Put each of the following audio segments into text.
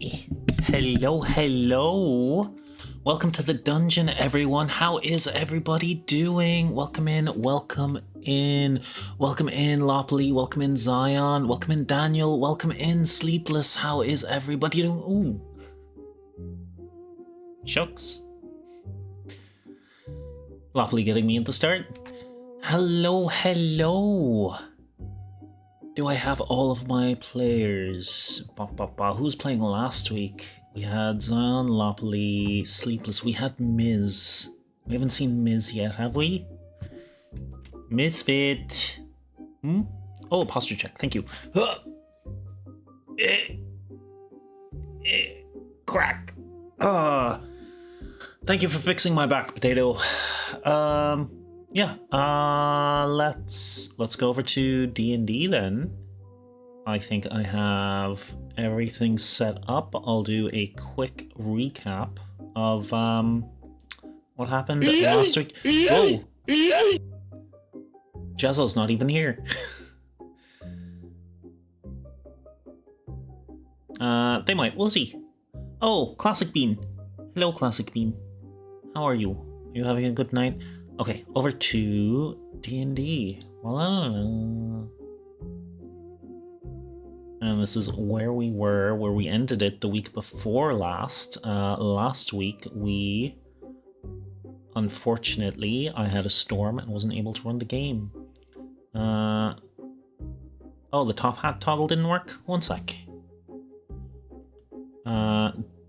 Hey, hello, hello. Welcome to the dungeon, everyone. How is everybody doing? Welcome in, welcome in. Welcome in, Lopley. Welcome in, Zion. Welcome in, Daniel. Welcome in, Sleepless. How is everybody doing? Ooh. Shucks. Lopley getting me at the start. Hello, hello. Do I have all of my players? Who's playing last week? We had Zion, Lopley, Sleepless. We had Miz. We haven't seen Miz yet, have we? Misfit. Oh, posture check. Thank you. Crack. Thank you for fixing my back, potato. Yeah, let's go over to D&D then. I think I have everything set up. I'll do a quick recap of what happened last week. Whoa! Jazzo's not even here. They might. We'll see. Oh, Classic Bean. Hello, Classic Bean. How are you? Are you having a good night? Okay, over to D&D. And this is where we were, where we ended it the week before last. Last week, unfortunately, I had a storm and wasn't able to run the game. Oh, the top hat toggle didn't work? One sec.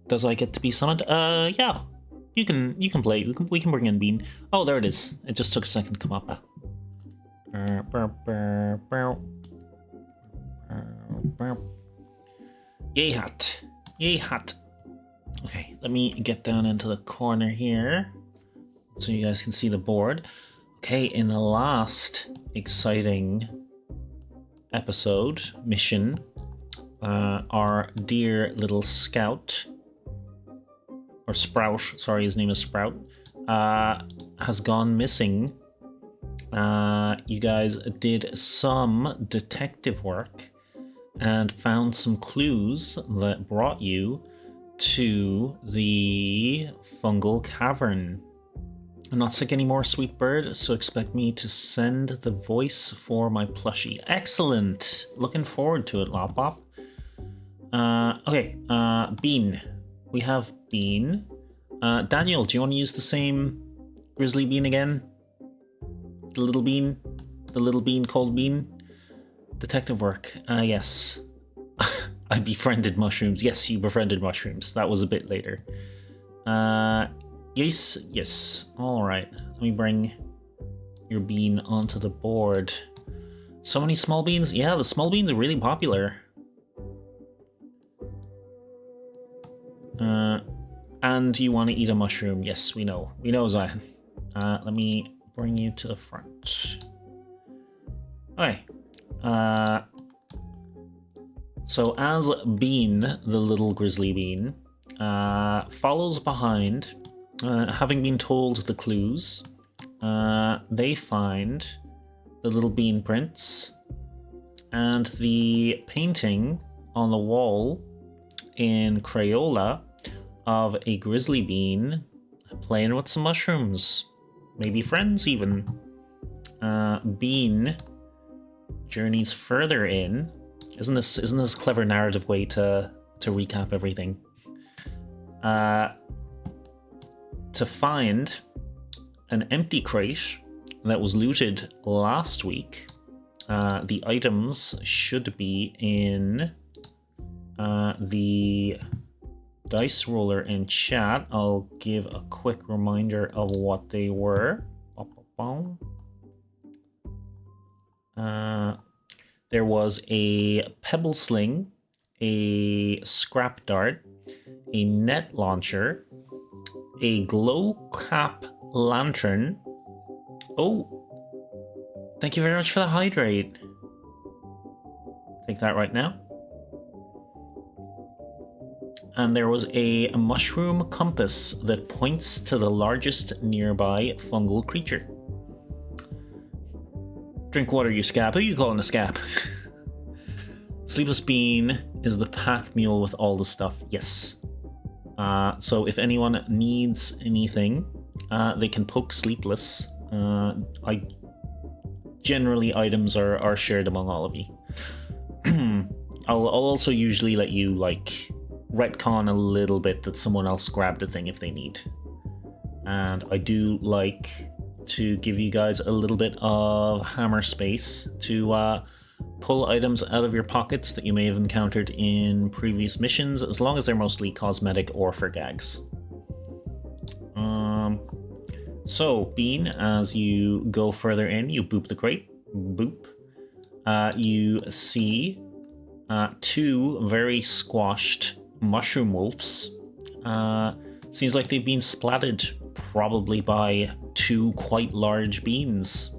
Does I get to be summoned? Yeah. You can play. We can bring in Bean. Oh, there it is. It just took a second to come up. Yay hat. Yay hat. Okay, let me get down into the corner here so you guys can see the board. Okay, in the last exciting mission, our dear little scout, or Sprout, sorry, his name is Sprout, has gone missing. You guys did some detective work and found some clues that brought you to the fungal cavern. I'm not sick anymore, sweet bird, so expect me to send the voice for my plushie. Excellent! Looking forward to it, Lop Bop. Okay, Bean. We have Bean. Daniel, do you want to use the same Grizzly Bean again? The little bean? The little bean called Bean? Detective work. Yes. I befriended mushrooms. Yes, you befriended mushrooms. That was a bit later. Yes. Alright. Let me bring your bean onto the board. So many small beans? Yeah, the small beans are really popular. And you want to eat a mushroom. Yes, we know. We know, Zion. Let me bring you to the front. Okay. So as Bean, the little grizzly bean, follows behind, having been told the clues, they find the little bean prints and the painting on the wall in Crayola of a grizzly bean playing with some mushrooms, maybe friends even. Bean journeys further in. Isn't this a clever narrative way to recap everything? To find an empty crate that was looted last week. The items should be in the dice roller in chat. I'll give a quick reminder of what they were. There was a pebble sling, a scrap dart, a net launcher, a glow cap lantern. Oh, thank you very much for the hydrate. Take that right now. And there was a mushroom compass that points to the largest nearby fungal creature. Drink water, you scab. Who are you calling a scab? Sleepless Bean is the pack mule with all the stuff, yes. So if anyone needs anything, they can poke Sleepless. Generally, items are shared among all of you. I'll also usually let you, like, retcon a little bit that someone else grabbed a thing if they need. And I do like to give you guys a little bit of hammer space to pull items out of your pockets that you may have encountered in previous missions, as long as they're mostly cosmetic or for gags. So, Bean, as you go further in, you boop the crate. Boop. You see two very squashed mushroom wolves. Seems like they've been splatted, probably by two quite large beans.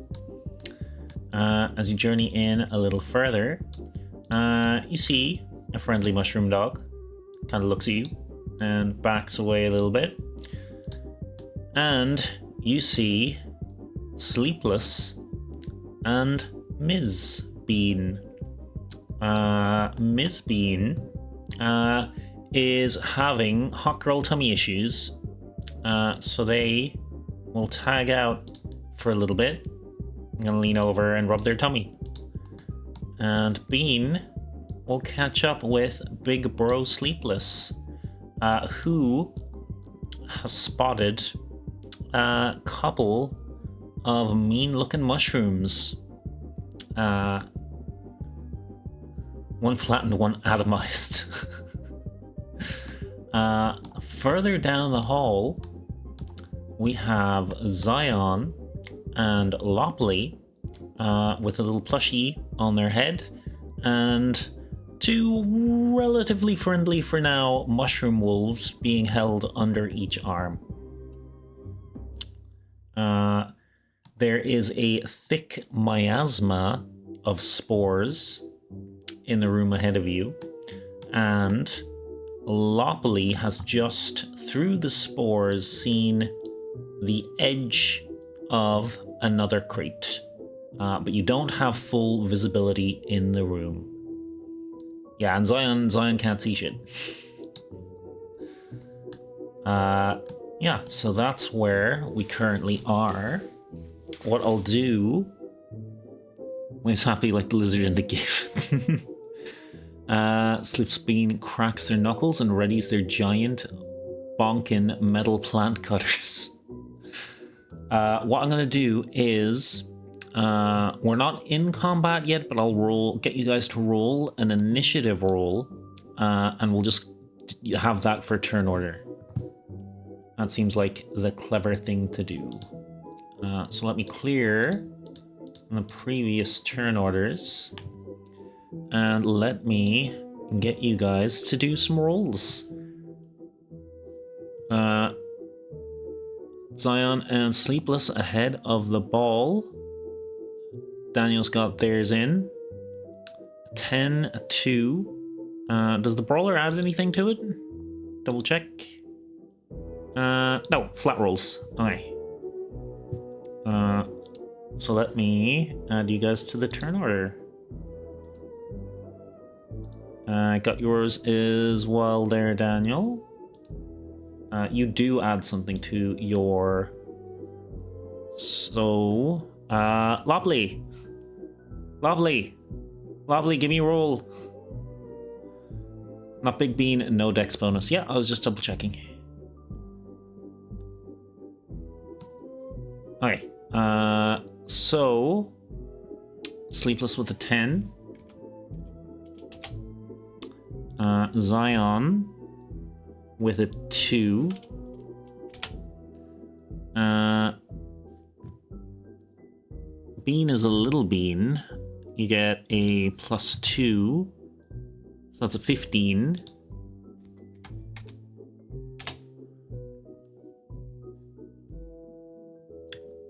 As you journey in a little further, you see a friendly mushroom dog. Kind of looks at you and backs away a little bit. And you see Sleepless and Ms. Bean. Ms. Bean is having hot girl tummy issues, so they will tag out for a little bit. I'm gonna lean over and rub their tummy. And Bean will catch up with Big Bro Sleepless, who has spotted a couple of mean-looking mushrooms. One flattened, one atomized. Further down the hall, we have Zion and Lopley with a little plushie on their head, and two relatively friendly for now mushroom wolves being held under each arm. There is a thick miasma of spores in the room ahead of you, and Lopley has just, through the spores, seen the edge of another crate, but you don't have full visibility in the room. Yeah, and Zion can't see shit. Yeah, so that's where we currently are. What I'll do... Wayne's happy like the lizard in the GIF. Sleepless Bean cracks their knuckles and readies their giant bonkin metal plant cutters. What I'm going to do is... we're not in combat yet, but I'll get you guys to roll an initiative roll, and we'll just have that for turn order. That seems like the clever thing to do. So let me clear the previous turn orders, and let me get you guys to do some rolls. Zion and Sleepless ahead of the ball. Daniel's got theirs in. 10, a 2. Does the brawler add anything to it? Double check. No, flat rolls. Okay. So let me add you guys to the turn order. I got yours as well there, Daniel. You do add something to your... So... Lopley! Lopley, give me a roll. Not Big Bean, no dex bonus. Yeah, I was just double checking. Okay, so... Sleepless with a 10. Zion with a 2. Bean is a little bean. You get a +2. So that's a 15.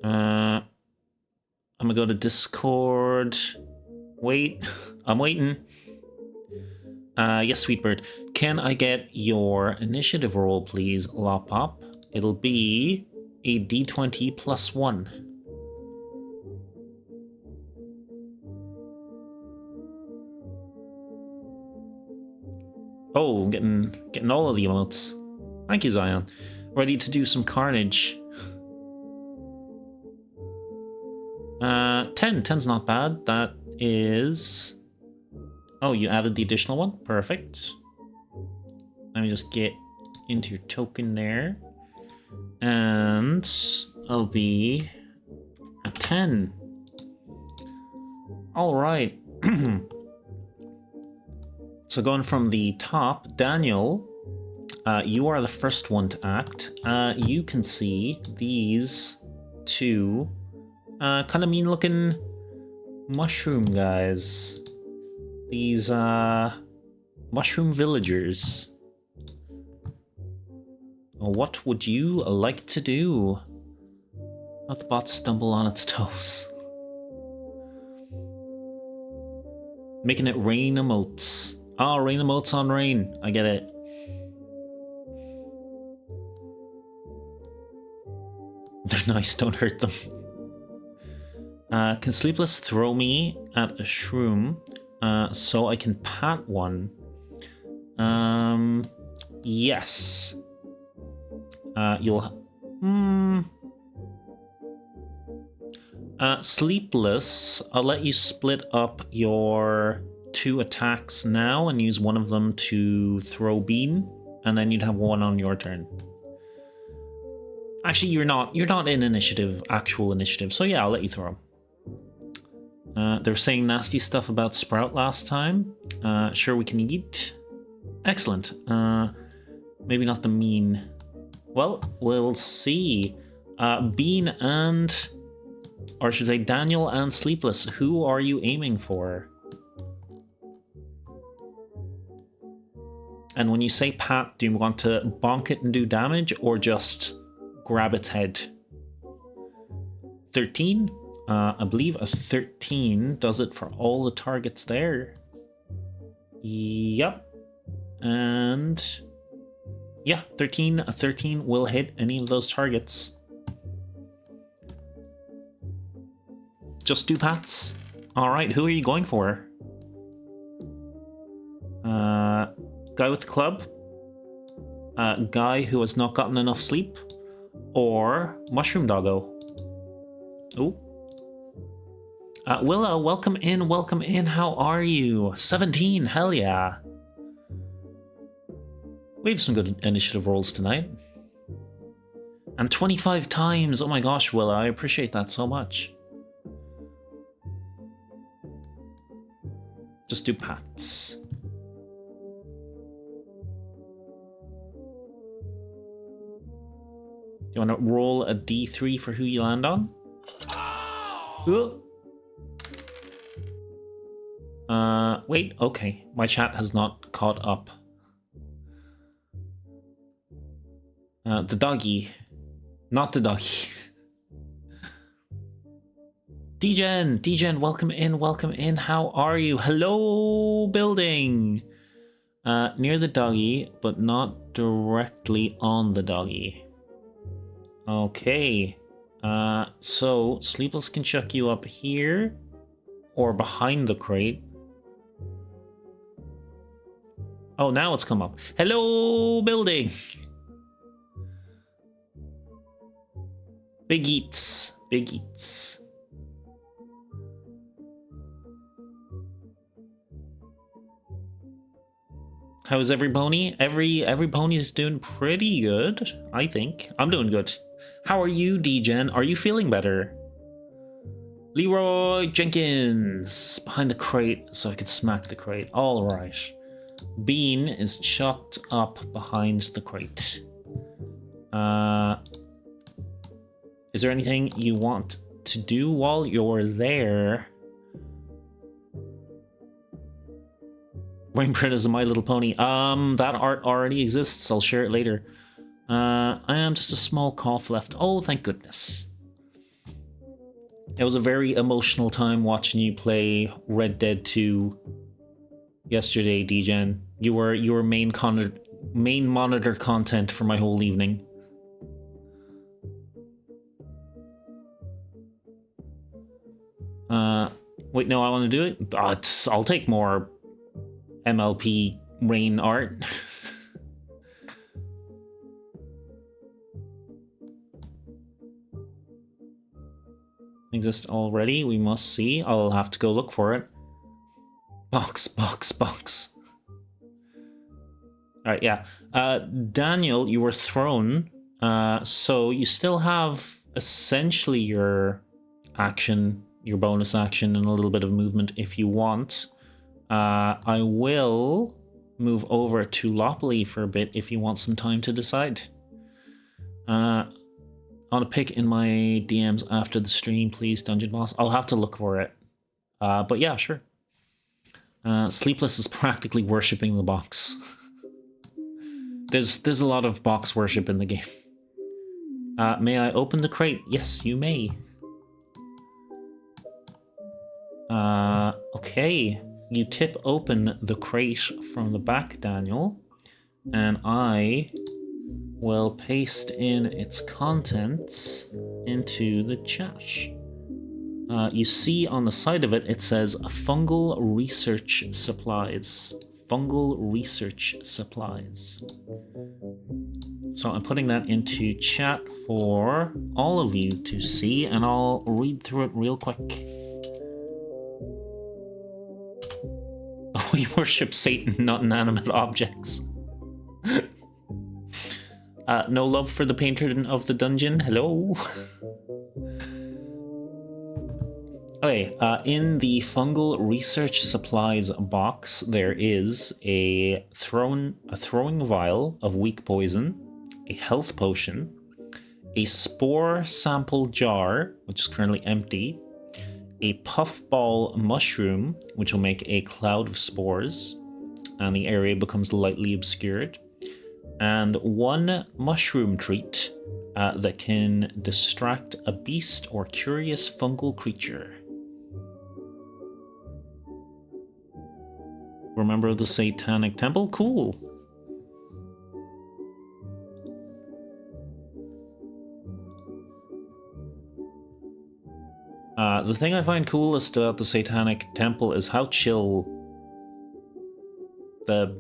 I'm gonna go to Discord. Wait, I'm waiting. Yes, Sweetbird. Can I get your initiative roll, please, Lopop? It'll be a d20 +1. Oh, I'm getting all of the emotes. Thank you, Zion. Ready to do some carnage. 10. 10's not bad. That is... Oh, you added the additional one? Perfect. Let me just get into your token there. And I'll be at 10. Alright. So going from the top, Daniel, you are the first one to act. You can see these two kind of mean-looking mushroom guys. These mushroom villagers. What would you like to do? Let the bot stumble on its toes. Making it rain emotes. Oh, rain emotes on rain. I get it. They're nice, don't hurt them. Can Sleepless throw me at a shroom so I can pat one? Yes. You'll... Sleepless, I'll let you split up your 2 attacks now and use one of them to throw Bean, and then you'd have one on your turn. Actually, you're not in initiative, actual initiative, so yeah, I'll let you throw. They were saying nasty stuff about Sprout last time. Sure, we can eat. Excellent. Maybe not the mean. Well, we'll see. Bean and... Or I should say Daniel and Sleepless, who are you aiming for? And when you say pat, do you want to bonk it and do damage, or just grab its head? 13? I believe a 13 does it for all the targets there. Yep. And... yeah, 13. A 13 will hit any of those targets. Just do pats. Alright, who are you going for? Guy with the club? Guy who has not gotten enough sleep? Or Mushroom Doggo? Ooh. Willow, welcome in, how are you? 17, hell yeah. We have some good initiative rolls tonight. And 25 times, oh my gosh, Willow, I appreciate that so much. Just do pats. You want to roll a d3 for who you land on? Wait, okay. My chat has not caught up. The doggy. Not the doggy. Dgen, welcome in, how are you? Hello, building! Near the doggy, but not directly on the doggy. Okay. So, Sleepless can chuck you up here, or behind the crate. Oh, now it's come up. Hello, building! Big eats. How is every pony? Every pony is doing pretty good, I think. I'm doing good. How are you, Dgen? Are you feeling better? Leroy Jenkins! Behind the crate, so I could smack the crate. Alright. Bean is chucked up behind the crate. Is there anything you want to do while you're there? Rainbird is a My Little Pony. That art already exists. I'll share it later. I am just a small cough left. Oh, thank goodness. It was a very emotional time watching you play Red Dead 2 yesterday, Dgen. You were main monitor content for my whole evening. Wait, no, I want to do it? I'll take more MLP rain art. Exist already? We must see. I'll have to go look for it. Box, box, box. Alright, yeah. Daniel, you were thrown. So you still have essentially your action, your bonus action, and a little bit of movement if you want. I will move over to Lopley for a bit if you want some time to decide. On a pick in my DMs after the stream, please, Dungeon Boss. I'll have to look for it. But yeah, sure. Sleepless is practically worshipping the box. There's a lot of box worship in the game. May I open the crate? Yes, you may. Okay. You tip open the crate from the back, Daniel, and I will paste in its contents into the chat. You see on the side of it, it says fungal research supplies. Fungal research supplies. So I'm putting that into chat for all of you to see, and I'll read through it real quick. We worship Satan, not inanimate objects. No love for the patron of the dungeon. Hello. Okay, in the fungal research supplies box, there is a throwing vial of weak poison, a health potion, a spore sample jar, which is currently empty, a puffball mushroom, which will make a cloud of spores, and the area becomes lightly obscured, and one mushroom treat that can distract a beast or curious fungal creature. Remember the Satanic Temple? Cool. The thing I find coolest about the Satanic Temple is how chill the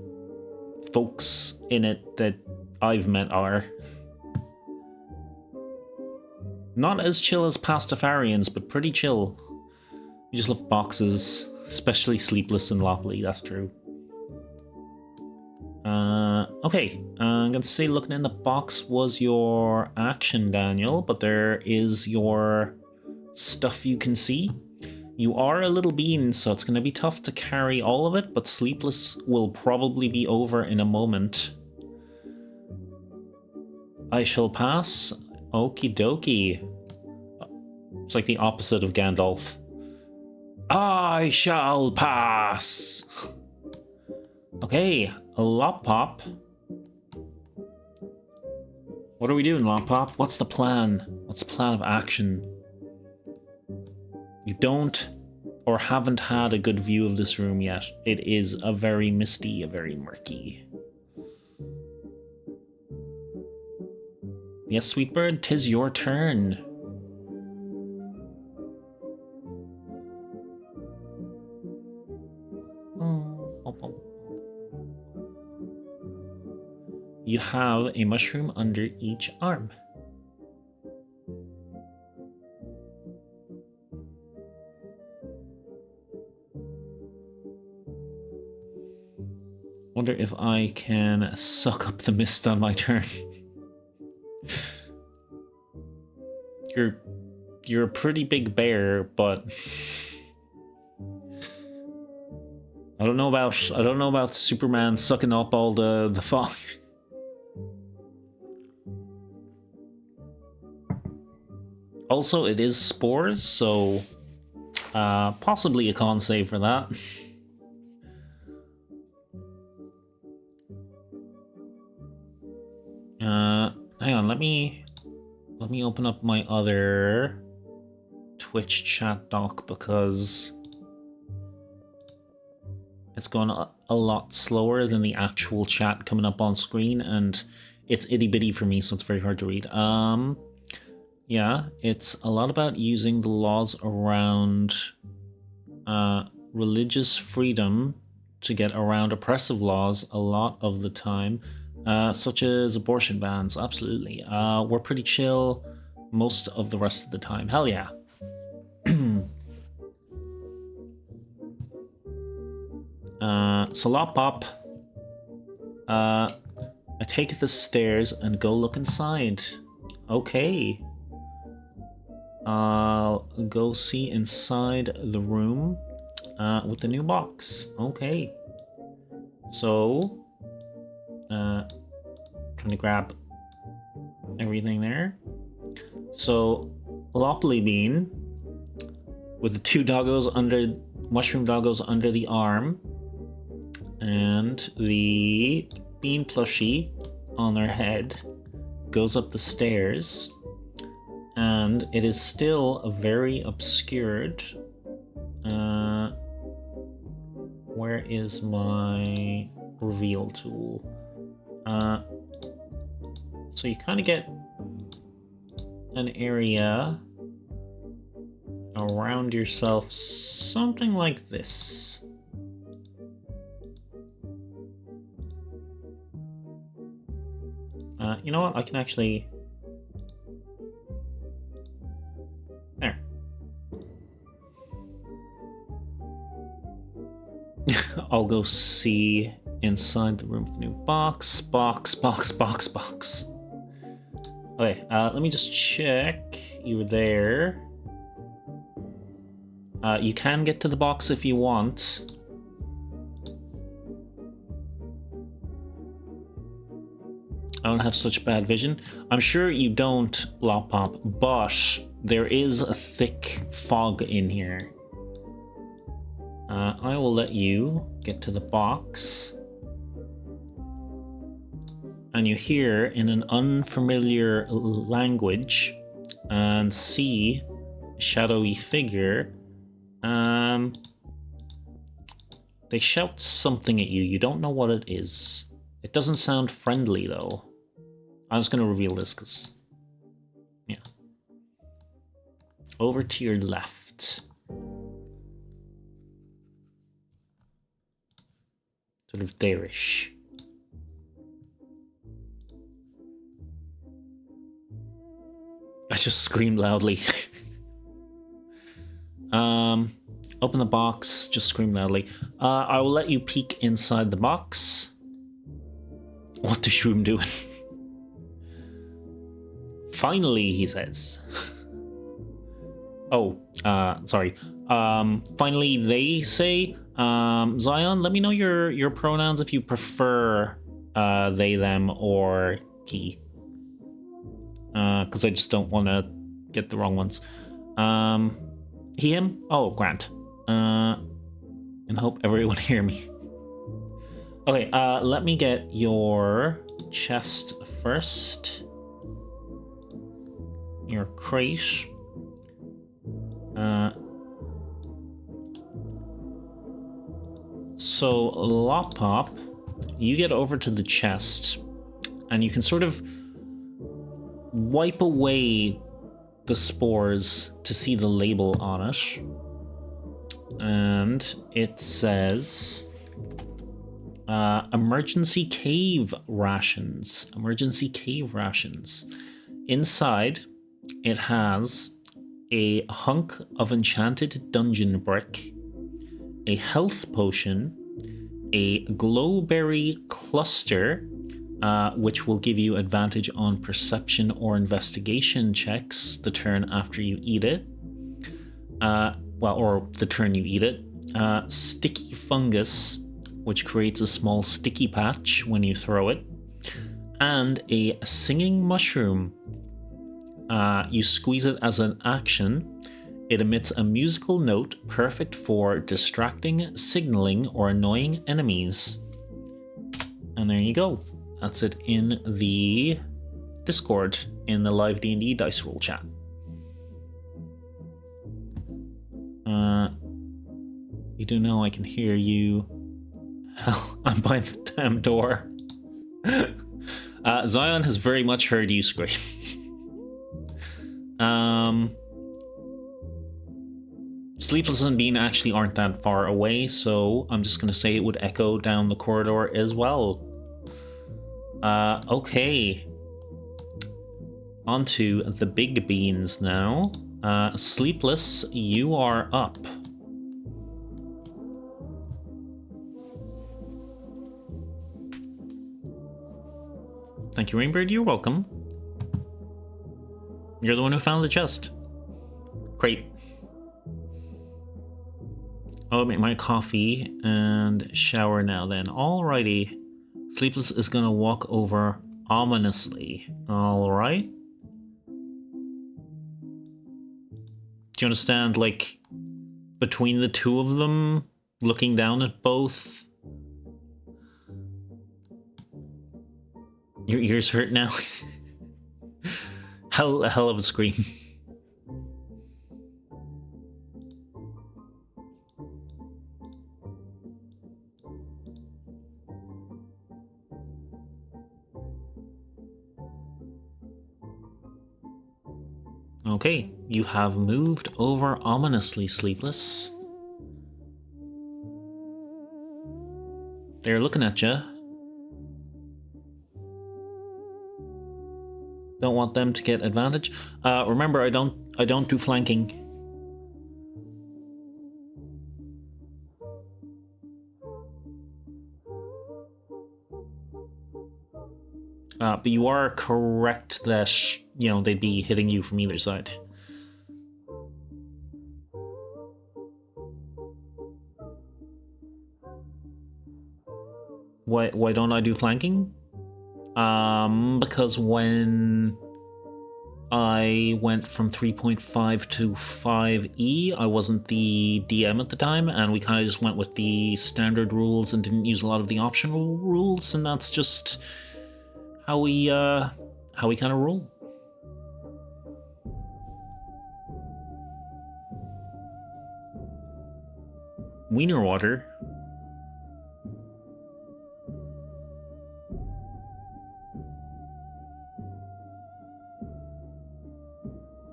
folks in it that I've met are. Not as chill as Pastafarians, but pretty chill. You just love boxes, especially Sleepless and Lopley, that's true. Okay, I'm gonna say looking in the box was your action, Daniel, but there is your stuff you can see. You are a little bean, so it's gonna be tough to carry all of it, but Sleepless will probably be over in a moment. I shall pass. Okie dokie. It's like the opposite of Gandalf. I shall pass. Okay, Loppop. What are we doing, Loppop? What's the plan? What's the plan of action? You don't or haven't had a good view of this room yet. It is a very misty, a very murky. Yes, Sweetbird, 'tis your turn. You have a mushroom under each arm. Wonder if I can suck up the mist on my turn. You're a pretty big bear, but I don't know about Superman sucking up all the fog. Also, it is spores, so possibly a con save for that. Hang on, let me open up my other Twitch chat doc because it's going a lot slower than the actual chat coming up on screen, and it's itty bitty for me, so it's very hard to read. Yeah, it's a lot about using the laws around religious freedom to get around oppressive laws a lot of the time, such as abortion bans. Absolutely. We're pretty chill most of the rest of the time. Hell yeah. So Lop-Pop, I take the stairs and go look inside. Okay. I'll go see inside the room with the new box. Okay. So, trying to grab everything there. So, Lopley Bean with the two doggos under, mushroom doggos under the arm, and the bean plushie on their head goes up the stairs, and it is still very obscured. Where is my reveal tool? So you kind of get an area around yourself, something like this. You know what? I can actually... There. I'll go see inside the room with the new box. Box. Okay, let me just check. You were there. You can get to the box if you want. I don't have such bad vision. I'm sure you don't, Lop-Pop, but there is a thick fog in here. I will let you get to the box. And you hear in an unfamiliar language and see a shadowy figure. They shout something at you. You don't know what it is. It doesn't sound friendly, though. I'm just going to reveal this because, yeah. Over to your left. Sort of there-ish. I just screamed loudly. Open the box, just scream loudly. I will let you peek inside the box. What the shroom doing? Finally, he says. Oh, sorry. Finally, they say, Zion, let me know your pronouns if you prefer they, them, or he. Because I just don't want to get the wrong ones. He, him? Oh, Grant. And hope everyone hear me. Okay, let me get your chest first. Your crate. So, Lop-Pop, you get over to the chest, and you can sort of wipe away the spores to see the label on it. And it says emergency cave rations. Emergency cave rations. Inside, it has a hunk of enchanted dungeon brick, a health potion, a glowberry cluster, which will give you advantage on perception or investigation checks the turn after you eat it. Or the turn you eat it. Sticky fungus, which creates a small sticky patch when you throw it. And a singing mushroom. You squeeze it as an action. It emits a musical note perfect for distracting, signaling, or annoying enemies. And there you go. That's it in the Discord, in the live D&D dice roll chat. You do know I can hear you. Hell, I'm by the damn door. Zion has very much heard you scream. Sleepless and Bean actually aren't that far away, so I'm just gonna say it would echo down the corridor as well. Okay. On to the big beans now. Sleepless, you are up. Thank you, Rainbird. You're welcome. You're the one who found the chest. Great. I'll make my coffee and shower now then. Alrighty. Sleepless is gonna walk over ominously. Alright. Do you understand, like, between the two of them, looking down at both? Your ears hurt now? hell of a scream. Okay, you have moved over ominously, Sleepless. They're looking at you. Don't want them to get advantage. Remember, I don't do flanking. But you are correct that, you know, they'd be hitting you from either side. Why don't I do flanking? Because when I went from 3.5 to 5e, I wasn't the DM at the time, and we kind of just went with the standard rules and didn't use a lot of the optional rules, and that's just how we kind of roll. Wiener water.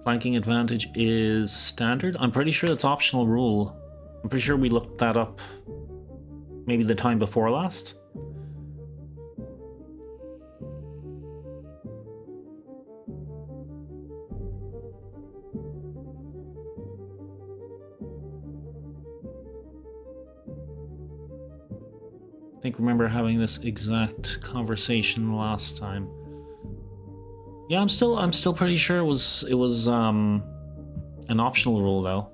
Flanking advantage is standard. I'm pretty sure it's optional rule. I'm pretty sure we looked that up maybe the time before last. I think remember having this exact conversation last time. Yeah, I'm still pretty sure it was an optional rule though.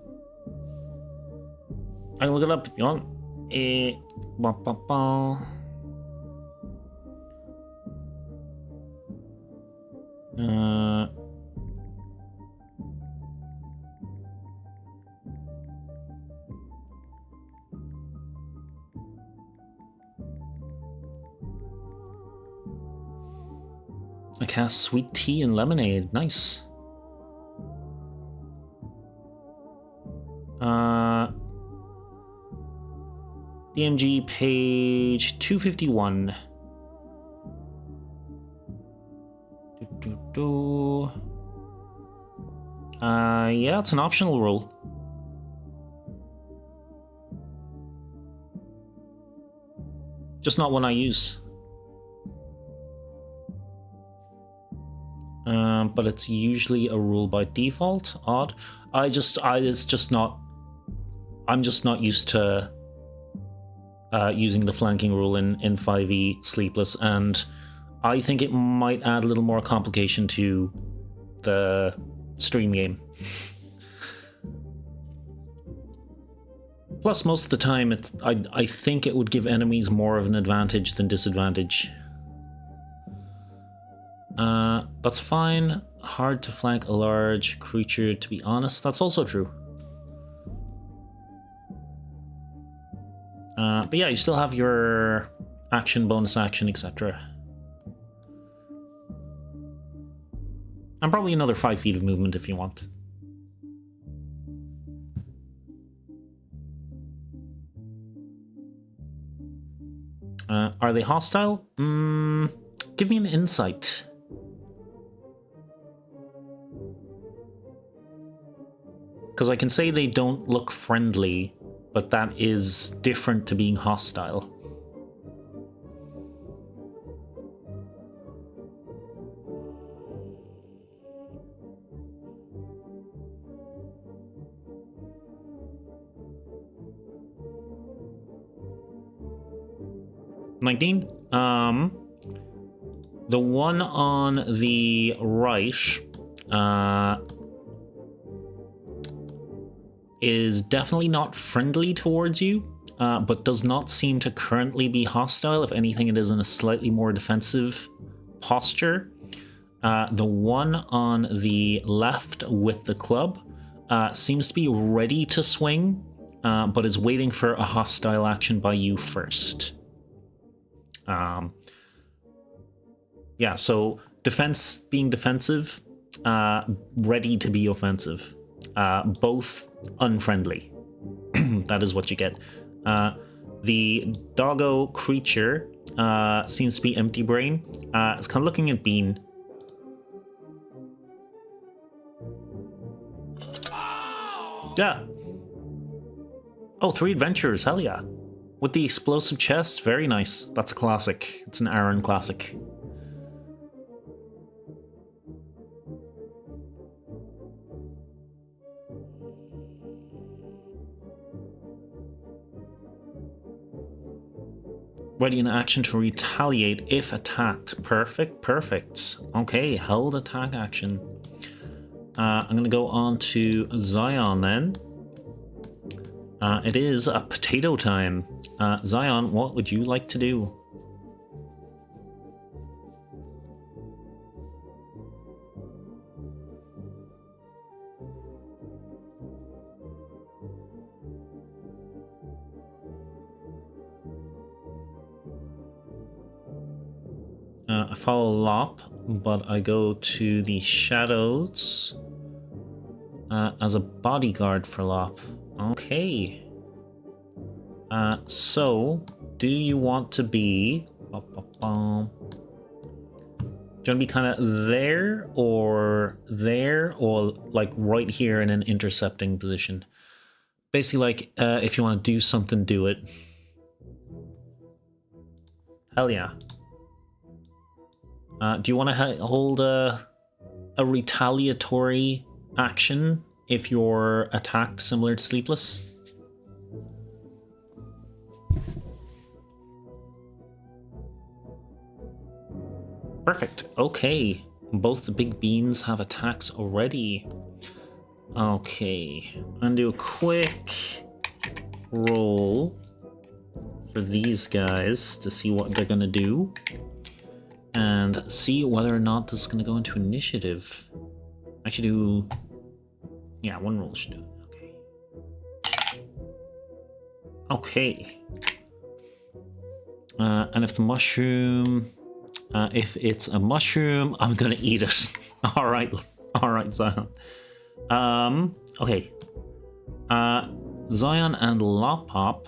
I can look it up if you want. I cast sweet tea and lemonade. Nice. DMG page 251. Yeah, it's an optional rule. Just not one I use. But it's usually a rule by default. Odd. I'm just not used to using the flanking rule in 5e Sleepless, and I think it might add a little more complication to the stream game. Plus, most of the time, I think it would give enemies more of an advantage than disadvantage. That's fine. Hard to flank a large creature, to be honest. That's also true. But yeah, you still have your action, bonus action, etc. And probably another 5 feet of movement if you want. Are they hostile? Give me an insight. Because I can say they don't look friendly, but that is different to being hostile. $19. The one on the right is definitely not friendly towards you, but does not seem to currently be hostile. If anything, it is in a slightly more defensive posture. The one on the left with the club seems to be ready to swing, but is waiting for a hostile action by you first. Yeah, so being defensive, ready to be offensive. Both unfriendly. That is what you get. The doggo creature seems to be empty brain. It's kind of looking at Bean. Yeah. Oh, 3 adventures, hell yeah. With the explosive chest, very nice. That's a classic. It's an Aaron classic. Ready in action to retaliate if attacked. Perfect, perfect. Okay, held attack action. I'm gonna go on to Zion then. It is a potato time. Zion, what would you like to do? I follow Lop, but I go to the shadows as a bodyguard for Lop. Okay. So, do you want to be... Do you want to be kind of there, or like right here in an intercepting position? Basically, like, if you want to do something, do it. Hell yeah. Do you want to hold a retaliatory action if you're attacked similar to Sleepless? Perfect. Okay. Both the big beans have attacks already. Okay. I'm gonna do a quick roll for these guys to see what they're gonna do. And see whether or not this is going to go into initiative. Actually do... Yeah, one roll should do it. Okay. And if the mushroom... if it's a mushroom, I'm going to eat it. Alright, Zion. Okay. Zion and Lopop,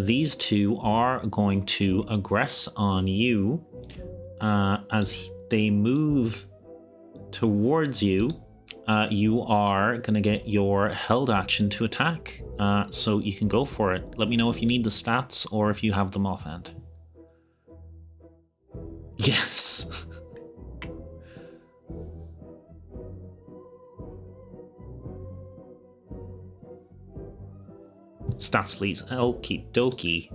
these two are going to aggress on you. As they move towards you, you are going to get your held action to attack. So you can go for it. Let me know if you need the stats or if you have them offhand. Yes. Stats, please. Okie dokie.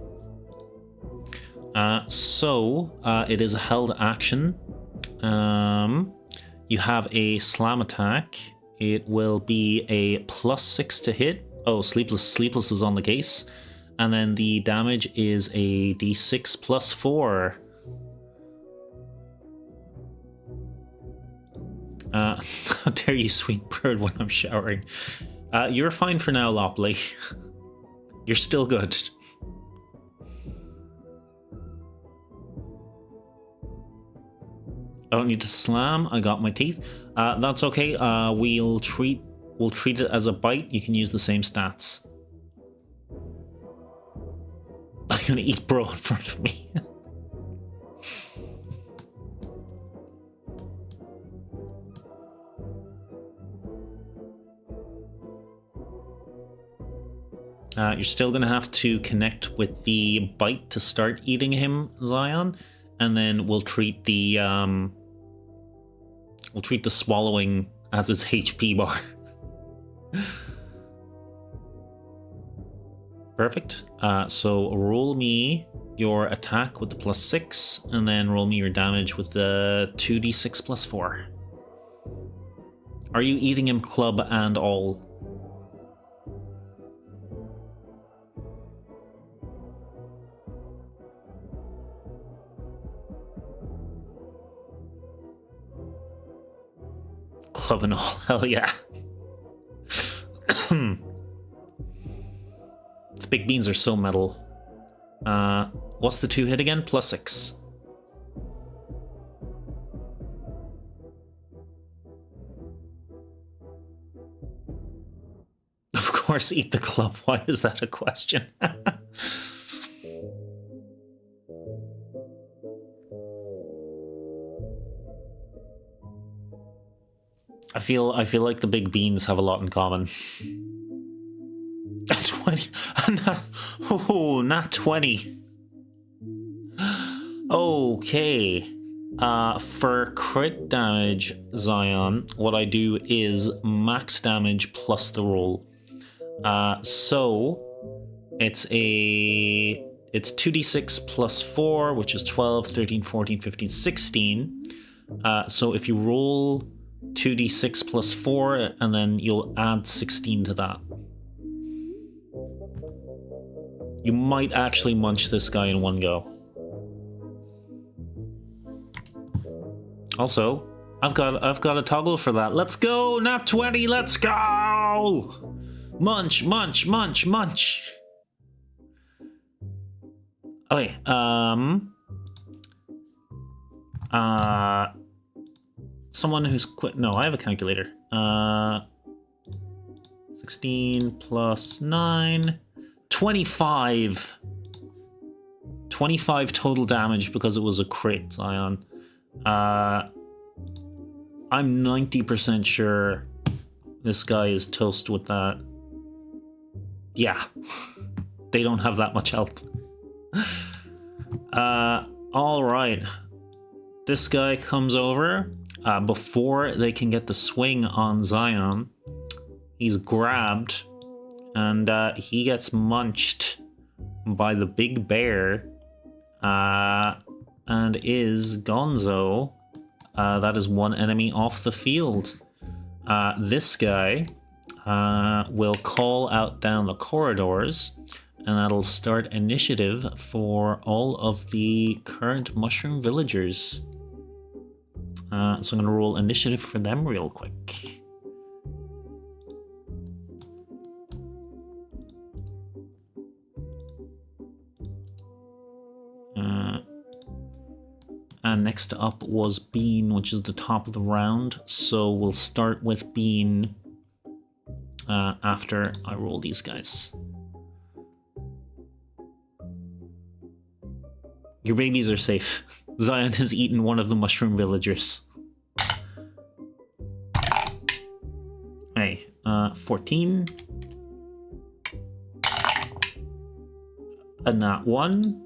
It is a held action. You have a slam attack. It will be a +6 to hit. Oh, Sleepless is on the case. And then the damage is a d6 +4. How dare you, sweet bird, when I'm showering. You're fine for now, Lopley. You're still good. I don't need to slam. I got my teeth. That's okay. We'll treat it as a bite. You can use the same stats. I'm gonna eat bro in front of me. You're still going to have to connect with the bite to start eating him, Zion, and then we'll treat the swallowing as his HP bar. Perfect. So roll me your attack with the +6, and then roll me your damage with the 2d6 +4. Are you eating him club and all? Club and all, hell yeah. The big beans are so metal. What's the 2 hit again? +6. Of course, eat the club. Why is that a question? I feel like the big beans have a lot in common. 20. Oh, not 20. Okay. For crit damage, Zion, what I do is max damage plus the roll. So it's 2d6 plus 4, which is 12, 13, 14, 15, 16. So if you roll 2d6 plus 4, and then you'll add 16 to that. You might actually munch this guy in one go. Also, I've got a toggle for that. Let's go, nat 20. Let's go. Munch, munch, munch, munch. Okay. Someone who's quit. No, I have a calculator. 16 plus 9. 25. 25 total damage because it was a crit, Zion. I'm 90% sure this guy is toast with that. Yeah. They don't have that much health. Alright. This guy comes over. Before they can get the swing on Zion, he's grabbed and he gets munched by the big bear and is gonzo. That is one enemy off the field. This guy will call out down the corridors, and that'll start initiative for all of the current mushroom villagers. So I'm going to roll initiative for them real quick. And next up was Bean, which is the top of the round. So we'll start with Bean after I roll these guys. Your babies are safe. Zion has eaten one of the mushroom villagers. Hey, 14. A nat 1.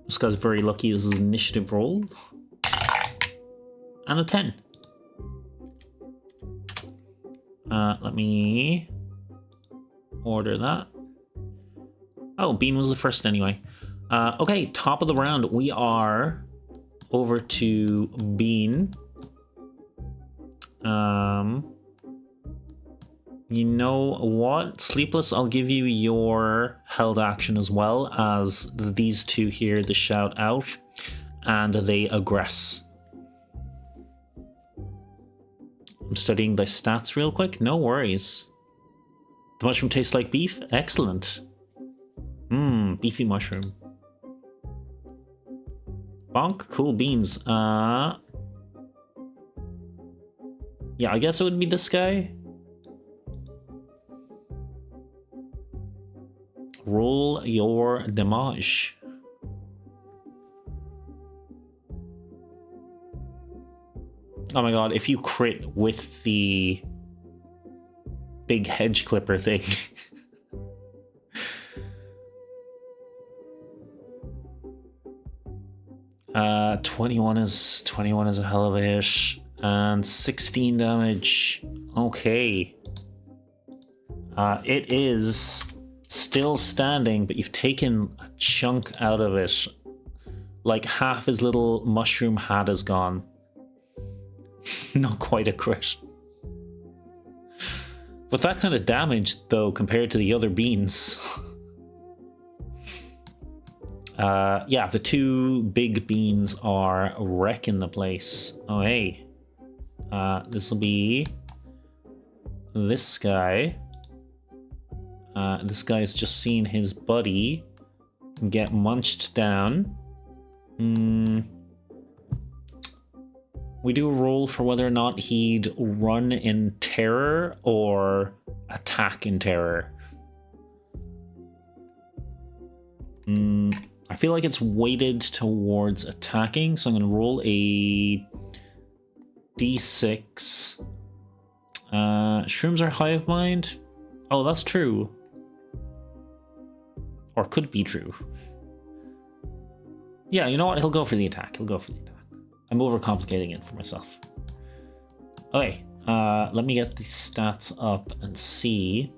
This guy's very lucky. This is an initiative roll. And a 10. Let me order that. Oh, Bean was the first anyway. Okay, top of the round. We are over to Bean. You know what? Sleepless, I'll give you your held action as well, as these two hear the shout out and they aggress. I'm studying the stats real quick. No worries. The mushroom tastes like beef? Excellent. Beefy mushroom. Bonk, cool beans. Yeah, I guess it would be this guy. Roll your damage. Oh my god, if you crit with the big hedge clipper thing. 21 is a hell of a hit. And 16 damage. Okay. It is still standing, but you've taken a chunk out of it. Like half his little mushroom hat is gone. Not quite a crit. With that kind of damage, though, compared to the other beans. Yeah, the two big beans are wrecking the place. Oh, hey. This will be this guy. This guy's just seen his buddy get munched down. We do a roll for whether or not he'd run in terror or attack in terror. I feel like it's weighted towards attacking, so I'm going to roll a d6. Shrooms are hive mind. Oh, that's true. Or could be true. Yeah, you know what? He'll go for the attack. I'm overcomplicating it for myself. Okay, let me get the stats up and see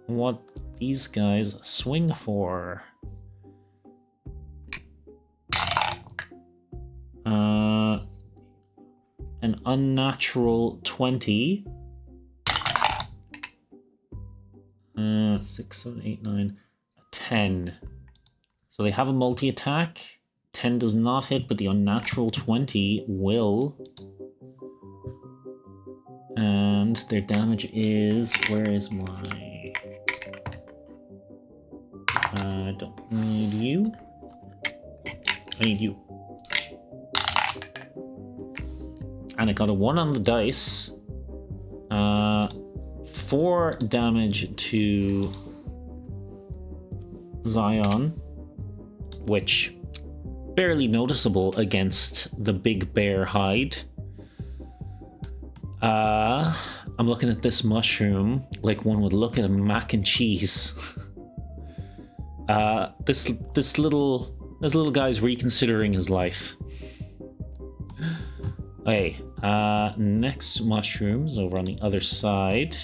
what these guys swing for. An unnatural 20. 6, 7, 8, 9, 10. So they have a multi-attack. 10 does not hit, but the unnatural 20 will. And their damage is... Where is my... I don't need you. I need you. And I got a 1 on the dice. 4 damage to Zion, which barely noticeable against the big bear hide. I'm looking at this mushroom like one would look at a mac and cheese. This little guy's reconsidering his life. Okay, next mushrooms over on the other side.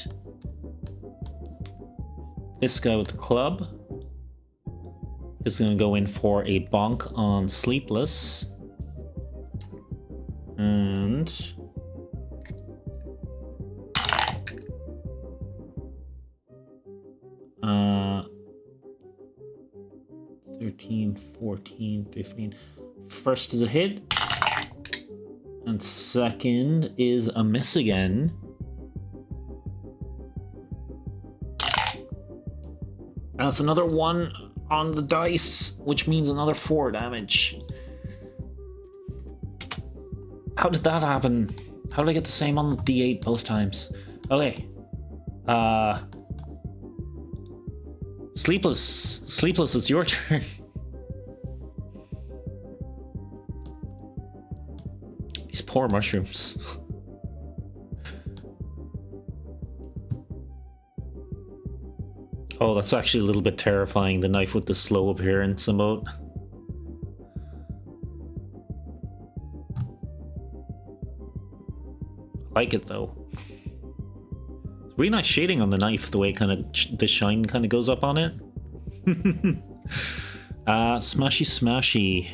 This guy with the club is going to go in for a bonk on Sleepless. And... 13, 14, 15. First is a hit. And second is a miss again. That's another 1 on the dice, which means another 4 damage. How did that happen? How did I get the same on the D8 both times? Okay. Sleepless, it's your turn. These poor mushrooms. Oh, that's actually a little bit terrifying, the knife with the slow appearance emote. I like it though. It's really nice shading on the knife, the way kind of the shine kind of goes up on it. Smashy.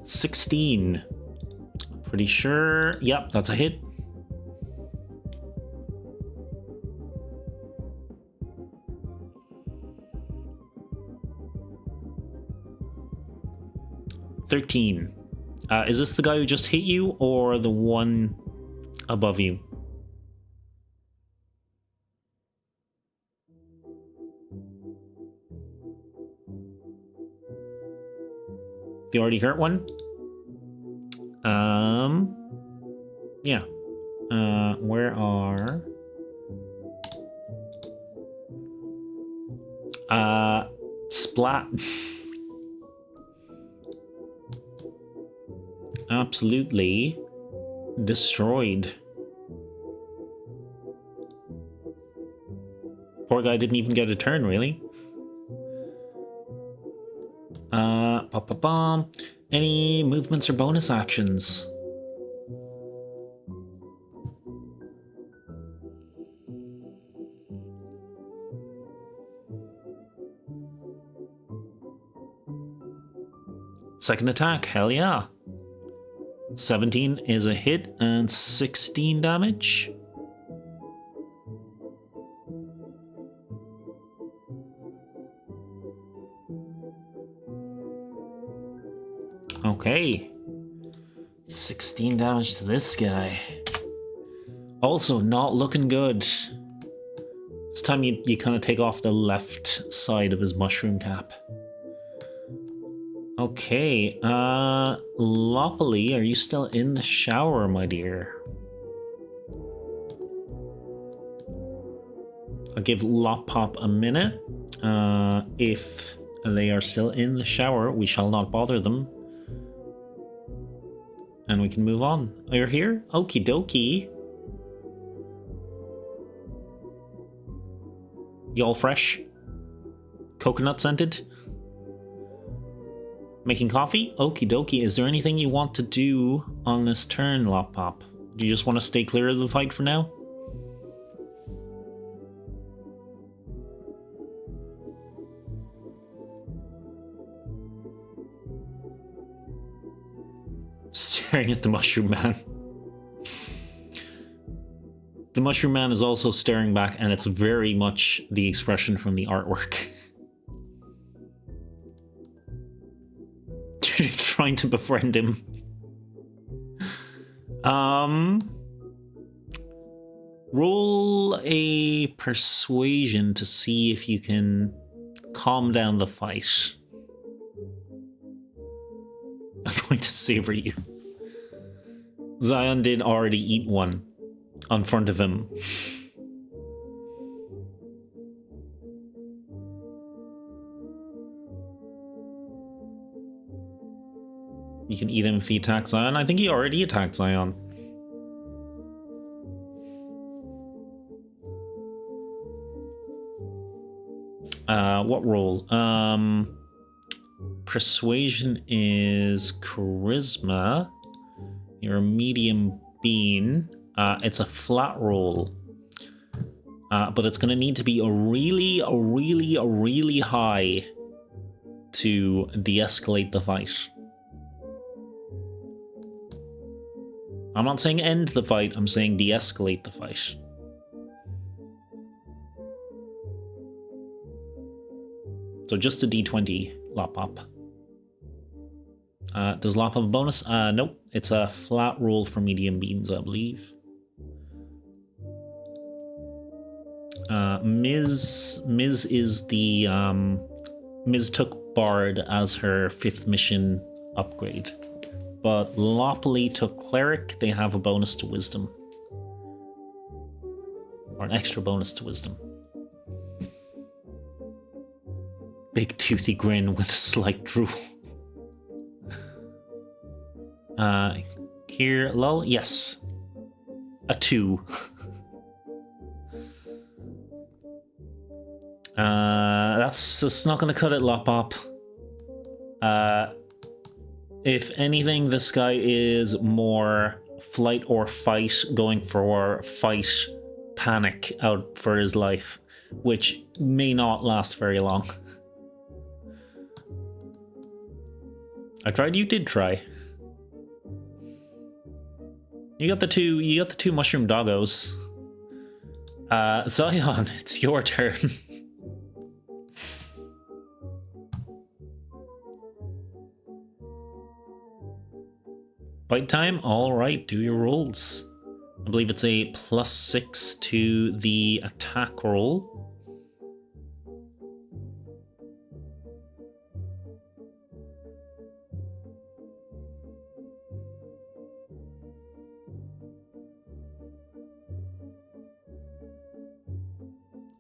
16. Pretty sure. Yep, that's a hit. $13. Is this the guy who just hit you, or the one above you? The already hurt one? Yeah. Where are... Splat. Absolutely destroyed. Poor guy didn't even get a turn, really. Any movements or bonus actions? Second attack, hell yeah. 17 is a hit and 16 damage. Okay. 16 damage to this guy. Also, not looking good. This time you kind of take off the left side of his mushroom cap. Okay, Loppily, are you still in the shower, my dear? I'll give Loppop a minute. If they are still in the shower, we shall not bother them. And we can move on. Oh, you're here? Okie dokie. You all fresh? Coconut scented? Making coffee? Okie dokie. Is there anything you want to do on this turn, Loppop? Do you just want to stay clear of the fight for now? Staring at the Mushroom Man. The Mushroom Man is also staring back, and it's very much the expression from the artwork. Trying to befriend him. Roll a persuasion to see if you can calm down the fight. I'm going to savor you. Zion did already eat one on front of him. You can eat him if he attacks Zion. I think he already attacked Zion. What roll? Persuasion is charisma. You're a medium bean. It's a flat roll. But it's going to need to be a really high to de-escalate the fight. I'm not saying end the fight, I'm saying de-escalate the fight. So just a d20, Loppop. Does Loppop have a bonus? Nope. It's a flat roll for medium beans, I believe. Ms is the... Ms took Bard as her 5th mission upgrade. But Loppily took Cleric. They have a bonus to Wisdom. Or an extra bonus to Wisdom. Big toothy grin with a slight drool. Here, lol, yes. A 2. That's not gonna cut it, Loppop. If anything, this guy is more flight or fight, going for fight panic out for his life, which may not last very long. I tried, you did try. You got the two mushroom doggos. Zion, it's your turn. Fight time? Alright, do your rolls. I believe it's a +6 to the attack roll.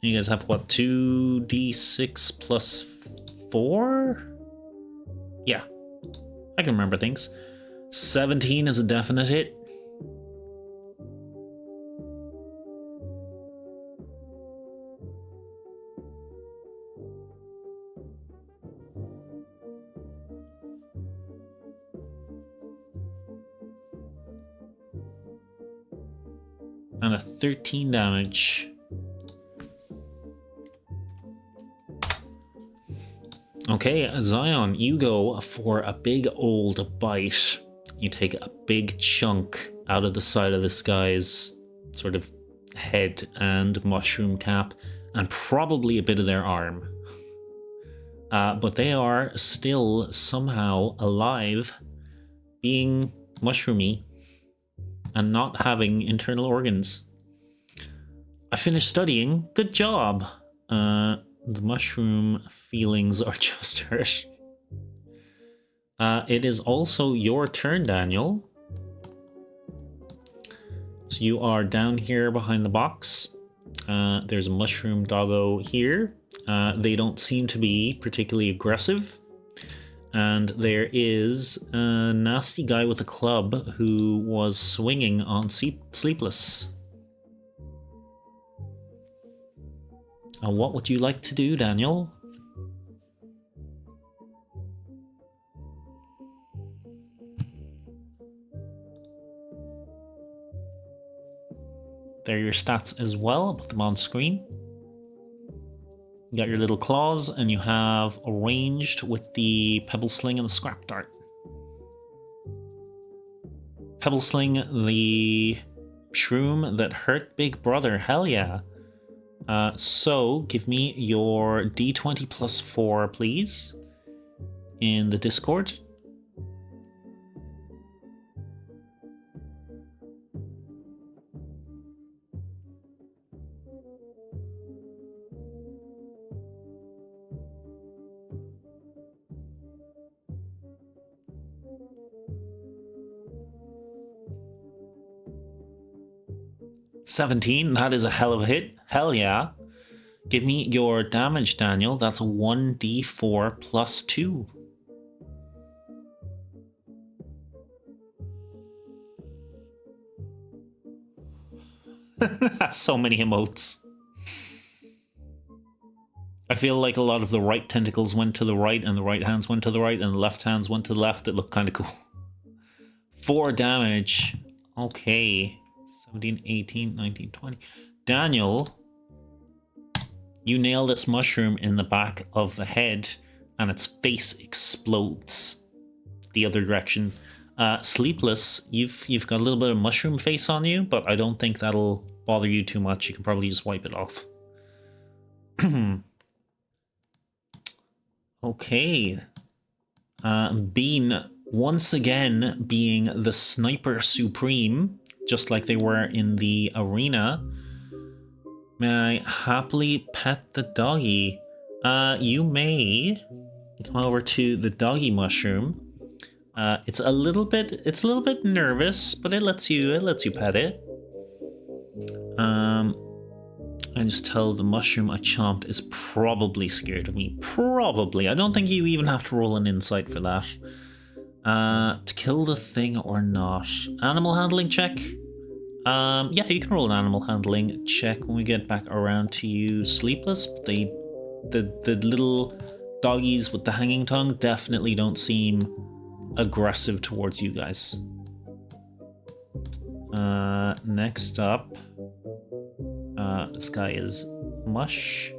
You guys have what, 2d6 plus 4? Yeah, I can remember things. 17 is a definite hit. and a 13 damage. Okay, Zion, you go for a big old bite. You take a big chunk out of the side of this guy's sort of head and mushroom cap, and probably a bit of their arm. But they are still somehow alive, being mushroomy, and not having internal organs. I finished studying. Good job. The mushroom feelings are just hurt. It is also your turn, Daniel. So you are down here behind the box. There's a mushroom doggo here. They don't seem to be particularly aggressive. And there is a nasty guy with a club who was swinging on Sleepless. What would you like to do, Daniel? There are your stats as well. I'll put them on screen. You got your little claws, and you have arranged with the pebble sling and the scrap dart. Pebble sling, the shroom that hurt Big Brother. Hell yeah. So give me your d20 plus 4, please, in the Discord. $17, that is a hell of a hit. Hell yeah. Give me your damage, Daniel. That's a 1d4 plus 2. That's so many emotes. I feel like a lot of the right tentacles went to the right, and the right hands went to the right, and the left hands went to the left. It looked kind of cool. 4 damage. Okay. 17, 18, 19, 20. Daniel, you nail this mushroom in the back of the head, and its face explodes the other direction. Sleepless, you've got a little bit of mushroom face on you, but I don't think that'll bother you too much. You can probably just wipe it off. Okay. Bean, once again being the sniper supreme, just like they were in the arena. May I happily pet the doggy? You may come over to the doggy mushroom. It's a little bit nervous, but it lets you pet it. I just tell the mushroom I chomped is probably scared of me. Probably. I don't think you even have to roll an insight for that. To kill the thing or not. Animal handling check. Yeah, you can roll an animal handling check when we get back around to you, Sleepless. The little doggies with the hanging tongue definitely don't seem aggressive towards you guys. Next up, this guy is Mush.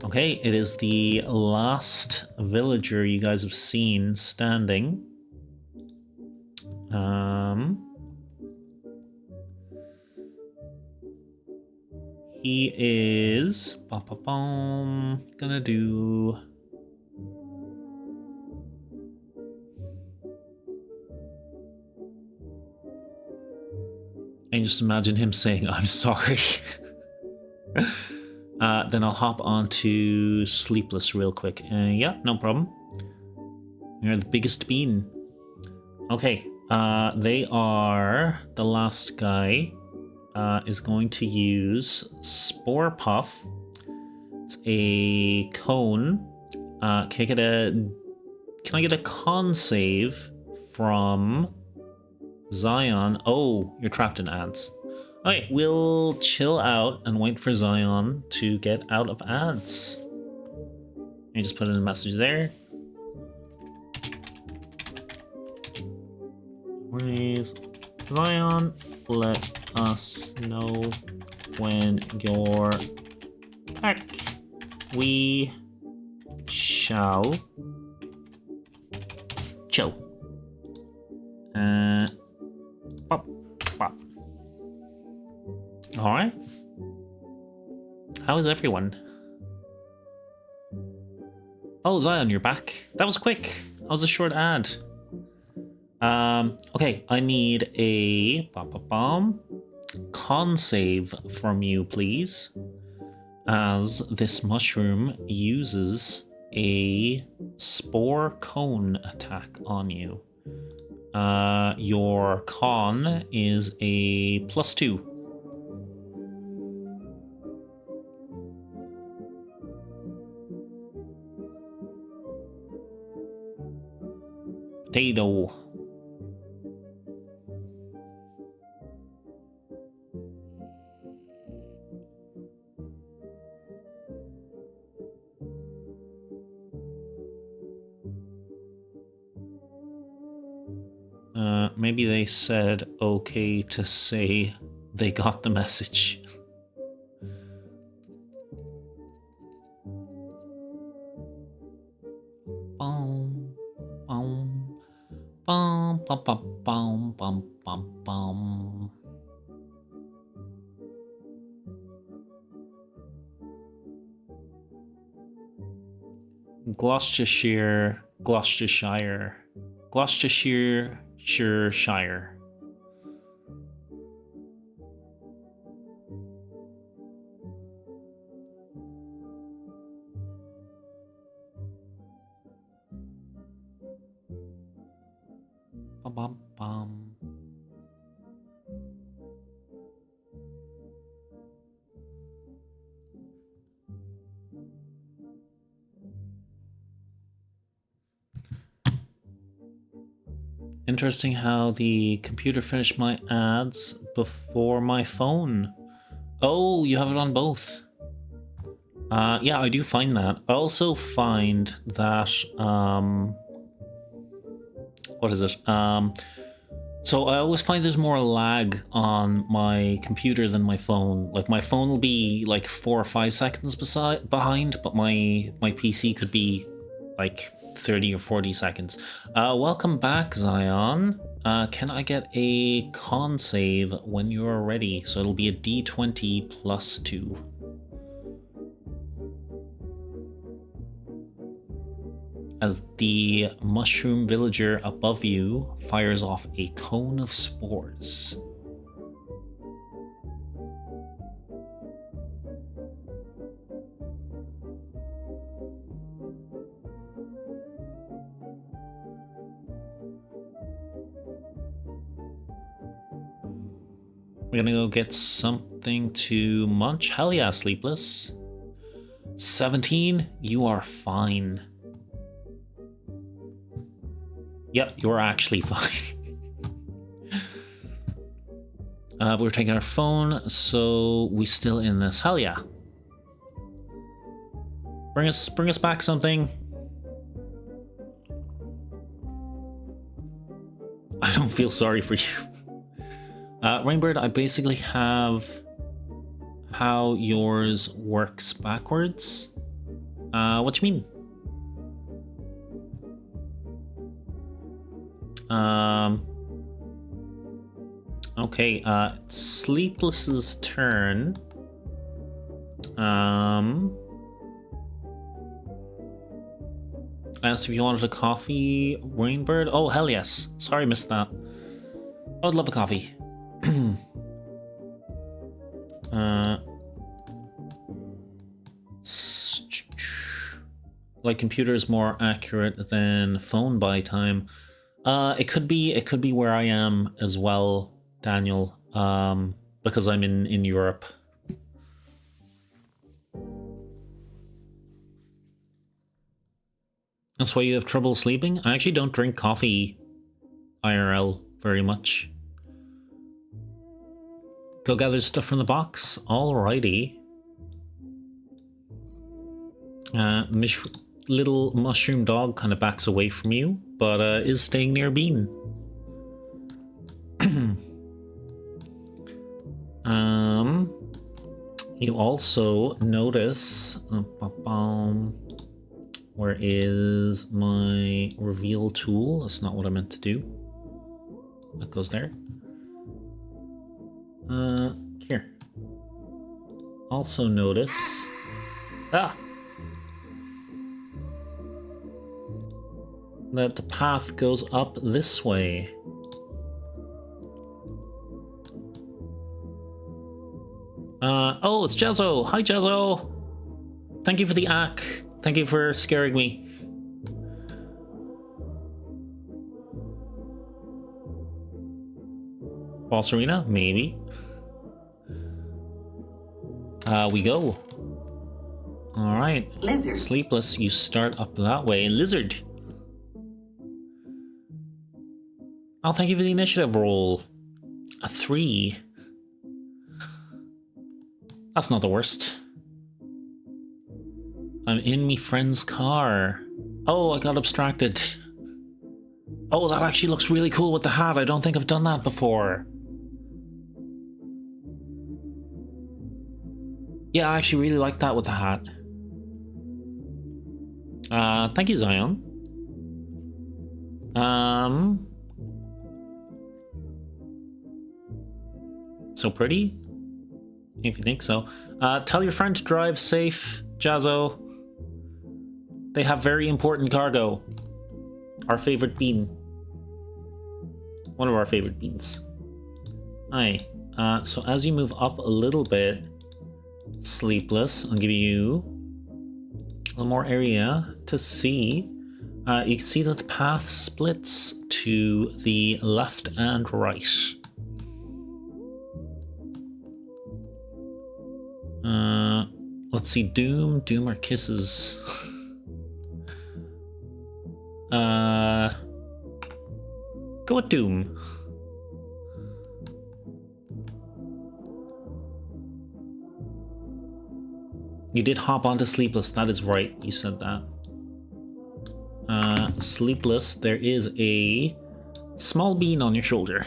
Okay, it is the last villager you guys have seen standing. He is gonna do and just imagine him saying, "I'm sorry." Then I'll hop on to Sleepless real quick. Yeah, no problem. You're the biggest bean. Okay, they are the last guy. Is going to use Spore Puff. It's a cone. Can I get a con save from Zion? Oh, you're trapped in ads. Okay, we'll chill out and wait for Zion to get out of ads. Let me just put in a message there. Please, Zion, let us know when you're back. We shall chill. Pop, pop. All right. How is everyone? Oh, Zion, you're back. That was quick. That was a short ad. Okay, I need a con save from you, please, as this mushroom uses a spore cone attack on you. Your con is a +2. Potato. Maybe they said okay to say they got the message. Bum, bum, bum, bum, bum, bum, bum, bum. Gloucestershire. Shire. Bum, bum, bum. Interesting how the computer finished my ads before my phone. Oh, you have it on both. Yeah, I do find that. I also find that, what is it? So I always find there's more lag on my computer than my phone. Like, my phone will be like 4 or 5 seconds behind, but my PC could be like 30 or 40 seconds. Welcome back, Zion. Can I get a con save when you're ready? So it'll be a D20 +2. As the mushroom villager above you fires off a cone of spores. We're gonna go get something to munch. Hell yeah, Sleepless. 17, you are fine. Yep, you're actually fine. We're taking our phone, so we still in this. Hell yeah. Bring us back something. I don't feel sorry for you. Rainbird, I basically have how yours works backwards. What do you mean? Okay, Sleepless's turn. Asked if you wanted a coffee, Rainbird. Oh, hell yes. Sorry, missed that. I would love a coffee. Like, computer is more accurate than phone by time. It could be where I am as well, Daniel. Because I'm in Europe. That's why you have trouble sleeping? I actually don't drink coffee IRL very much. Go gather stuff from the box. Alrighty. Little mushroom dog kind of backs away from you, but is staying near Bean. You also notice... where is my reveal tool? That's not what I meant to do. That goes there. Here. Also notice... that the path goes up this way. Oh, it's Jazzo! Hi, Jazzo! Thank you for the ack. Thank you for scaring me. Boss arena? Maybe. We go. Alright. Lizard. Sleepless, you start up that way. Lizard! Oh, thank you for the initiative roll. A 3. That's not the worst. I'm in me friend's car. Oh, I got abstracted. Oh, that actually looks really cool with the hat. I don't think I've done that before. Yeah, I actually really like that with the hat. Thank you, Zion. So pretty? If you think so. Tell your friend to drive safe, Jazzo. They have very important cargo. Our favorite bean. One of our favorite beans. Hi. So as you move up a little bit, Sleepless, I'll give you a little more area to see. You can see that the path splits to the left and right. Let's see, Doom or Kisses? Go with Doom. You did hop onto Sleepless, that is right, you said that. Sleepless, there is a small bean on your shoulder.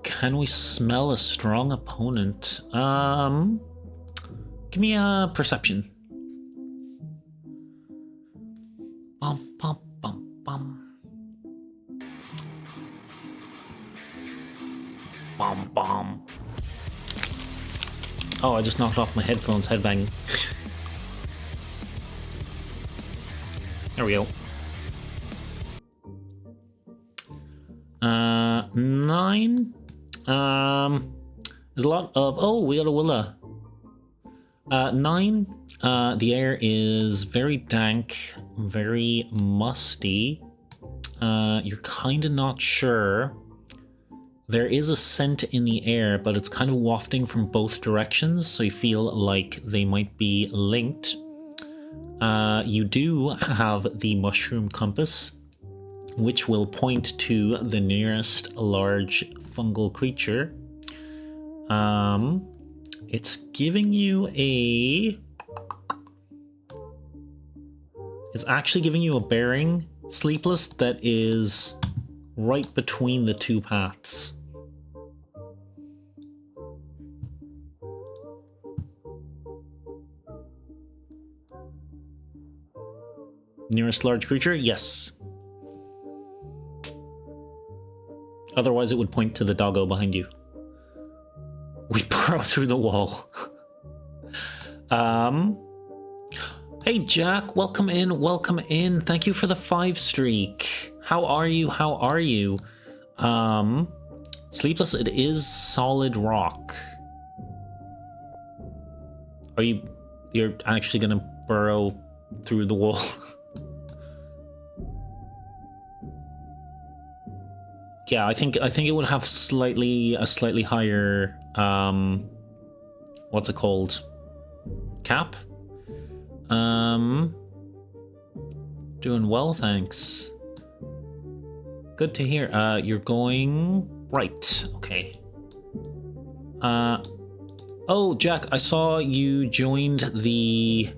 Can we smell a strong opponent? Give me a perception. Bum, bum, bum, bum. Bum, bum. Oh, I just knocked off my headphones headbanging. There we go. 9. There's a lot of... Oh, we got a Willa. 9. The air is very dank, very musty. You're kind of not sure. There is a scent in the air, but it's kind of wafting from both directions, so you feel like they might be linked. You do have the mushroom compass, which will point to the nearest large fungal creature. It's giving you a... It's actually giving you a bearing, Sleepless, that is right between the two paths. Nearest large creature? Yes. Otherwise it would point to the doggo behind you. We burrow through the wall. Hey Jack, welcome in, welcome in. Thank you for the 5 streak. How are you? How are you? Sleepless, it is solid rock. You're actually gonna burrow through the wall? Yeah, I think it would have a slightly higher what's it called? Cap? Doing well, thanks. Good to hear. You're going right. Okay. Oh, Jack, I saw you joined the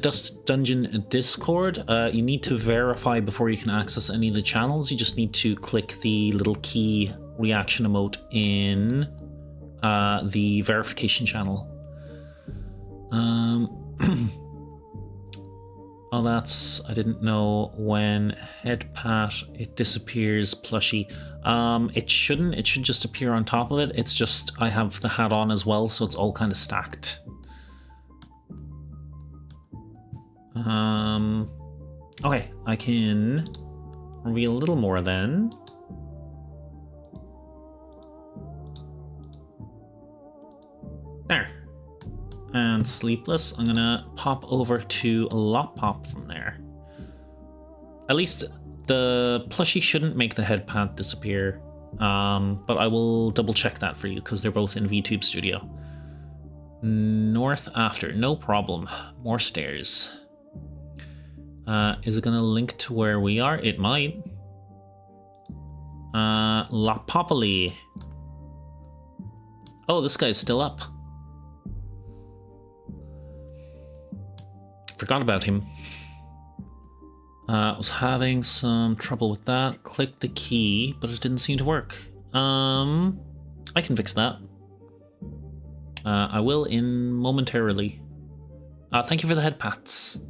Dust Dungeon Discord. You need to verify before you can access any of the channels. You just need to click the little key reaction emote in the verification channel. Oh, that's... I didn't know when head pat, it disappears plushie. It shouldn't. It should just appear on top of it. It's just I have the hat on as well, so it's all kind of stacked. Okay, I can reveal a little more then. There. And Sleepless, I'm gonna pop over to Lot Pop from there. At least the plushie shouldn't make the head pad disappear, but I will double check that for you because they're both in VTube Studio. North after, no problem. More stairs. Is it gonna link to where we are? It might. La Popoli. Oh, this guy's still up. Forgot about him. I was having some trouble with that. Clicked the key, but it didn't seem to work. I can fix that. I will in momentarily. Thank you for the head pats.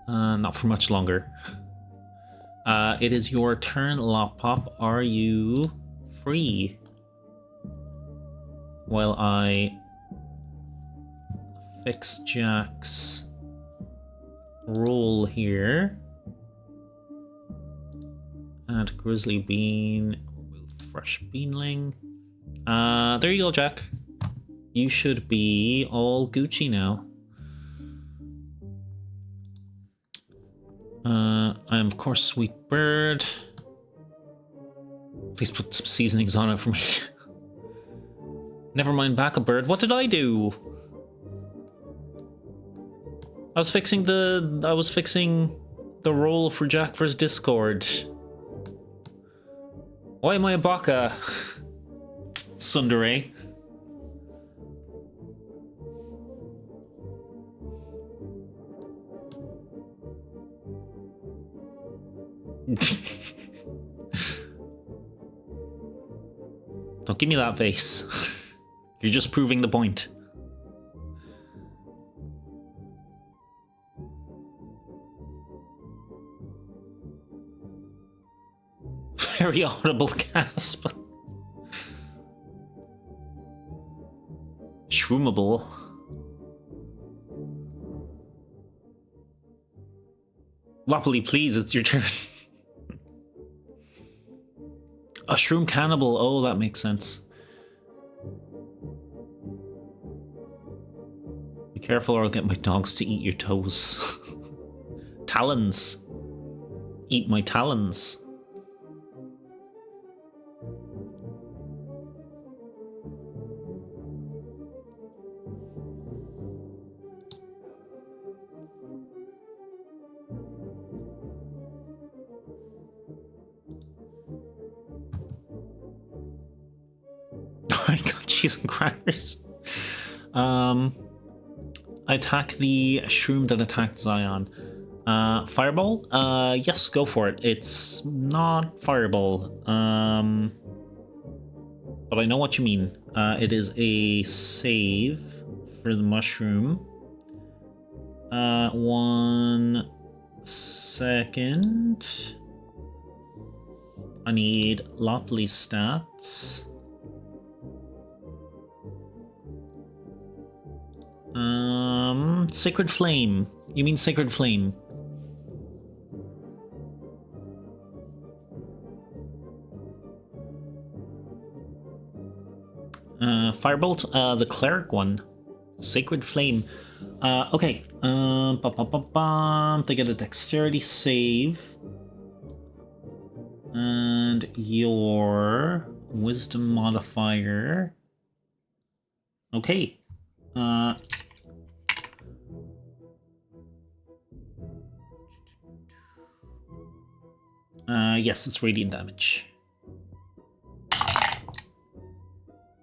Not for much longer. It is your turn, Loppop. Are you free? While I fix Jack's roll here. Add Grizzly Bean. Remove fresh beanling. There you go, Jack. You should be all Gucci now. I am, of course, Sweet Bird. Please put some seasonings on it for me. Never mind, Backup Bird. What did I do? I was fixing the roll for Jack vs Discord. Why am I a baka? Sundere. Don't give me that face. You're just proving the point. Very audible gasp. Shroomable. Loppily, please, it's your turn. A shroom cannibal. Oh, that makes sense. Be careful or I'll get my dogs to eat your toes. Talons. Eat my talons. I got cheese and crackers. I attack the shroom that attacked Zion. Fireball? Yes, go for it. It's not fireball. But I know what you mean. It is a save for the mushroom. 1 second. I need Lopley stats. Sacred Flame. You mean Sacred Flame. Firebolt, the cleric one. Sacred Flame. Okay. They get a dexterity save. And your wisdom modifier. Okay. Yes, it's radiant damage.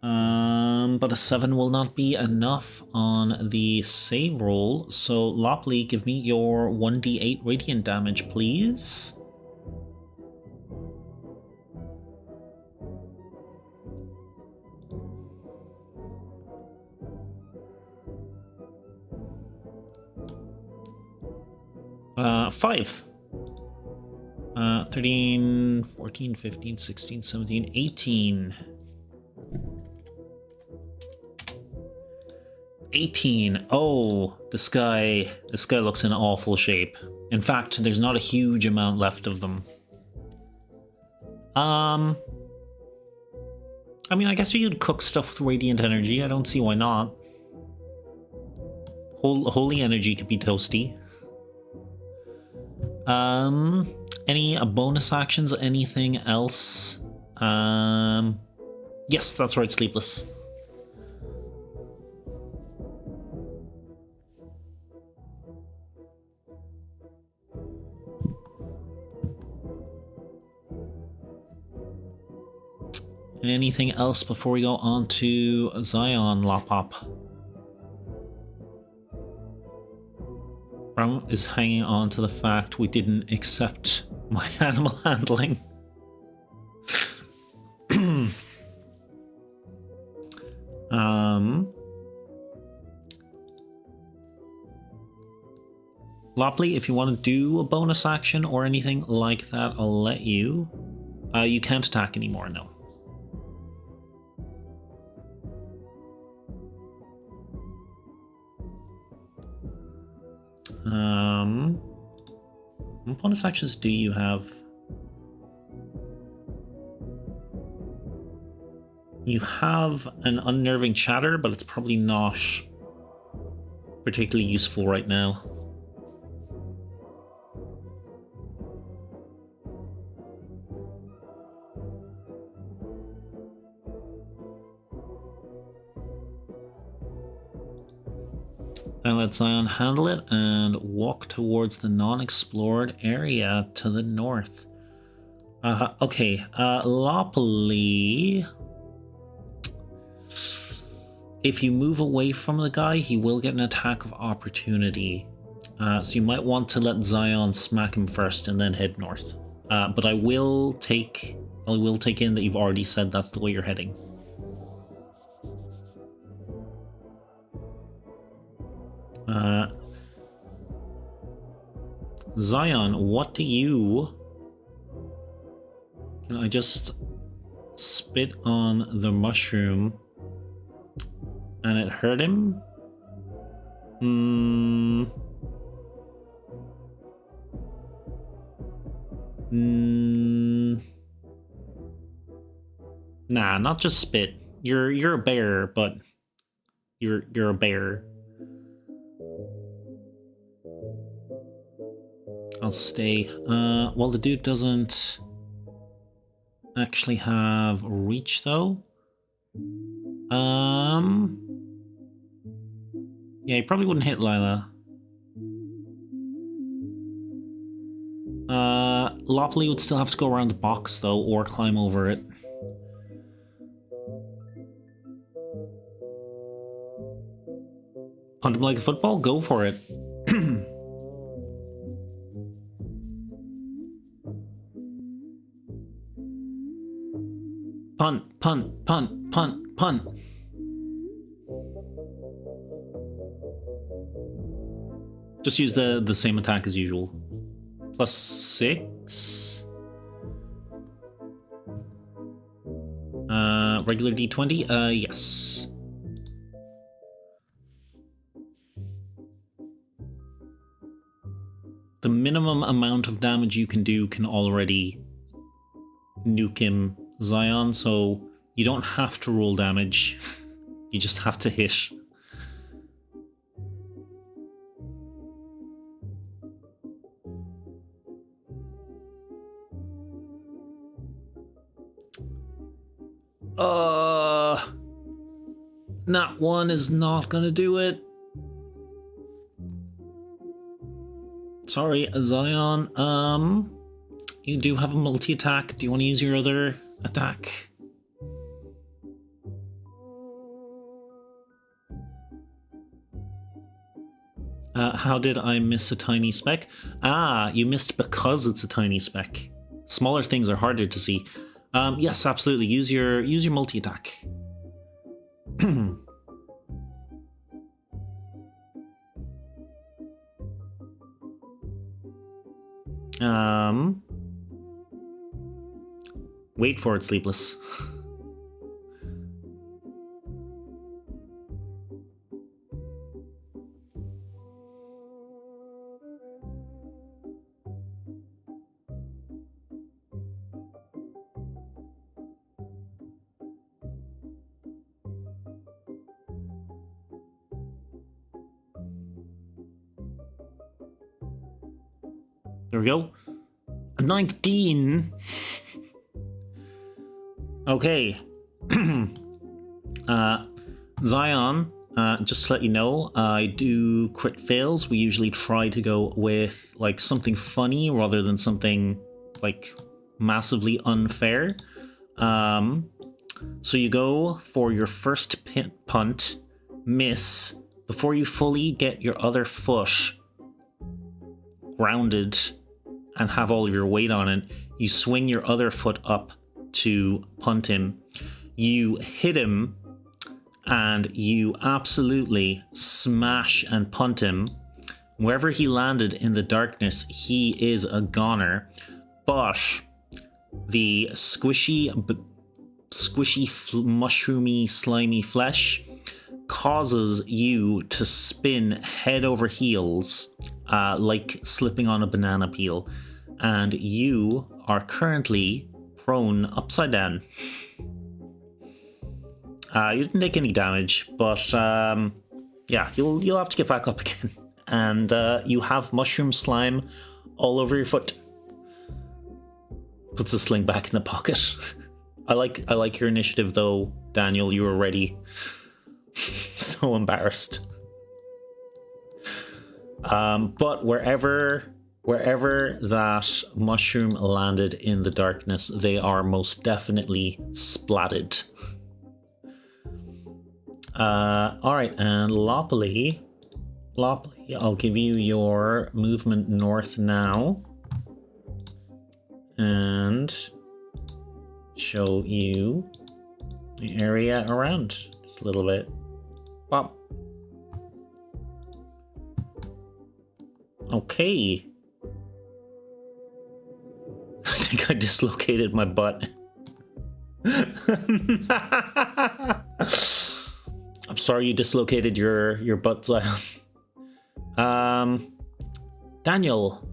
But a 7 will not be enough on the save roll, so Lopley, give me your 1d8 radiant damage, please. 5. 13, 14, 15, 16, 17, 18. 18. Oh, this guy looks in awful shape. In fact, there's not a huge amount left of them. I mean, I guess you could cook stuff with radiant energy. I don't see why not. Holy energy could be toasty. Any bonus actions? Anything else? Yes, that's right, sleepless. Anything else before we go on to Zion Lopop? Bram is hanging on to the fact we didn't accept my animal handling. Lopley, if you want to do a bonus action or anything like that, I'll let you. You can't attack anymore, no. What bonus actions do you have? You have an unnerving chatter, but it's probably not particularly useful right now. Then let Zion handle it and walk towards the non-explored area to the north. Okay, Lopley. If you move away from the guy, he will get an attack of opportunity. So you might want to let Zion smack him first and then head north. But I will take in that you've already said that's the way you're heading. Zion, what do you... Can I just spit on the mushroom and it hurt him? Nah, not just spit. You're a bear, but you're a bear. I'll stay. Well, the dude doesn't actually have reach, though. Yeah, he probably wouldn't hit Lila. Lopley would still have to go around the box, though, or climb over it. Punt him like a football? Go for it. Punt, punt, punt, punt, punt. Just use the same attack as usual. +6. Regular D20? Yes. The minimum amount of damage you can do can already nuke him, Zion, so you don't have to roll damage. You just have to hit. Nat 1 is not gonna do it. Sorry, Zion. You do have a multi-attack. Do you want to use your other attack? How did I miss a tiny speck? Ah, you missed because it's a tiny speck. Smaller things are harder to see. Yes, absolutely. Use your multi-attack. Wait for it, Sleepless. There we go. 19. Okay. Zion, just to let you know, I do crit fails. We usually try to go with like something funny rather than something like massively unfair. So you go for your first punt, miss, before you fully get your other foot grounded and have all your weight on it, you swing your other foot up to punt him. You hit him and you absolutely smash and punt him. Wherever he landed in the darkness, he is a goner. But the squishy, mushroomy, slimy flesh causes you to spin head over heels, like slipping on a banana peel, and you are currently prone upside down. You didn't take any damage, but yeah, you'll have to get back up again, and you have mushroom slime all over your foot. Puts the sling back in the pocket. I like your initiative though, Daniel. You were ready. So embarrassed. But wherever that mushroom landed in the darkness, they are most definitely splatted. Alright, and Lopley, I'll give you your movement north now. And show you the area around just a little bit. Pop. Okay. I think I dislocated my butt. I'm sorry you dislocated your butt, Zion. Daniel,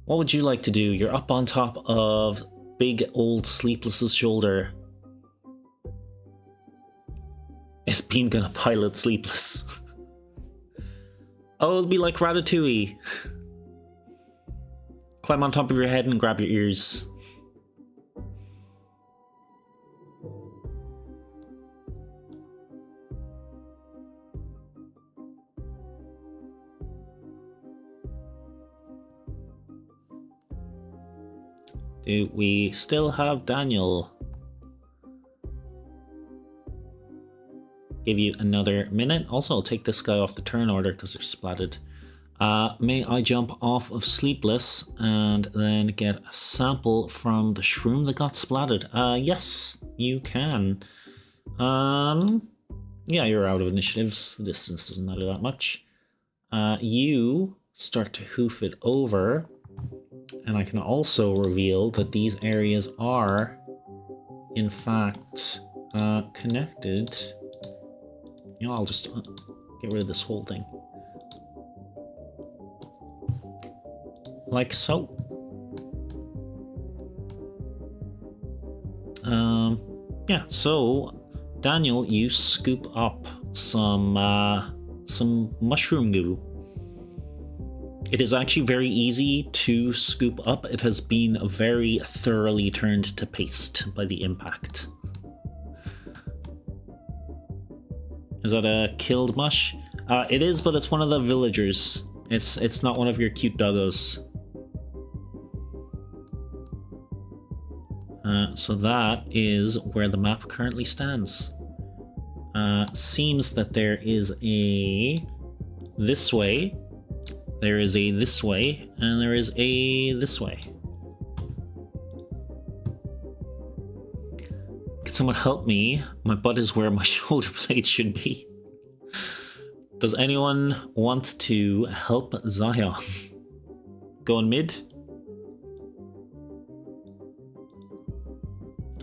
what would you like to do? You're up on top of big old Sleepless's shoulder. Is Bean gonna pilot Sleepless? Oh, it'll be like Ratatouille. Climb on top of your head and grab your ears. Do we still have Daniel? Give you another minute. Also, I'll take this guy off the turn order because they're splatted. May I jump off of Sleepless and then get a sample from the shroom that got splatted? Yes, you can. Yeah, you're out of initiatives. The distance doesn't matter that much. You start to hoof it over. And I can also reveal that these areas are, in fact, connected. You know, I'll just get rid of this whole thing. Like so. Yeah, so, Daniel, you scoop up some mushroom goo. It is actually very easy to scoop up. It has been very thoroughly turned to paste by the impact. Is that a killed mush? It is, but it's one of the villagers. It's not one of your cute doggos. So that is where the map currently stands. Seems that there is a this way. There is a this way, and there is a this way. Could someone help me? My butt is where my shoulder blades should be. Does anyone want to help Zion? Going mid?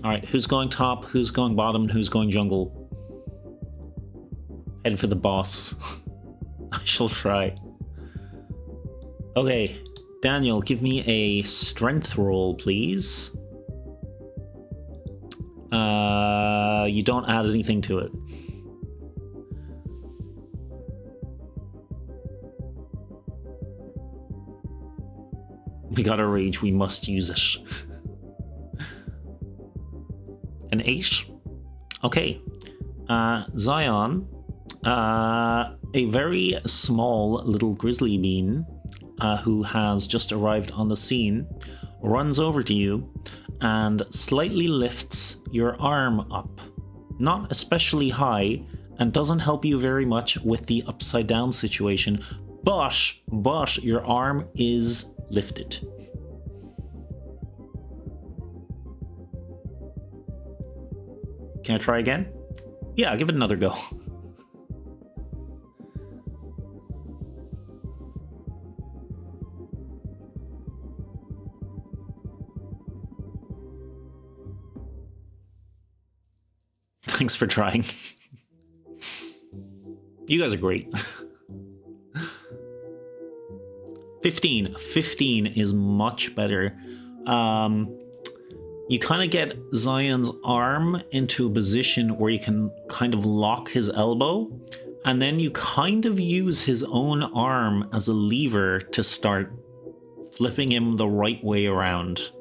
Alright, who's going top, who's going bottom, who's going jungle? Heading for the boss. I shall try. Okay, Daniel, give me a strength roll, please. You don't add anything to it. We got a rage, we must use it. An 8? Okay. Zion, a very small little grizzly bean who has just arrived on the scene, runs over to you and slightly lifts your arm up. Not especially high, and doesn't help you very much with the upside down situation, but your arm is lifted. Can I try again? Yeah, give it another go. Thanks for trying. You guys are great. 15. 15 is much better. You kind of get Zion's arm into a position where you can kind of lock his elbow, and then you kind of use his own arm as a lever to start flipping him the right way around.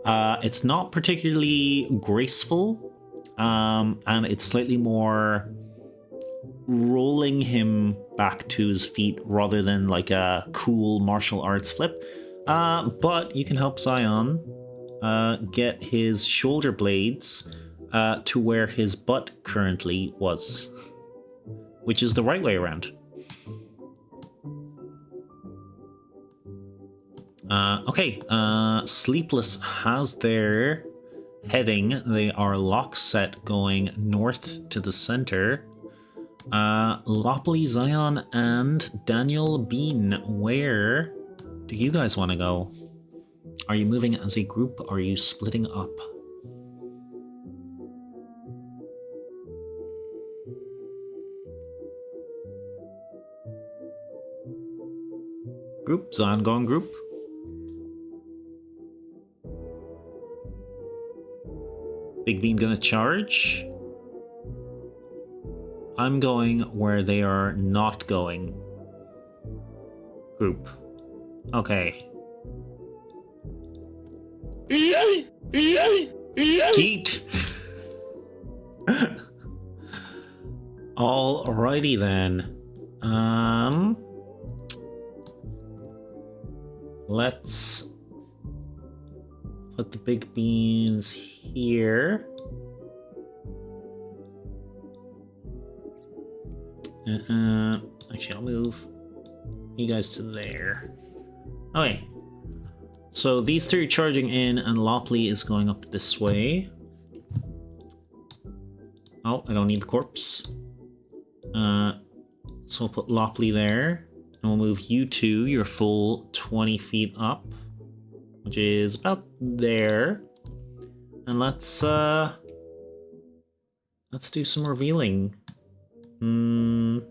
It's not particularly graceful, and it's slightly more rolling him back to his feet rather than like a cool martial arts flip. But you can help Zion get his shoulder blades to where his butt currently was, which is the right way around. Okay, Sleepless has their heading. They are lockset going north to the center. Lopley, Zion, and Daniel Bean, where do you guys want to go? Are you moving as a group? Or are you splitting up? Group? Zion going group? Big Bean gonna charge? I'm going where they are not going. Group. Okay. Geet! Alrighty then. Let's put the big beans here. Actually, I'll move you guys to there. Okay. So these three are charging in, and Lopley is going up this way. Oh, I don't need the corpse. So we'll put Lopley there, and we'll move you two, your full 20 feet up, which is about there. And let's do some revealing. Do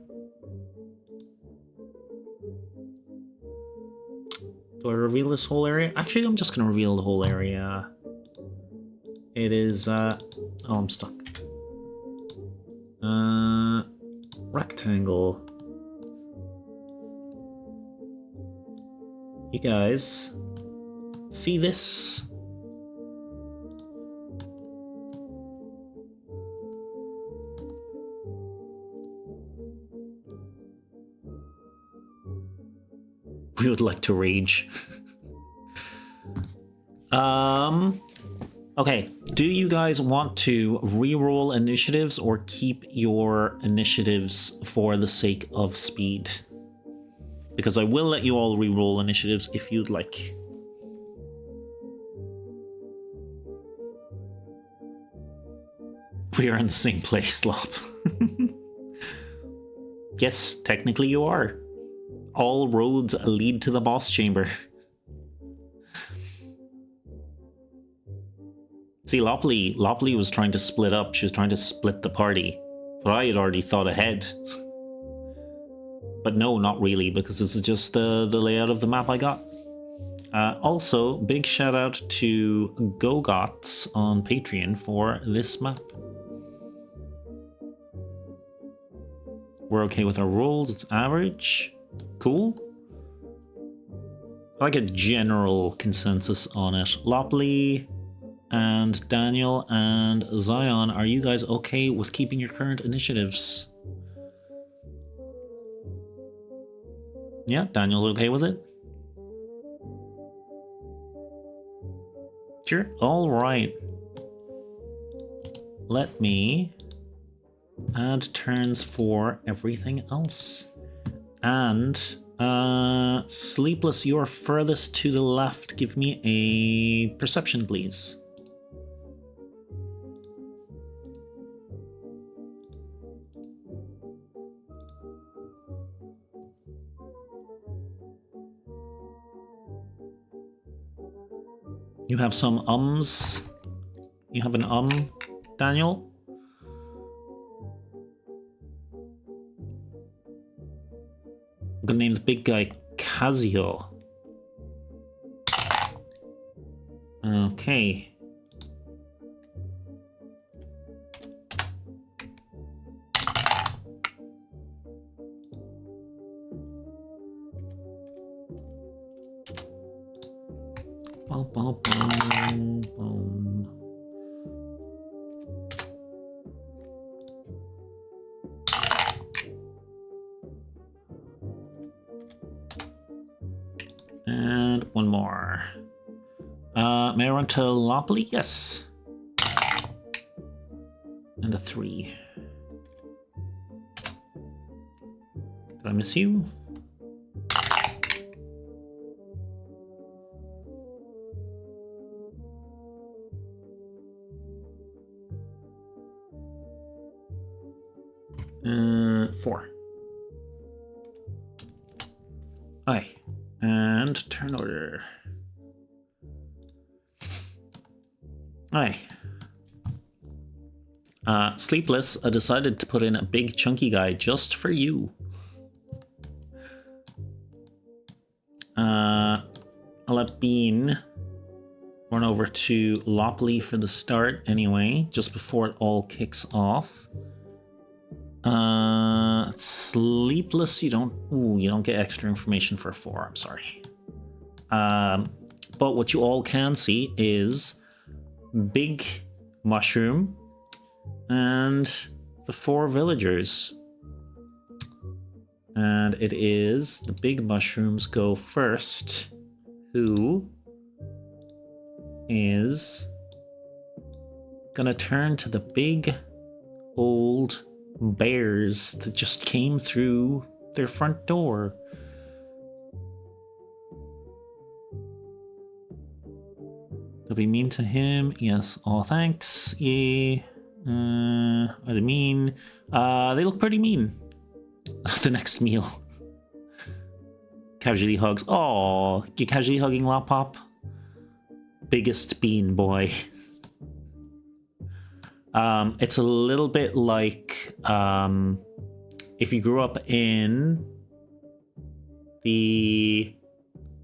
I reveal this whole area? Actually, I'm just gonna reveal the whole area. It is, oh, I'm stuck. Rectangle. You guys see this? We would like to rage. Okay, do you guys want to re-roll initiatives or keep your initiatives for the sake of speed? Because I will let you all re-roll initiatives if you'd like. We are in the same place, Lop. Yes, technically you are. All roads lead to the boss chamber. See, Lopley was trying to split up. She was trying to split the party. But I had already thought ahead. But no, not really, because this is just the layout of the map I got. Also, big shout out to Gogots on Patreon for this map. We're okay with our rolls, it's average. Cool. I like a general consensus on it. Lopley and Daniel and Zion, are you guys okay with keeping your current initiatives? Yeah, Daniel's okay with it? Sure. All right. Let me add turns for everything else. And Sleepless, you're furthest to the left. Give me a perception, please. You have some ums. You have an Daniel? I'm gonna name the big guy Casio. Okay. Boom, boom, boom, boom. And one more. May I run to Lopley? Yes. And a 3. Did I miss you? Four. Aye. And turn order. Aye. Sleepless, I decided to put in a big chunky guy just for you. I'll let Bean run over to Lopley for the start anyway, just before it all kicks off. Sleepless, you don't get extra information for a 4, I'm sorry. But what you all can see is Big Mushroom and the 4 villagers. And it is the big mushrooms go first, who is gonna turn to the big old bears that just came through their front door. They'll be mean to him. Yes. Oh, thanks. Yeah. I mean, they look pretty mean. The next meal. Casually hugs. Oh, you casually hugging Lop-Pop? Biggest bean boy. It's a little bit like if you grew up in the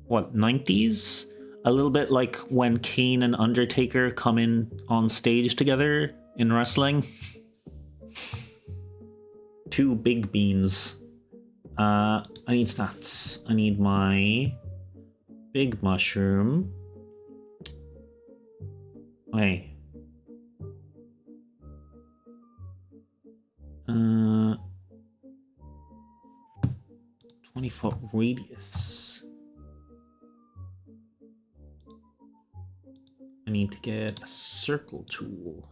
90s, a little bit like when Kane and Undertaker come in on stage together in wrestling. 2 big beans. I need stats. I need my big mushroom. Okay. 20-foot radius. I need to get a circle tool.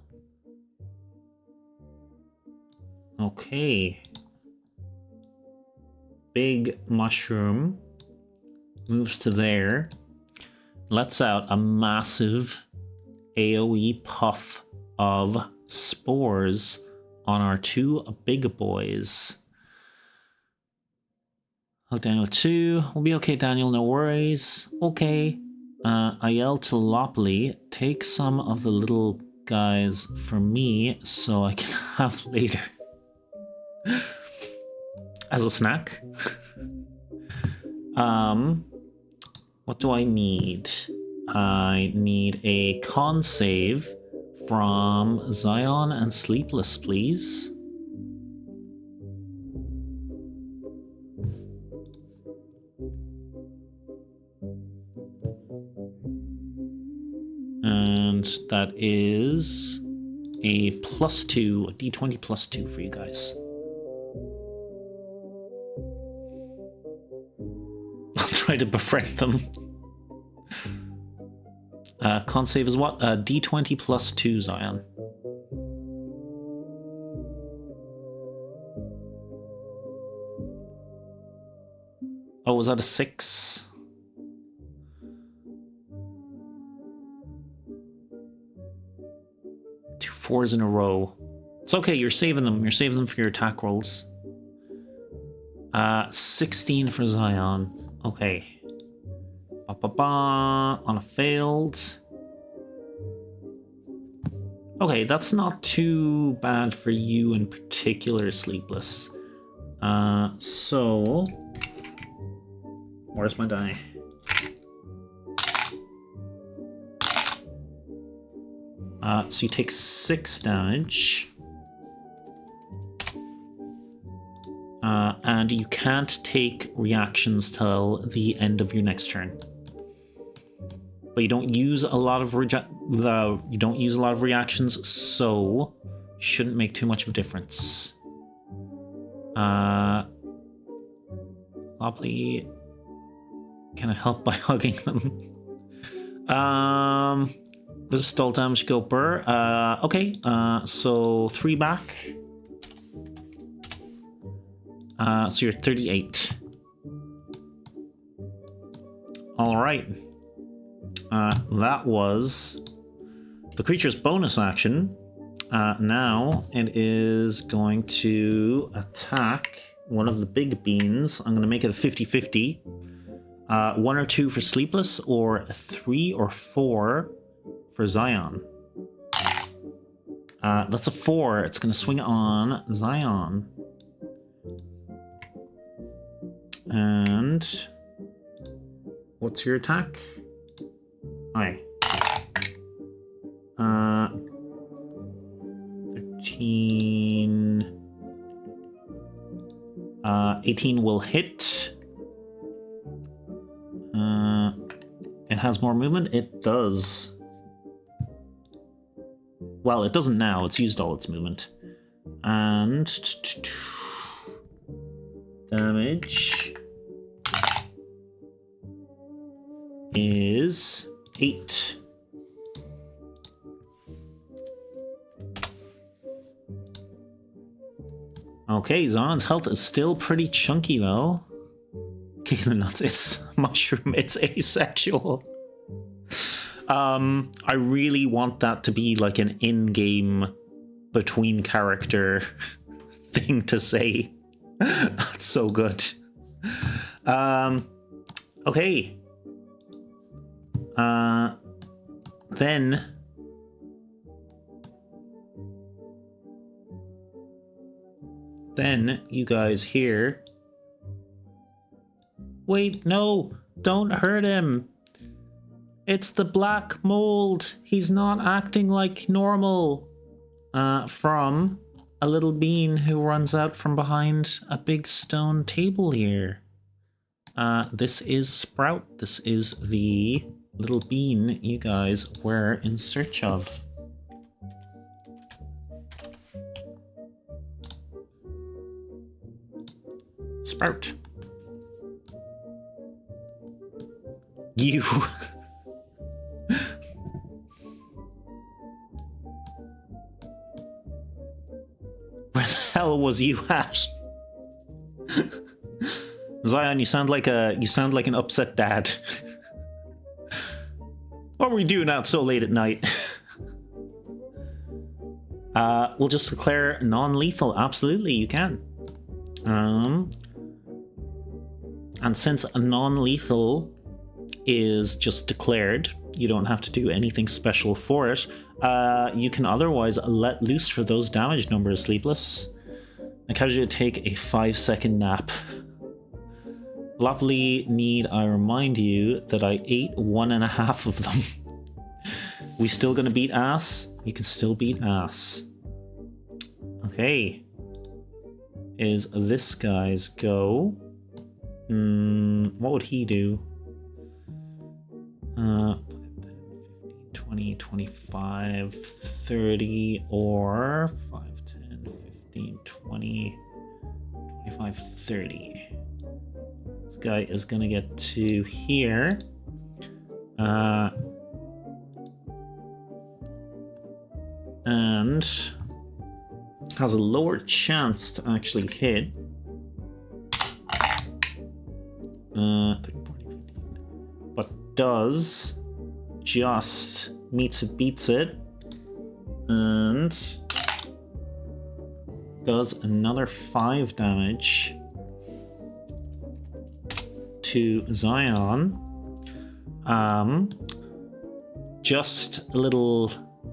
Okay. Big mushroom moves to there. Lets out a massive AoE puff of spores on our 2 big boys. Oh, Daniel 2. We'll be okay, Daniel. No worries. Okay. I yell to Lopley, take some of the little guys for me so I can have later. As a snack. What do I need? I need a con save from Zion and Sleepless, please. And that is a +2, a d20 +2 for you guys. I'll try to befriend them. Con save is what? D20 +2, Zion. Oh, was that a 6? Two 4s in a row. It's okay, you're saving them. You're saving them for your attack rolls. 16 for Zion. Okay. On a failed. Okay, that's not too bad for you in particular, Sleepless. So... Where's my die? So you take 6 damage. And you can't take reactions till the end of your next turn. But you don't use a lot of reactions, so shouldn't make too much of a difference. Probably can I help by hugging them? Does stall damage go burr? Okay, so 3 back. So you're 38. All right. That was the creature's bonus action. Now it is going to attack one of the big beans. I'm going to make it a 50-50. 1 or 2 for Sleepless, or 3 or 4 for Zion. That's a 4. It's going to swing on Zion. And what's your attack? Aye. 13. 18 will hit. It has more movement? It does. Well, it doesn't now. It's used all its movement. And... damage... is 8. Okay, Zion's health is still pretty chunky though. Okay, the nuts, it's mushroom, it's asexual. I really want that to be like an in-game between character thing to say. That's so good. Okay. Then you guys hear... Wait, no! Don't hurt him! It's the black mold! He's not acting like normal! From a little bean who runs out from behind a big stone table here. This is Sprout. This is the little bean you guys were in search of. Sprout. You. Where the hell was you at? Zion, you sound like an upset dad. What were we doing out so late at night? We'll just declare non-lethal. Absolutely, you can. And since a non-lethal is just declared. You don't have to do anything special for it. You can otherwise let loose for those damage numbers, Sleepless. I cause you to take a 5-second nap. Lovely, need I remind you that I ate 1.5 of them. We still gonna beat ass? You can still beat ass. Okay. Is this guy's go? What would he do? 20, 25, 30, or 5, 10, 15, 20, 25, 30. This guy is gonna get to here. And has a lower chance to actually hit. 30, 40, 15. But does just meets it, beats it, and does another 5 damage to Zion. Just a little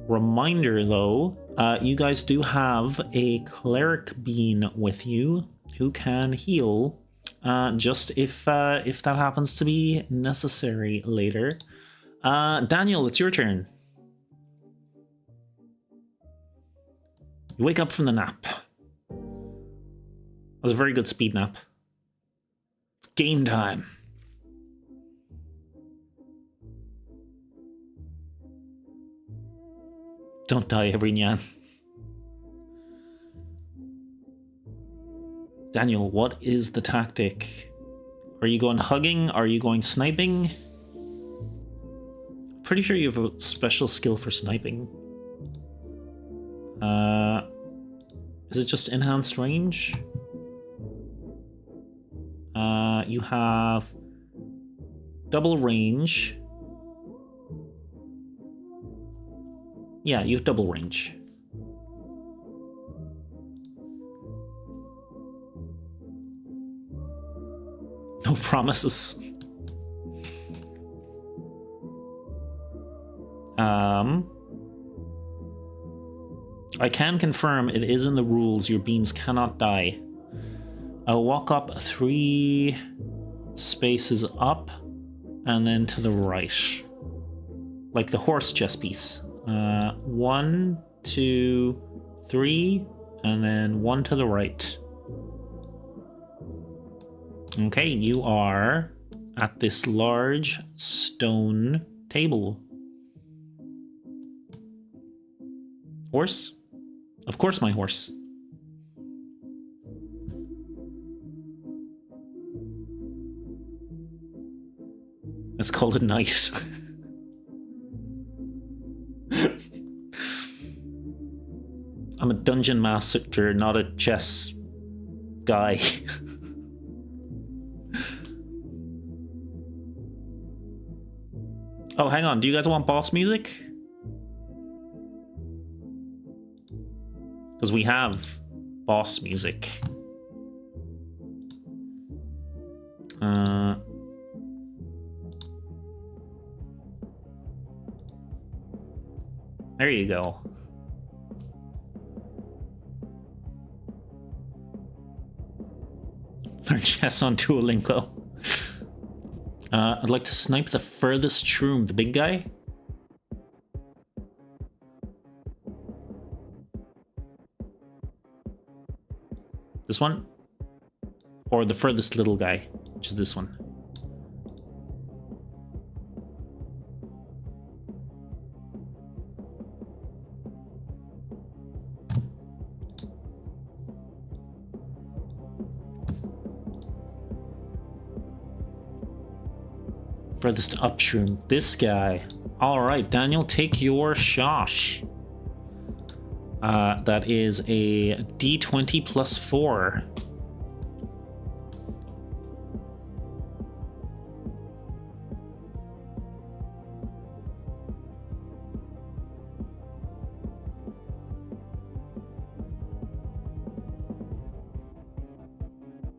reminder though, you guys do have a cleric bean with you who can heal, just if that happens to be necessary later. Daniel, it's your turn. You wake up from the nap. That was a very good speed nap. It's game time. Don't die, Everynyan. Daniel, what is the tactic? Are you going hugging? Are you going sniping? Pretty sure you have a special skill for sniping. Is it just enhanced range? You have double range. Yeah, you have double range. No promises. I can confirm it is in the rules your beans cannot die. I'll walk up 3 spaces up and then to the right. Like the horse chess piece. 1, 2, 3, and then 1 to the right. Okay, you are at this large stone table. Horse? Of course, my horse. Let's call it night. I'm a dungeon master, not a chess guy. Oh, hang on. Do you guys want boss music? Because we have boss music. There you go. Learn chess on Duolingo. I'd like to snipe the furthest shroom, the big guy. This one? Or the furthest little guy, which is this one. Furthest up shroom, this guy. Alright, Daniel, take your shot. That is a D20 plus 4.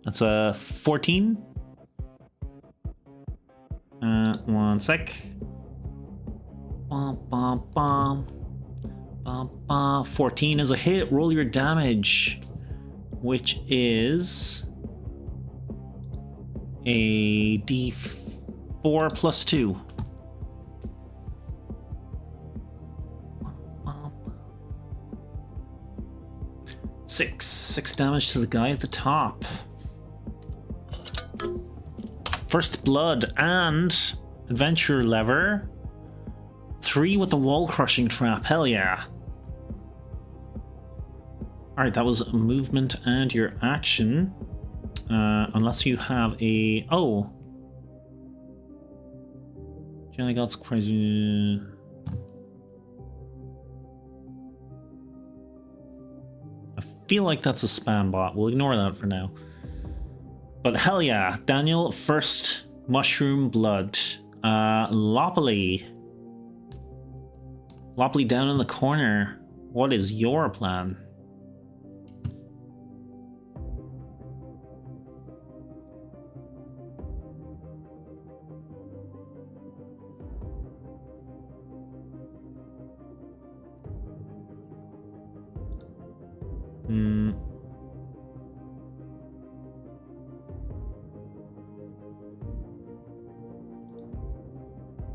That's a 14. One sec. Bum, bum, bum. Bum, bum. 14 is a hit. Roll your damage, which is a d4 plus 2. Six damage to the guy at the top. First blood and adventure lever. 3 with the wall crushing trap. Hell yeah. Alright, that was movement and your action. Unless you have a... Oh. Jelly God's crazy. I feel like that's a spam bot. We'll ignore that for now. But hell yeah. Daniel, first mushroom blood. Loppily. Loppily down in the corner. What is your plan?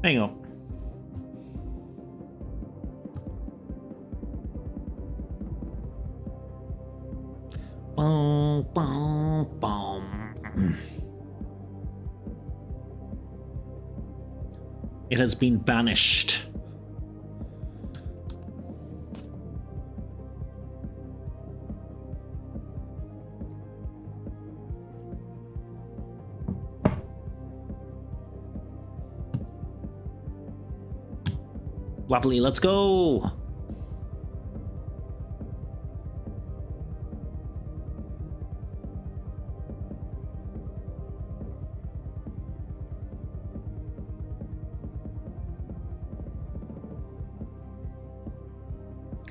There you go. Boom, boom, boom. It has been banished. Loppily, let's go!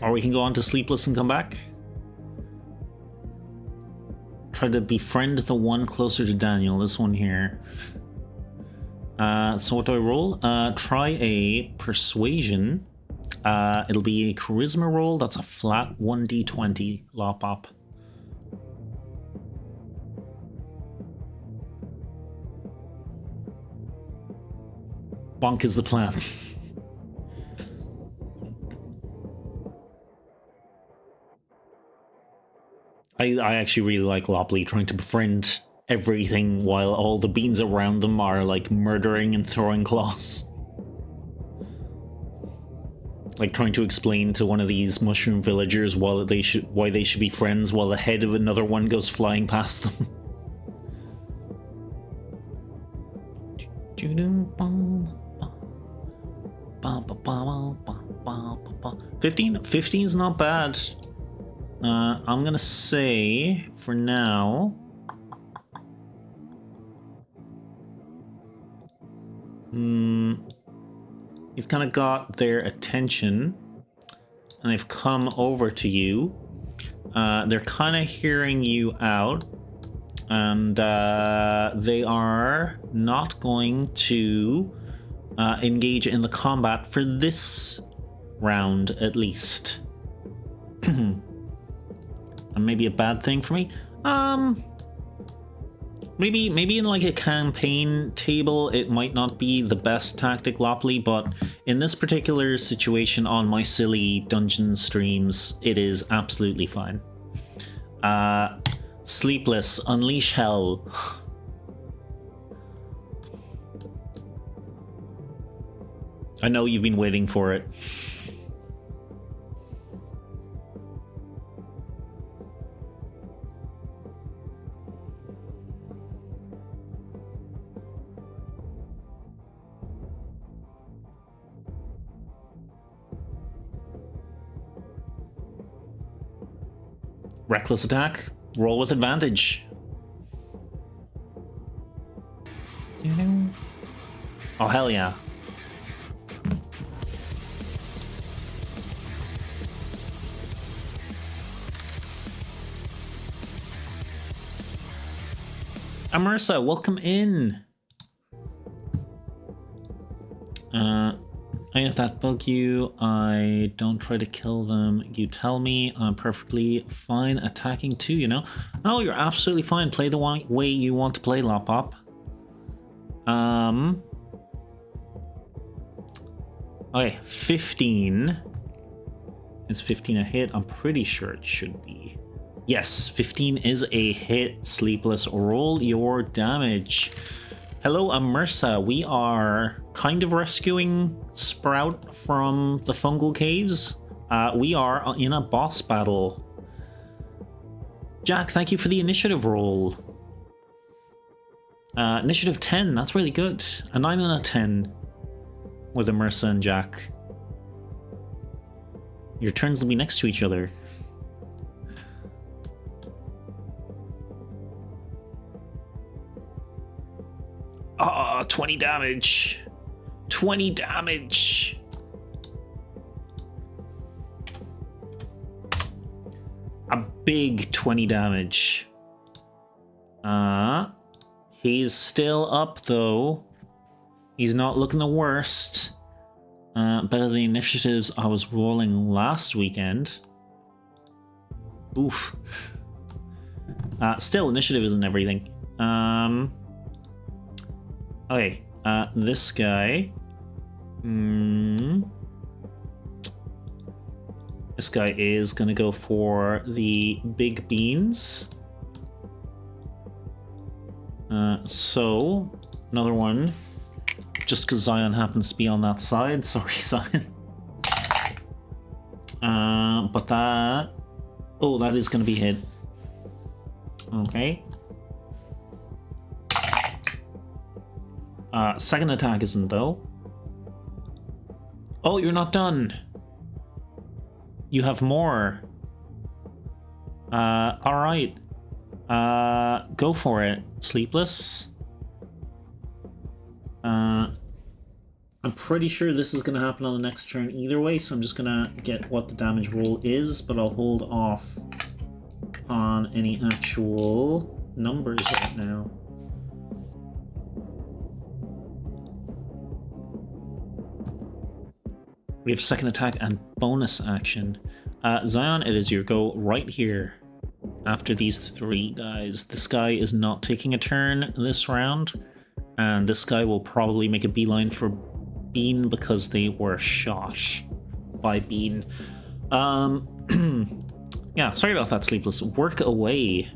Or we can go on to Sleepless and come back. Try to befriend the one closer to Daniel, this one here. So what do I roll? Try a persuasion. It'll be a charisma roll. That's a flat 1d20 lop-op. Bonk is the plan. I actually really like Lopley trying to befriend everything while all the beans around them are like murdering and throwing claws. Like trying to explain to one of these mushroom villagers why they should be friends while the head of another one goes flying past them. 15 is not bad. I'm gonna say for now you've kind of got their attention and they've come over to you. They're kind of hearing you out and they are not going to engage in the combat for this round at least. And maybe a bad thing for me. Maybe in like a campaign table it might not be the best tactic, Lopley, but in this particular situation on my silly dungeon streams, it is absolutely fine. Sleepless, unleash hell. I know you've been waiting for it. Reckless attack. Roll with advantage. Oh, hell yeah. Amersa, welcome in. If that bug you, I don't try to kill them. You tell me I'm perfectly fine attacking too, you know? No, you're absolutely fine. Play the way you want to play, Lopop. Okay, 15. Is 15 a hit? I'm pretty sure it should be. Yes, 15 is a hit. Sleepless, roll your damage. Hello, Amersa. We are kind of rescuing Sprout from the fungal caves. We are in a boss battle. Jack, thank you for the initiative roll. Initiative 10, that's really good. A 9 and a 10 with Amersa and Jack. Your turns will be next to each other. Ah, 20 damage. 20 damage. A big 20 damage. He's still up though. He's not looking the worst. Better than the initiatives I was rolling last weekend. Oof. Still, initiative isn't everything. Okay, this guy. This guy is gonna go for the big beans. So, another one. Just because Zion happens to be on that side. Sorry, Zion. But that... Oh, that is going to be hit. Okay. Second attack isn't, though. Oh, you're not done. You have more. Alright. Go for it. Sleepless. I'm pretty sure this is going to happen on the next turn either way, so I'm just going to get what the damage roll is, but I'll hold off on any actual numbers right now. We have second attack and bonus action. Zion, it is your go right here after these three guys. This guy is not taking a turn this round, and this guy will probably make a beeline for Bean because they were shot by Bean. Yeah, sorry about that, Sleepless. Work away.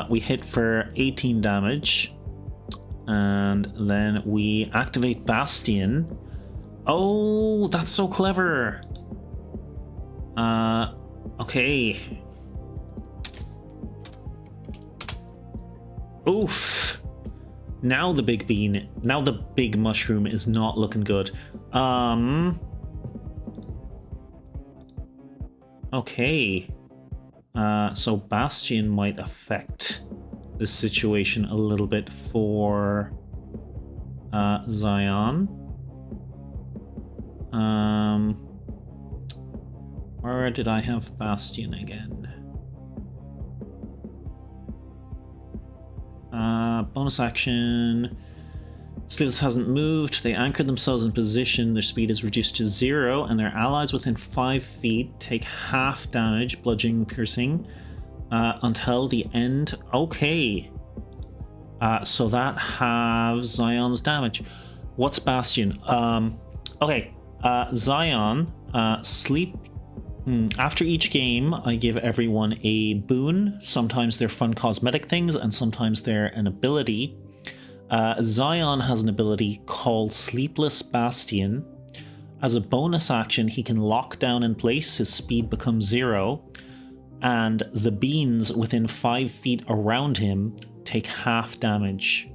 We hit for 18 damage, and then we activate Bastion. Oh, that's so clever. Okay. Oof. Now the big bean, now the big mushroom is not looking good. Okay. So Bastion might affect this situation a little bit for Zion. Where did I have Bastion again? Bonus action. Sleepless hasn't moved. They anchor themselves in position. Their speed is reduced to 0, and their allies within 5 feet take half damage, bludgeoning, piercing, until the end. Okay. So that halves Zion's damage. What's Bastion? Okay. Zion, sleep. After each game, I give everyone a boon. Sometimes they're fun cosmetic things, and sometimes they're an ability. Zion has an ability called Sleepless Bastion. As a bonus action, he can lock down in place, his speed becomes 0, and the beans within 5 feet around him take half damage.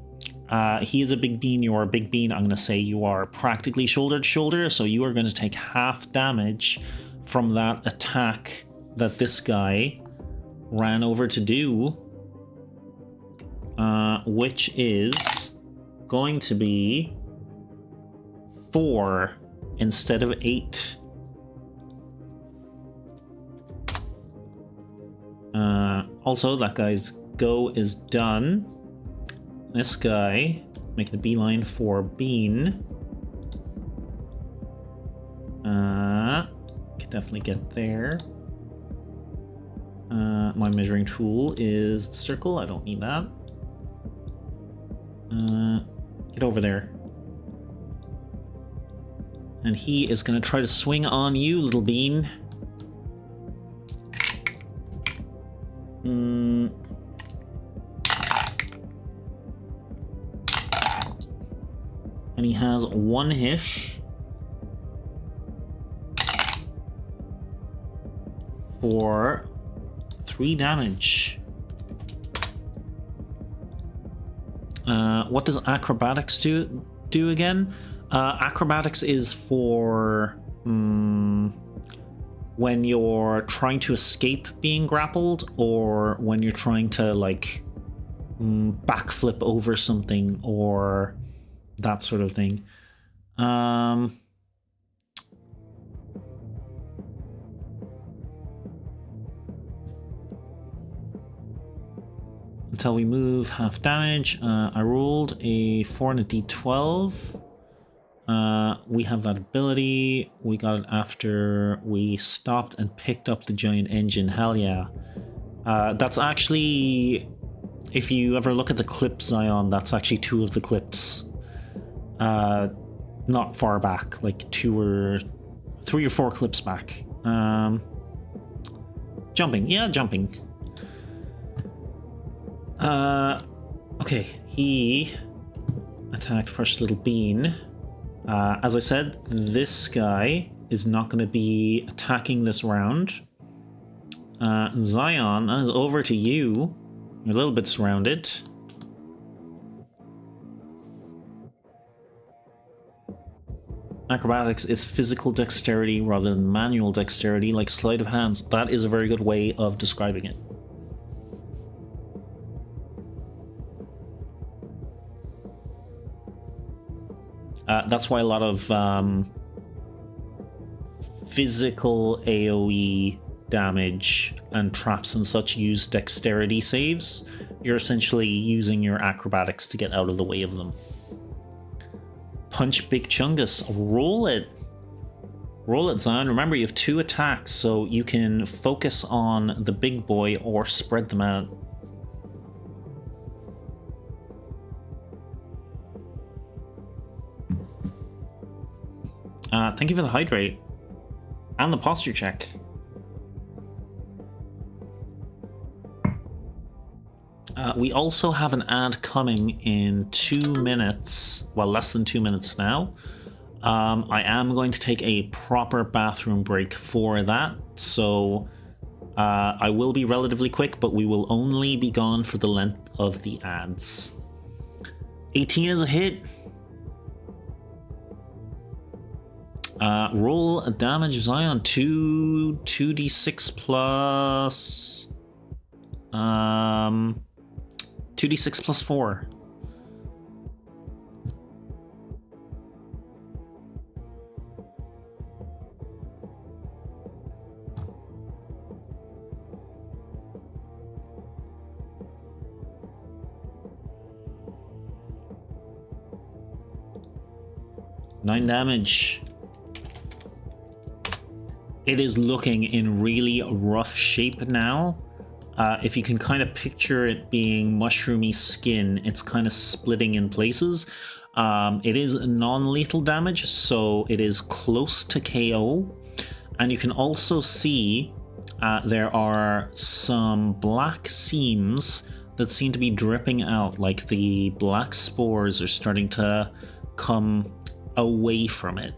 He is a big bean, you are a big bean. I'm going to say you are practically shoulder to shoulder, so you are going to take half damage from that attack that this guy ran over to do, which is going to be 4 instead of 8. Also, that guy's go is done. This guy making a beeline for Bean. Can definitely get there. My measuring tool is the circle. I don't need that. Get over there. And he is going to try to swing on you, little Bean. And he has one hit. For 3 damage. What does acrobatics do again? Acrobatics is for when you're trying to escape being grappled, or when you're trying to like backflip over something, or that sort of thing. Until we move, half damage. I rolled a 4 and a d12. We have that ability. We got it after we stopped and picked up the giant engine. Hell yeah. That's actually, if you ever look at the clip Zion, that's actually 2 of the clips. Not far back, like 3 or 4 clips back. Jumping, yeah, jumping. Okay, he attacked first little Bean. As I said, this guy is not going to be attacking this round. Zion, that is over to you. You're a little bit surrounded. Acrobatics is physical dexterity rather than manual dexterity, like sleight of hands. That is a very good way of describing it. That's why a lot of physical AoE damage and traps and such use dexterity saves. You're essentially using your acrobatics to get out of the way of them. Punch Big Chungus. Roll it. Roll it, Zion. Remember, you have 2 attacks, so you can focus on the big boy or spread them out. Thank you for the hydrate. And the posture check. We also have an ad coming in 2 minutes. Well, less than 2 minutes now. I am going to take a proper bathroom break for that. So I will be relatively quick, but we will only be gone for the length of the ads. 18 is a hit. Roll a damage, Zion. 2d6 plus 2d6 plus 4. Nine damage. It is looking in really rough shape now. If you can kind of picture it being mushroomy skin, it's kind of splitting in places. It is non-lethal damage, so it is close to KO. And you can also see there are some black seams that seem to be dripping out, like the black spores are starting to come away from it.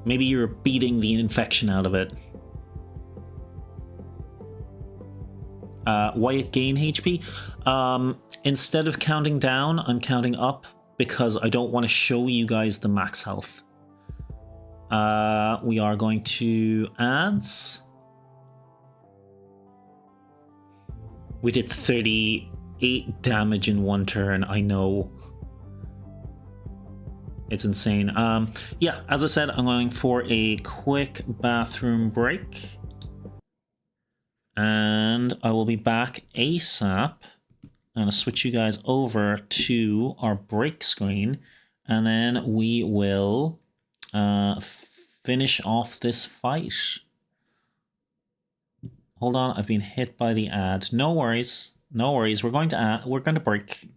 Maybe you're beating the infection out of it. Wyatt gain HP. Instead of counting down, I'm counting up because I don't want to show you guys the max health. We are going to ads. We did 38 damage in one turn, I know. It's insane. Yeah, as I said, I'm going for a quick bathroom break. And I will be back ASAP. I'm going to switch you guys over to our break screen, and then we will finish off this fight. Hold on, I've been hit by the ad. No worries, no worries. We're going to break.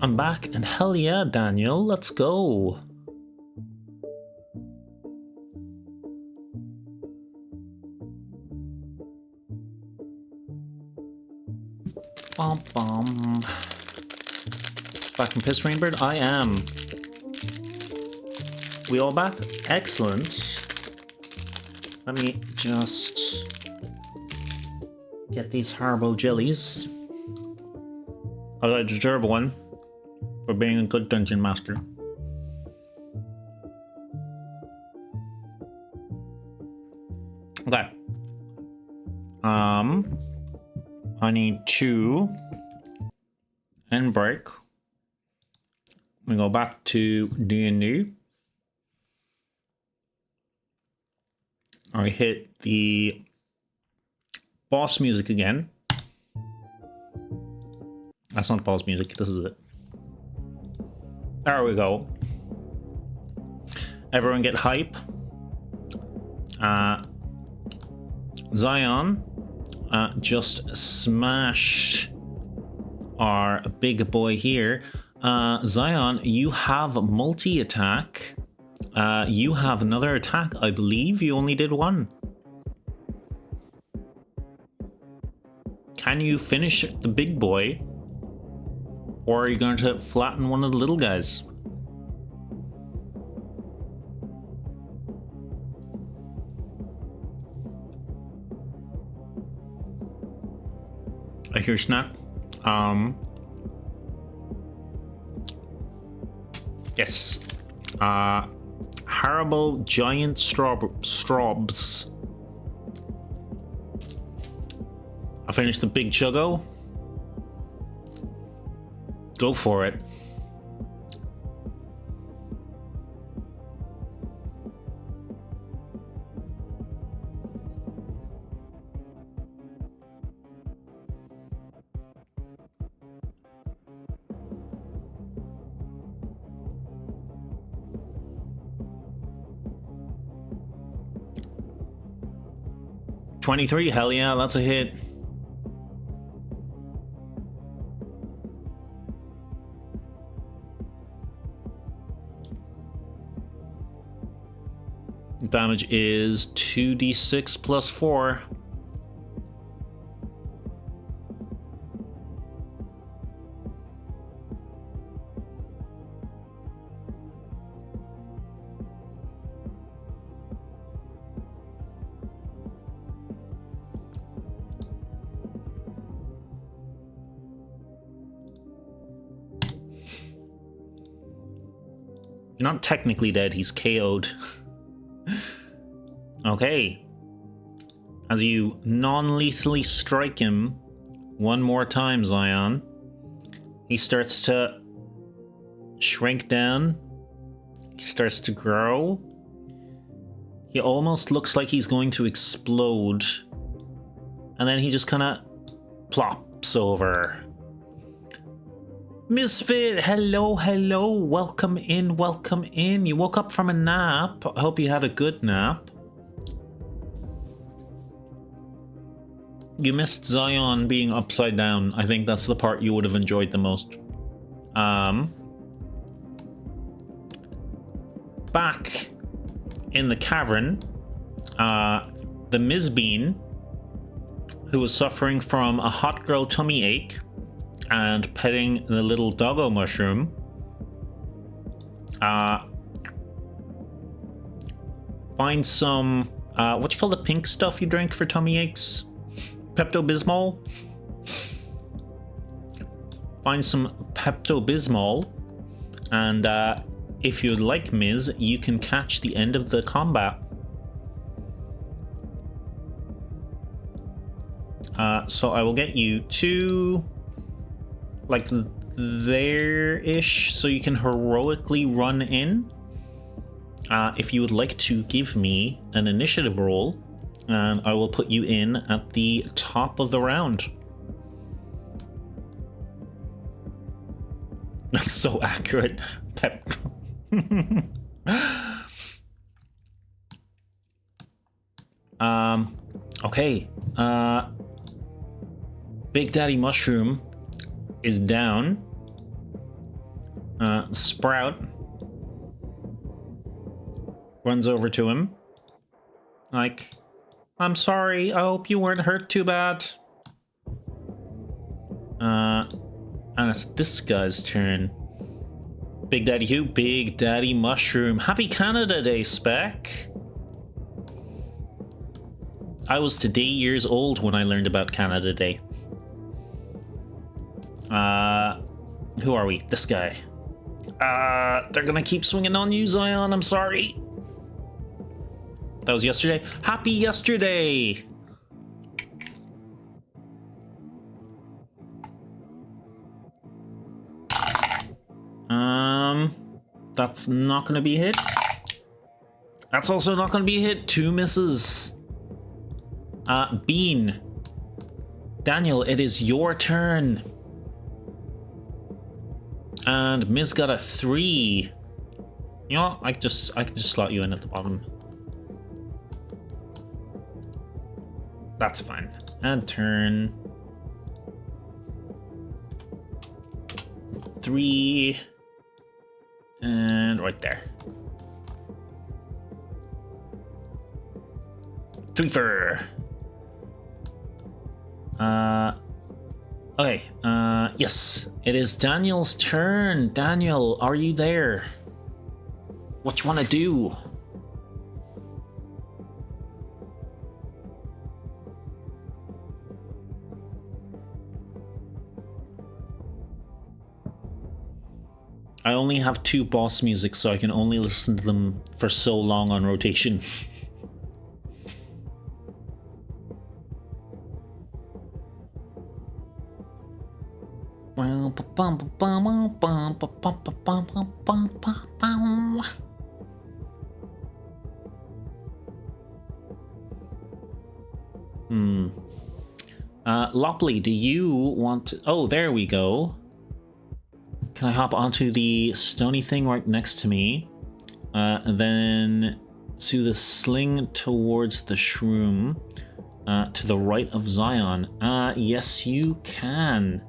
I'm back, and hell yeah, Daniel, let's go. Bum bum. Back from Piss Rainbird? I am. We all back? Excellent. Let me just get these Harbo jellies. I deserve one for being a good dungeon master. Okay. I need 2 and break. We go back to D&D. I hit the boss music again. That's not boss music, this is it. There we go. Everyone get hype. Zion just smashed our big boy here. Zion, you have multi-attack. You have another attack, I believe. You only did 1. Can you finish the big boy? Or are you going to flatten one of the little guys? I hear snap. Yes. Horrible giant strobs. I finished the big chuggo. Go for it. $23, hell yeah, that's a hit. Damage is 2d6 plus 4. You're not technically dead, he's KO'd. Okay. As you non-lethally strike him one more time, Zion, he starts to shrink down. He starts to grow. He almost looks like he's going to explode. And then he just kind of plops over. Misfit, hello, hello. Welcome in, welcome in. You woke up from a nap. I hope you had a good nap. You missed Zion being upside down. I think that's the part you would have enjoyed the most. Back in the cavern, the Ms. Bean, who was suffering from a hot girl tummy ache and petting the little doggo mushroom, find some, what do you call the pink stuff you drink for tummy aches? Pepto-Bismol? Find some Pepto-Bismol, and if you'd like, Ms., you can catch the end of the combat. So I will get you to, like, there-ish, so you can heroically run in. If you would like to give me an initiative roll, and I will put you in at the top of the round. That's so accurate. Pep. Okay. Big Daddy Mushroom is down. Sprout runs over to him. Like, I'm sorry, I hope you weren't hurt too bad. And it's this guy's turn. Big Daddy who? Big Daddy Mushroom. Happy Canada Day, Spec. I was today years old when I learned about Canada Day. Who are we? This guy. They're gonna keep swinging on you, Zion, I'm sorry. That was yesterday. Happy yesterday! That's not gonna be a hit. That's also not gonna be a hit. 2 misses. Bean. Daniel, it is your turn. And Miz got a 3. You know what? I can just slot you in at the bottom. That's fine. And turn 3. And right there. 3 for. Okay. Yes, it is Daniel's turn. Daniel, are you there? What you want to do? I only have 2 boss music, so I can only listen to them for so long on rotation. Lopley, do you want to... Oh, there we go. Can I hop onto the stony thing right next to me? And then do the sling towards the shroom to the right of Zion. Yes, you can.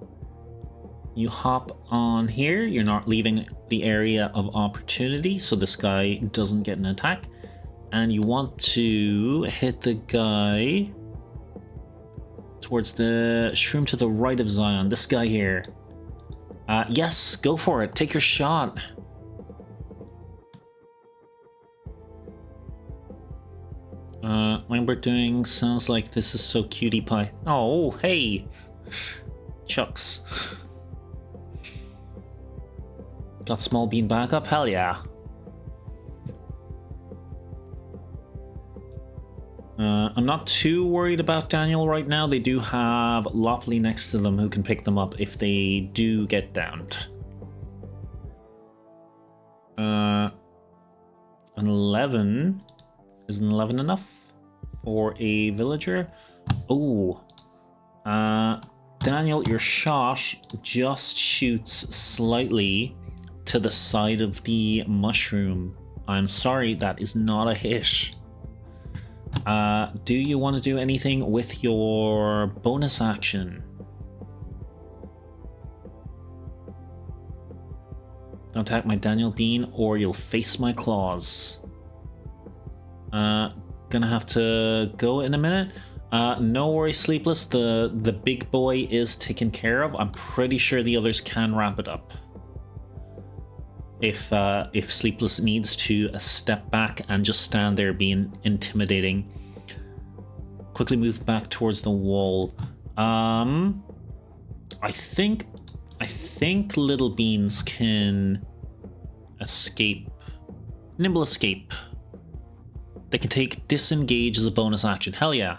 You hop on here. You're not leaving the area of opportunity, so this guy doesn't get an attack. And you want to hit the guy towards the shroom to the right of Zion. This guy here. Yes, go for it. Take your shot. Rainbird doing sounds like this is so cutie pie. Oh, hey. Chucks. Got small bean back up? Hell yeah. I'm not too worried about Daniel right now. They do have Lopley next to them who can pick them up if they do get downed. An 11. Is an 11 enough for a villager? Oh. Daniel, your shot just shoots slightly to the side of the mushroom. I'm sorry, that is not a hit. Do you want to do anything with your bonus action? Don't attack my Daniel Bean or you'll face my claws. Gonna have to go in a minute. No worries, Sleepless. The big boy is taken care of. I'm pretty sure the others can wrap it up. If Sleepless needs to step back and just stand there being intimidating. Quickly move back towards the wall. I think Little Beans can escape. Nimble escape. They can take disengage as a bonus action. Hell yeah.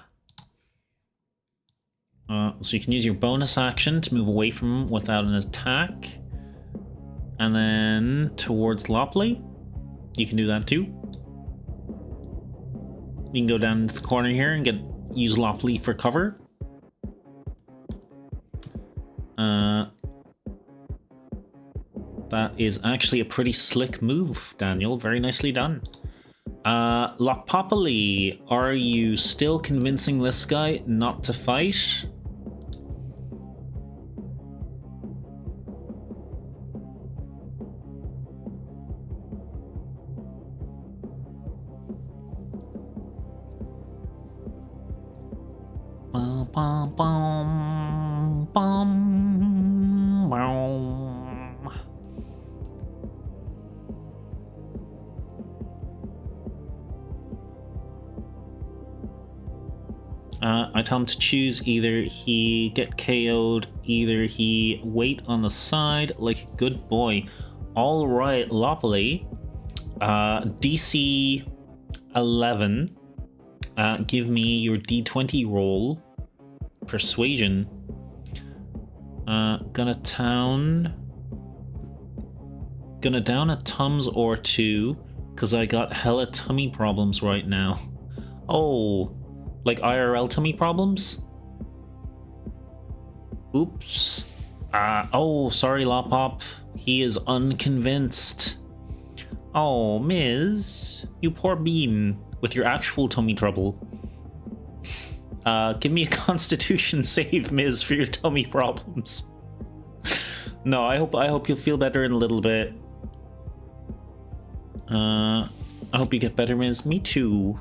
So you can use your bonus action to move away from him without an attack. And then towards Lopley, you can do that too. You can go down to the corner here and use Lopley for cover. That is actually a pretty slick move, Daniel. Very nicely done. Lopopoli, are you still convincing this guy not to fight? Bum, bum, bum, bum. I tell him to choose either he get KO'd, either he wait on the side like a good boy. All right, lovely. DC 11. Give me your D20 roll. Persuasion. Gonna down a Tums or two, because I got hella tummy problems right now. Oh, like IRL tummy problems? Oops. Oh, sorry, Lopop. He is unconvinced. Oh, Miz, you poor bean, with your actual tummy trouble. Give me a constitution save, Miz, for your tummy problems. No, I hope you'll feel better in a little bit. I hope you get better, Miz. Me too.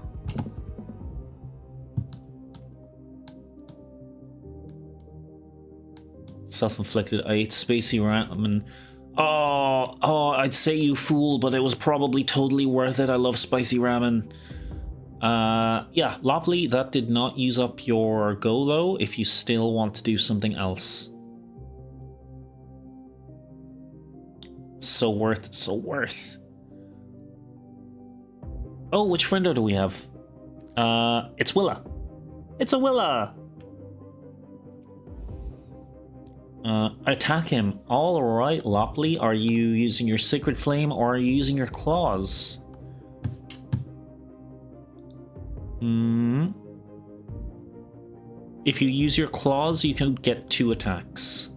Self-inflicted. I ate spicy ramen. Oh, I'd say you fool, but it was probably totally worth it. I love spicy ramen. Yeah, Lopley, that did not use up your go though, if you still want to do something else. So worth, so worth. Oh, which friendo do we have? It's Willa. It's a Willa! Attack him. Alright, Lopley, are you using your Sacred Flame or are you using your claws? If you use your claws, you can get 2 attacks.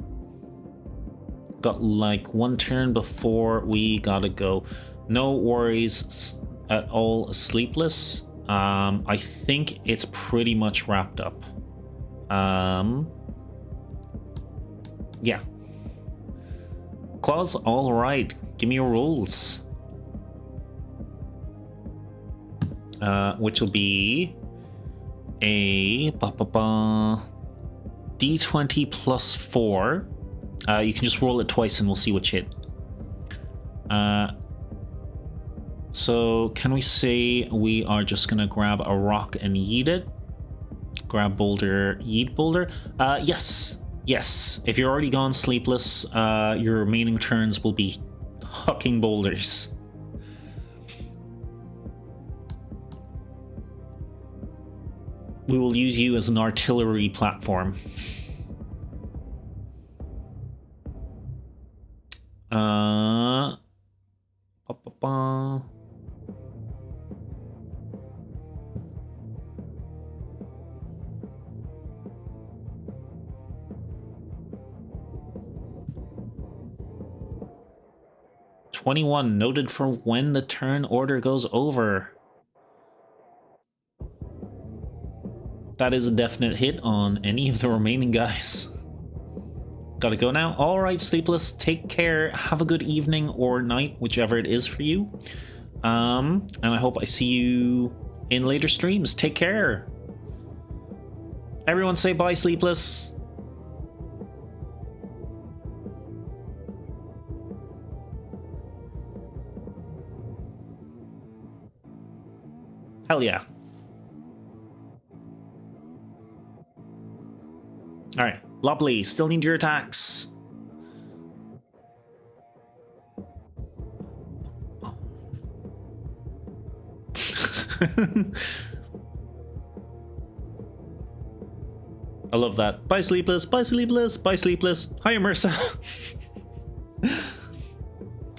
Got like 1 turn before we gotta go. No worries at all, Sleepless. I think it's pretty much wrapped up. Yeah. Claws, alright. Give me your rolls. Which will be a D20 plus 4. You can just roll it twice and we'll see which hit. So can we say we are just gonna grab a rock and yeet it? Grab boulder, yeet boulder? Yes. Yes. If you're already gone Sleepless, your remaining turns will be hucking boulders. We will use you as an artillery platform. Ba, ba, ba. $21 noted for when the turn order goes over. That is a definite hit on any of the remaining guys. Gotta go now. Alright, Sleepless, take care. Have a good evening or night, whichever it is for you. And I hope I see you in later streams. Take care. Everyone say bye, Sleepless. Hell yeah. Alright, lovely. Still need your attacks. I love that. Bye, Sleepless. Bye, Sleepless. Bye, Sleepless. Hi, Immersa.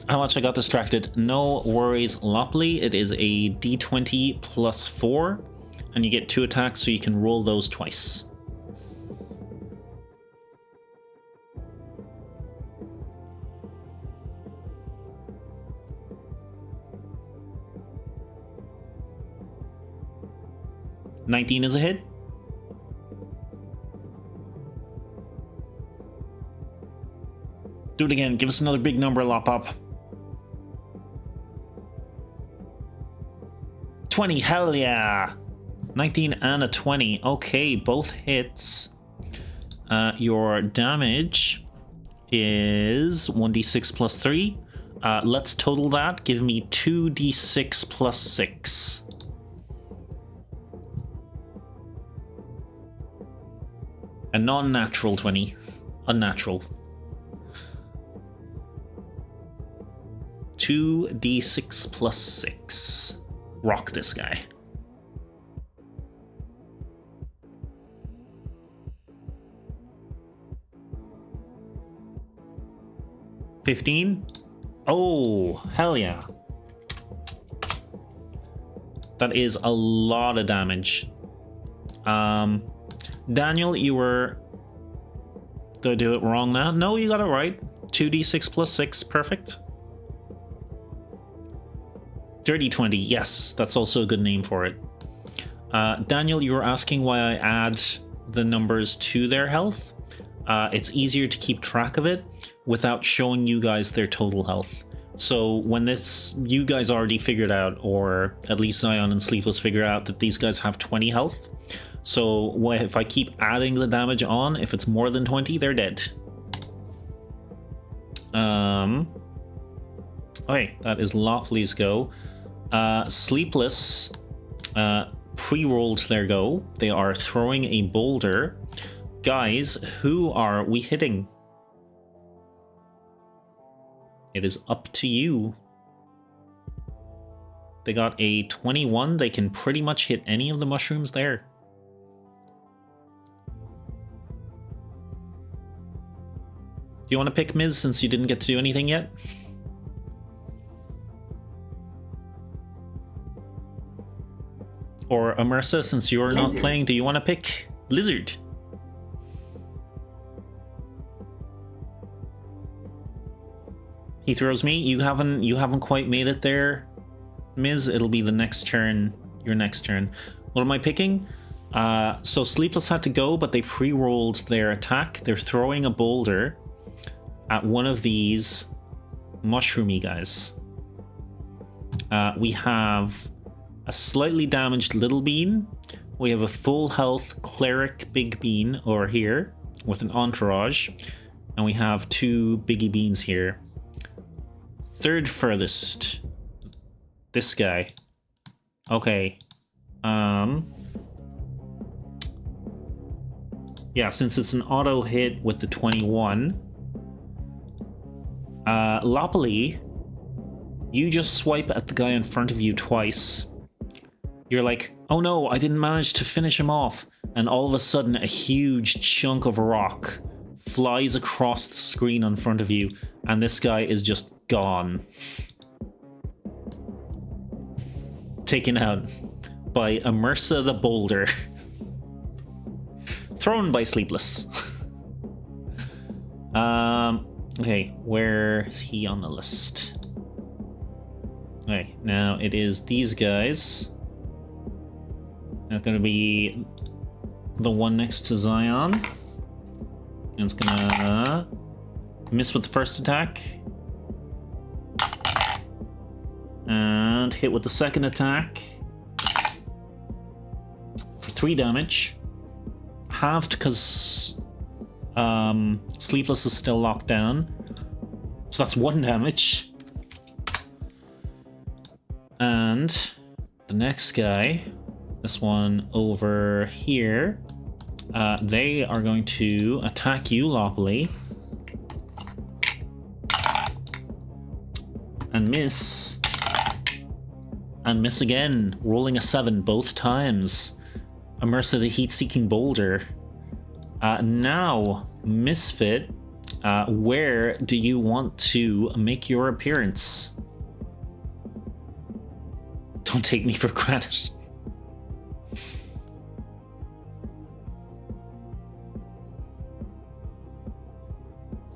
How much I got distracted. No worries, Lopley. It is a d20 plus 4, and you get 2 attacks, so you can roll those twice. $19 is a hit. Do it again. Give us another big number, Lop-Up. 20, hell yeah! 19 and a 20. Okay, both hits. Your damage is 1d6 plus 3. Let's total that. Give me 2d6 plus 6. A non-natural 20. Unnatural. 2d6 plus 6. Rock this guy. $15? Oh, hell yeah. That is a lot of damage. Daniel, you were... Did I do it wrong now? No, you got it right. 2d6 plus 6, perfect. Dirty 20, yes, that's also a good name for it. Daniel, you were asking why I add the numbers to their health. It's easier to keep track of it without showing you guys their total health. So when this, you guys already figured out, or at least Zion and Sleepless figure out that these guys have 20 health. So if I keep adding the damage on, if it's more than 20, they're dead. Okay, that is Lopley's go. Sleepless pre-rolled their go. They are throwing a boulder. Guys, who are we hitting? It is up to you. They got a 21. They can pretty much hit any of the mushrooms there. Do you want to pick Miz since you didn't get to do anything yet? Or Immersa, since you're not playing, do you want to pick Lizard? He throws me. You haven't quite made it there, Miz. It'll be the next turn. Your next turn. What am I picking? So Sleepless had to go, but they pre-rolled their attack. They're throwing a boulder at one of these mushroomy guys. We have a slightly damaged little bean. We have a full health cleric big bean over here with an entourage. And we have 2 biggie beans here. Third furthest. This guy. Okay. Yeah, since it's an auto hit with the 21. Lopley, you just swipe at the guy in front of you twice. you're like, oh no, I didn't manage to finish him off. And all of a sudden, a huge chunk of rock flies across the screen in front of you, and this guy is just gone. Taken out by Immersa the Boulder. Thrown by Sleepless. Okay, where is he on the list? Okay, now it is these guys. That's gonna be the one next to Zion. And it's gonna miss with the first attack. And hit with the second attack. For 3 damage. Halved because Sleepless is still locked down. So that's 1 damage. And the next guy, this one over here, they are going to attack you lawfully. And miss. And miss again, rolling a 7 both times. Immersa the Heat-Seeking Boulder. Now, Misfit, where do you want to make your appearance? Don't take me for granted.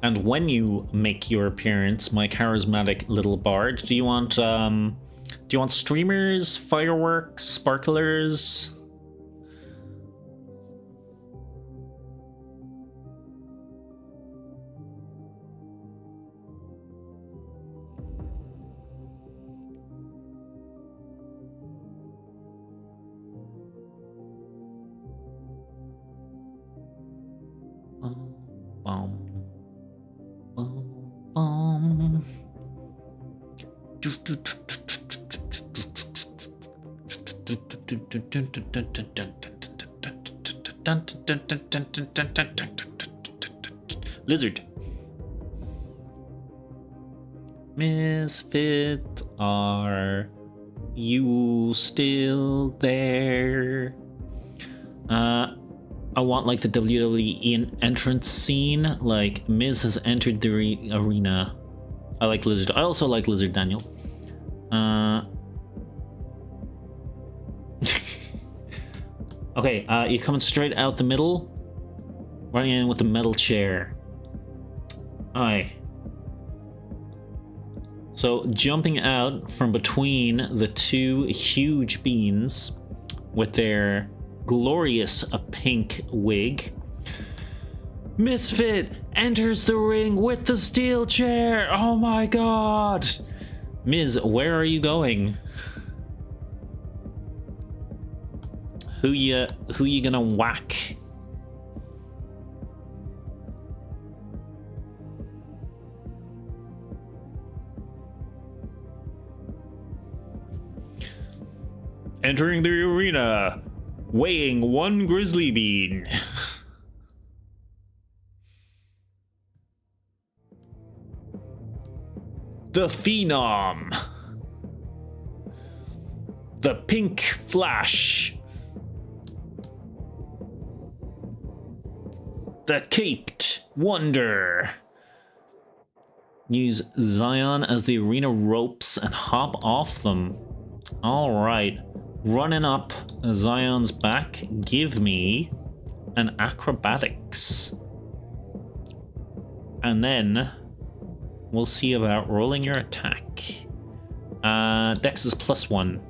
And when you make your appearance, my charismatic little bard, do you want streamers, fireworks, sparklers? Lizard. Misfit, are you still there? I want like the WWE entrance scene, like Miz has entered the arena. I like Lizard. I also like Lizard Daniel. Okay, you coming straight out the middle, running in with the metal chair. Aye. So jumping out from between the 2 huge beans with their glorious pink wig, Misfit enters the ring with the steel chair. Oh my god. Miz, where are you going? Who you gonna whack? Entering the arena, weighing 1 grizzly bean. The Phenom. The Pink Flash. The Caped Wonder. Use Zion as the arena ropes and hop off them. Alright. Running up Zion's back, give me an acrobatics. And then we'll see about rolling your attack. Dex is +1.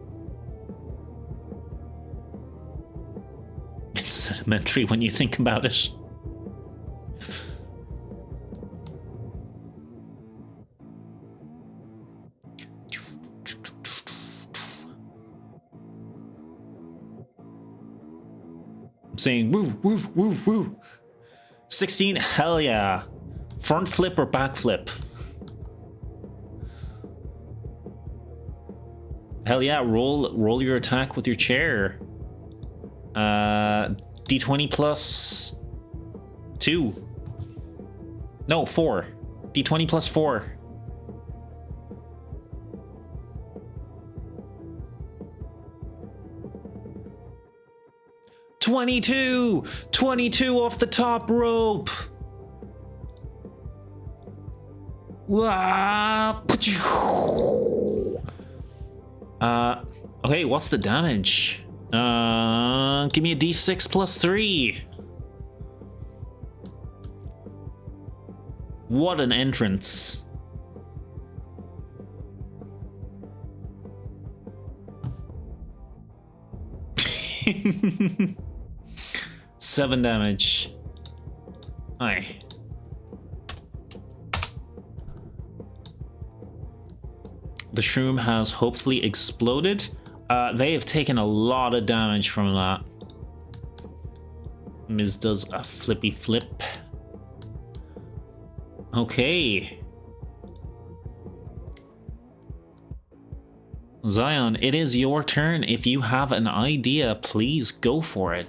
It's sedimentary when you think about it. Saying woo woo woo woo. 16, hell yeah. Front flip or back flip? Hell yeah, roll your attack with your chair. D20 plus 2. No, 4. D20 plus 4. 22! 22 off the top rope! Okay, what's the damage? Give me a d6 plus 3. What an entrance. Seven damage. Aye. The shroom has hopefully exploded. They have taken a lot of damage from that. Miz does a flippy flip. Okay. Zion, it is your turn. If you have an idea, please go for it.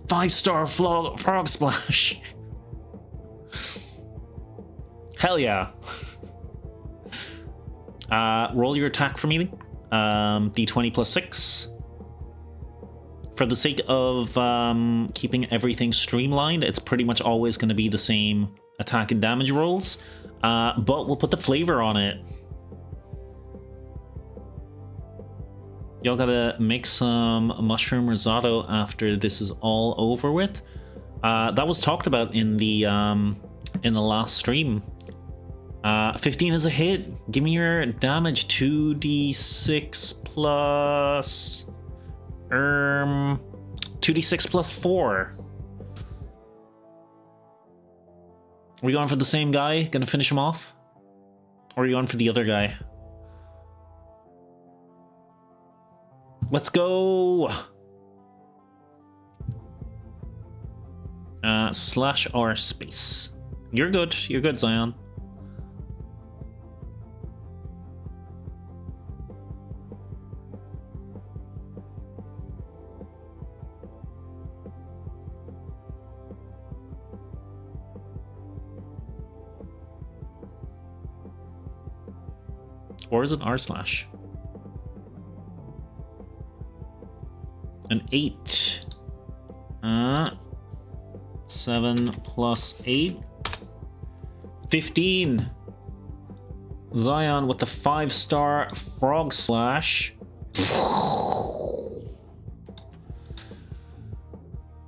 Five-star frog splash. Hell yeah. Roll your attack for me. D20 plus 6. For the sake of keeping everything streamlined, it's pretty much always going to be the same attack and damage rolls. But we'll put the flavor on it. Y'all gotta make some mushroom risotto after this is all over with. That was talked about in the last stream. 15 is a hit. Give me your damage. 2d6 plus 2d6 plus 4. Are we going for the same guy? Gonna finish him off? Or are you going for the other guy? Let's go! Slash R space. You're good, Zion. Or is it R slash? An 8. 7 plus 8. 15. Zion with the 5-star frog slash.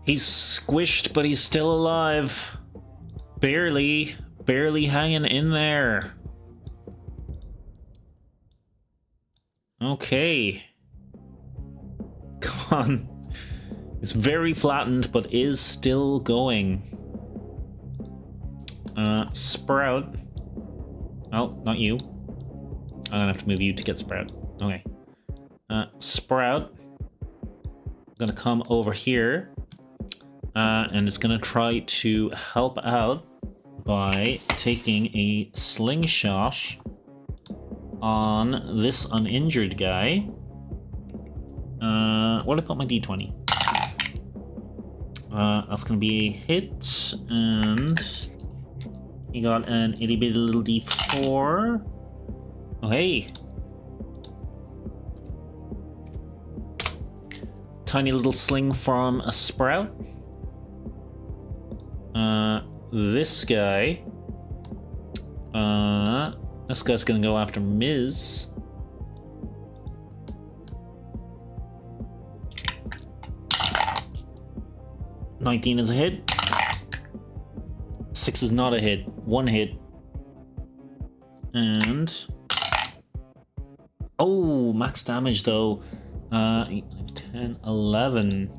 He's squished, but he's still alive. Barely hanging in there. Okay. Come on. It's very flattened, but is still going. Sprout. Oh, not you. I'm gonna have to move you to get Sprout. Okay. Sprout. Gonna come over here. And it's gonna try to help out by taking a slingshot on this uninjured guy. Where did I put my d20? That's gonna be a hit, and he got an itty bitty little d4. Oh, hey. Tiny little sling from a Sprout. This guy. This guy's gonna go after Miz. $19 is a hit. 6 is not a hit. 1 hit. And... oh, max damage though. 8, 9, 10, 11.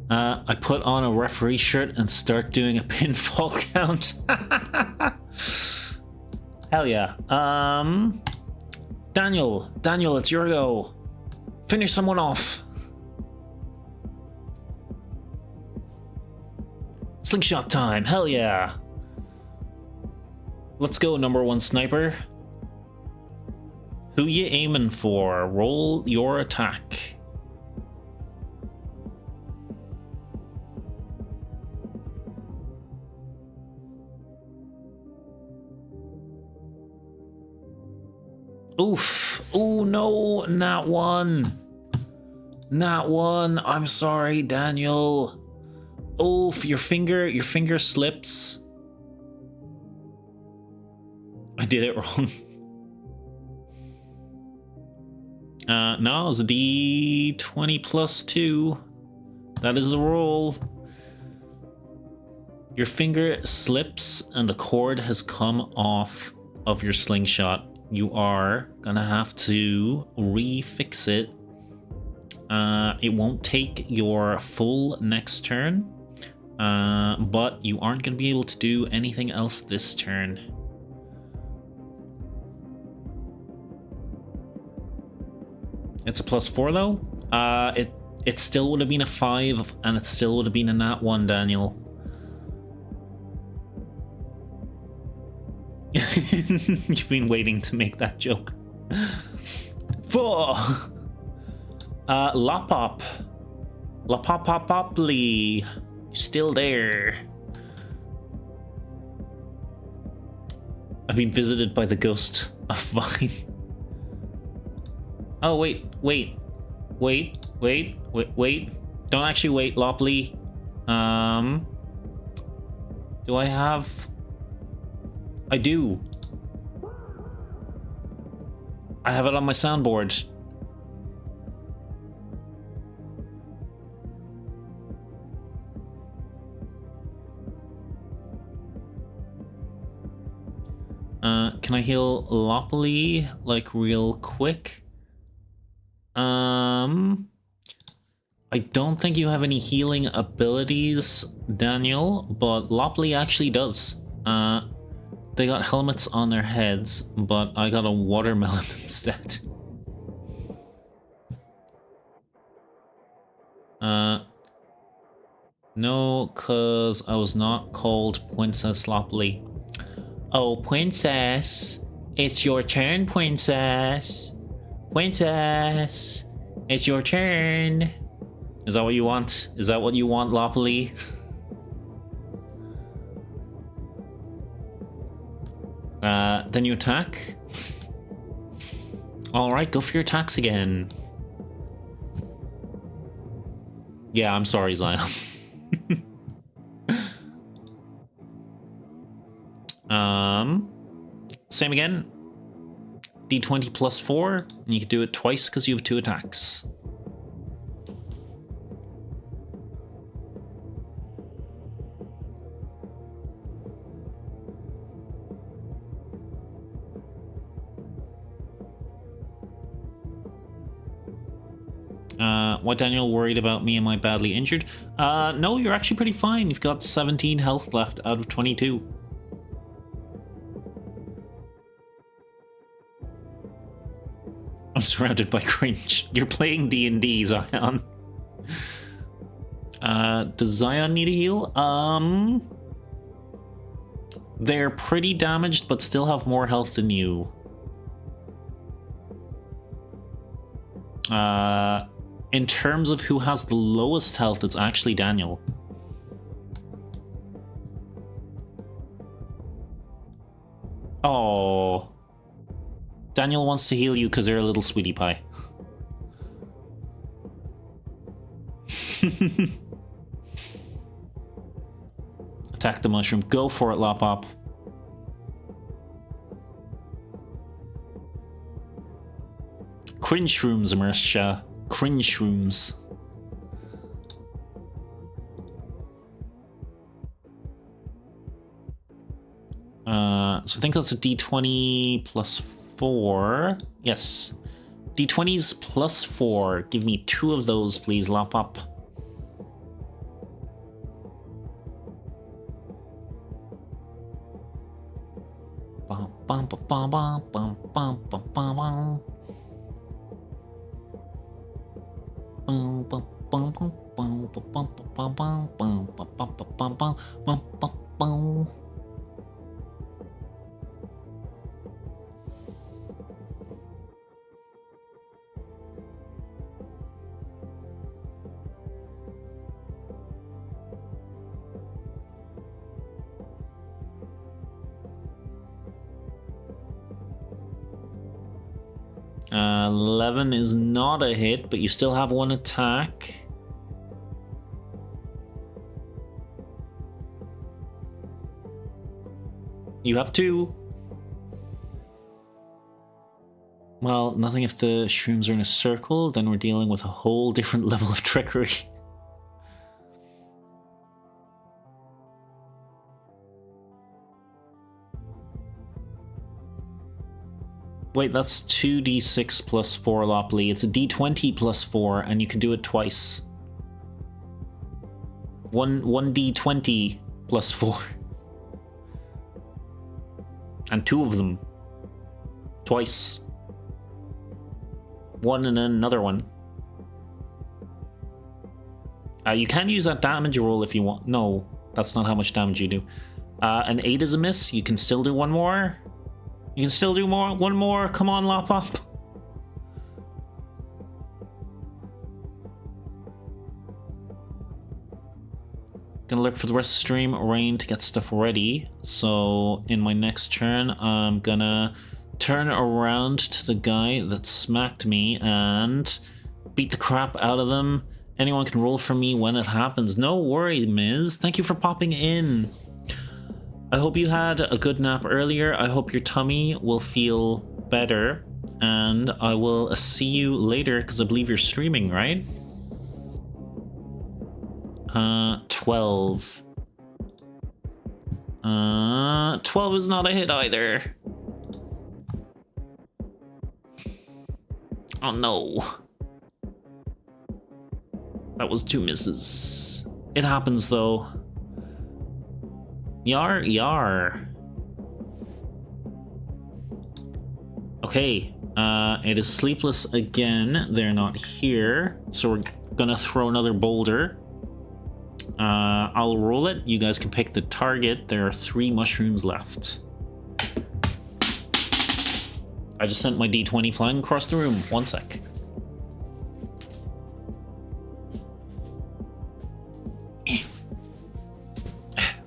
I put on a referee shirt and start doing a pinfall count. Hell yeah. Daniel, it's your go. Finish someone off. Slingshot time, hell yeah. Let's go, number 1 sniper. Who you aiming for? Roll your attack. Oof. Oh no, not one. Not one. I'm sorry, Daniel. Oof, your finger slips. I did it wrong. No, it was a D20 plus 2. That is the roll. Your finger slips and the cord has come off of your slingshot. You are gonna have to refix it. It won't take your full next turn, but you aren't gonna be able to do anything else this turn. It's a +4 though. It still would have been a 5, and it still would have been a nat 1, Daniel. You've been waiting to make that joke. 4. Lopop. Lopopopoply. You're still there. I've been visited by the ghost of Vine. Oh, wait. Don't actually wait, Lopley. Do I have... I do. I have it on my soundboard. Can I heal Lopley, like, real quick? I don't think you have any healing abilities, Daniel, but Lopley actually does. They got helmets on their heads, but I got a watermelon instead. No, cause I was not called Princess Lopley. Oh, Princess! It's your turn, Princess! Princess! It's your turn! Is that what you want? Is that what you want, Lopley? Then you attack. Alright, go for your attacks again. Yeah, I'm sorry, Zion. Same again. D20 plus 4, and you can do it twice because you have 2 attacks. What, Daniel, worried about me? Am I badly injured? No, you're actually pretty fine. You've got 17 health left out of 22. I'm surrounded by cringe. You're playing D&D, Zion. Does Zion need a heal? They're pretty damaged, but still have more health than you. In terms of who has the lowest health, it's actually Daniel. Oh. Daniel wants to heal you because they're a little sweetie pie. Attack the mushroom. Go for it, Lopop. Cringe shrooms, Immersha. Cringe shrooms. So I think that's a D20 plus 4. Yes. D20s plus 4. Give me 2 of those, please, Lopop. Bum, bum, bum, bum, bum, bum, bum, bum, bum. Bum, bum, bum, bum, bum, bum, bum, bum, bum, bum, bum, bum, bum, bum, bum, bum. 11 is not a hit, but you still have one attack. You have two. Well, nothing if the shrooms are in a circle, then we're dealing with a whole different level of trickery. Wait, that's 2d6 plus 4, Lopley. It's a d20 plus 4, and you can do it twice. 1d20 plus 4. And two of them. Twice. One and then another one. You can use that damage roll if you want. No, that's not how much damage you do. An 8 is a miss. You can still do one more. You can still do one more. Come on, Lop-Up. Gonna look for the rest of the stream, Rain, to get stuff ready. So in my next turn, I'm gonna turn around to the guy that smacked me and beat the crap out of them. Anyone can roll for me when it happens. No worry, Miz. Thank you for popping in. I hope you had a good nap earlier. I hope your tummy will feel better. And I will see you later, because I believe you're streaming, right? 12. 12 is not a hit either. Oh no. That was 2 misses. It happens though. Yar, yar. Okay, it is sleepless again. They're not here, so we're gonna throw another boulder. I'll roll it. You guys can pick the target. There are 3 mushrooms left. I just sent my d20 flying across the room. 1 sec.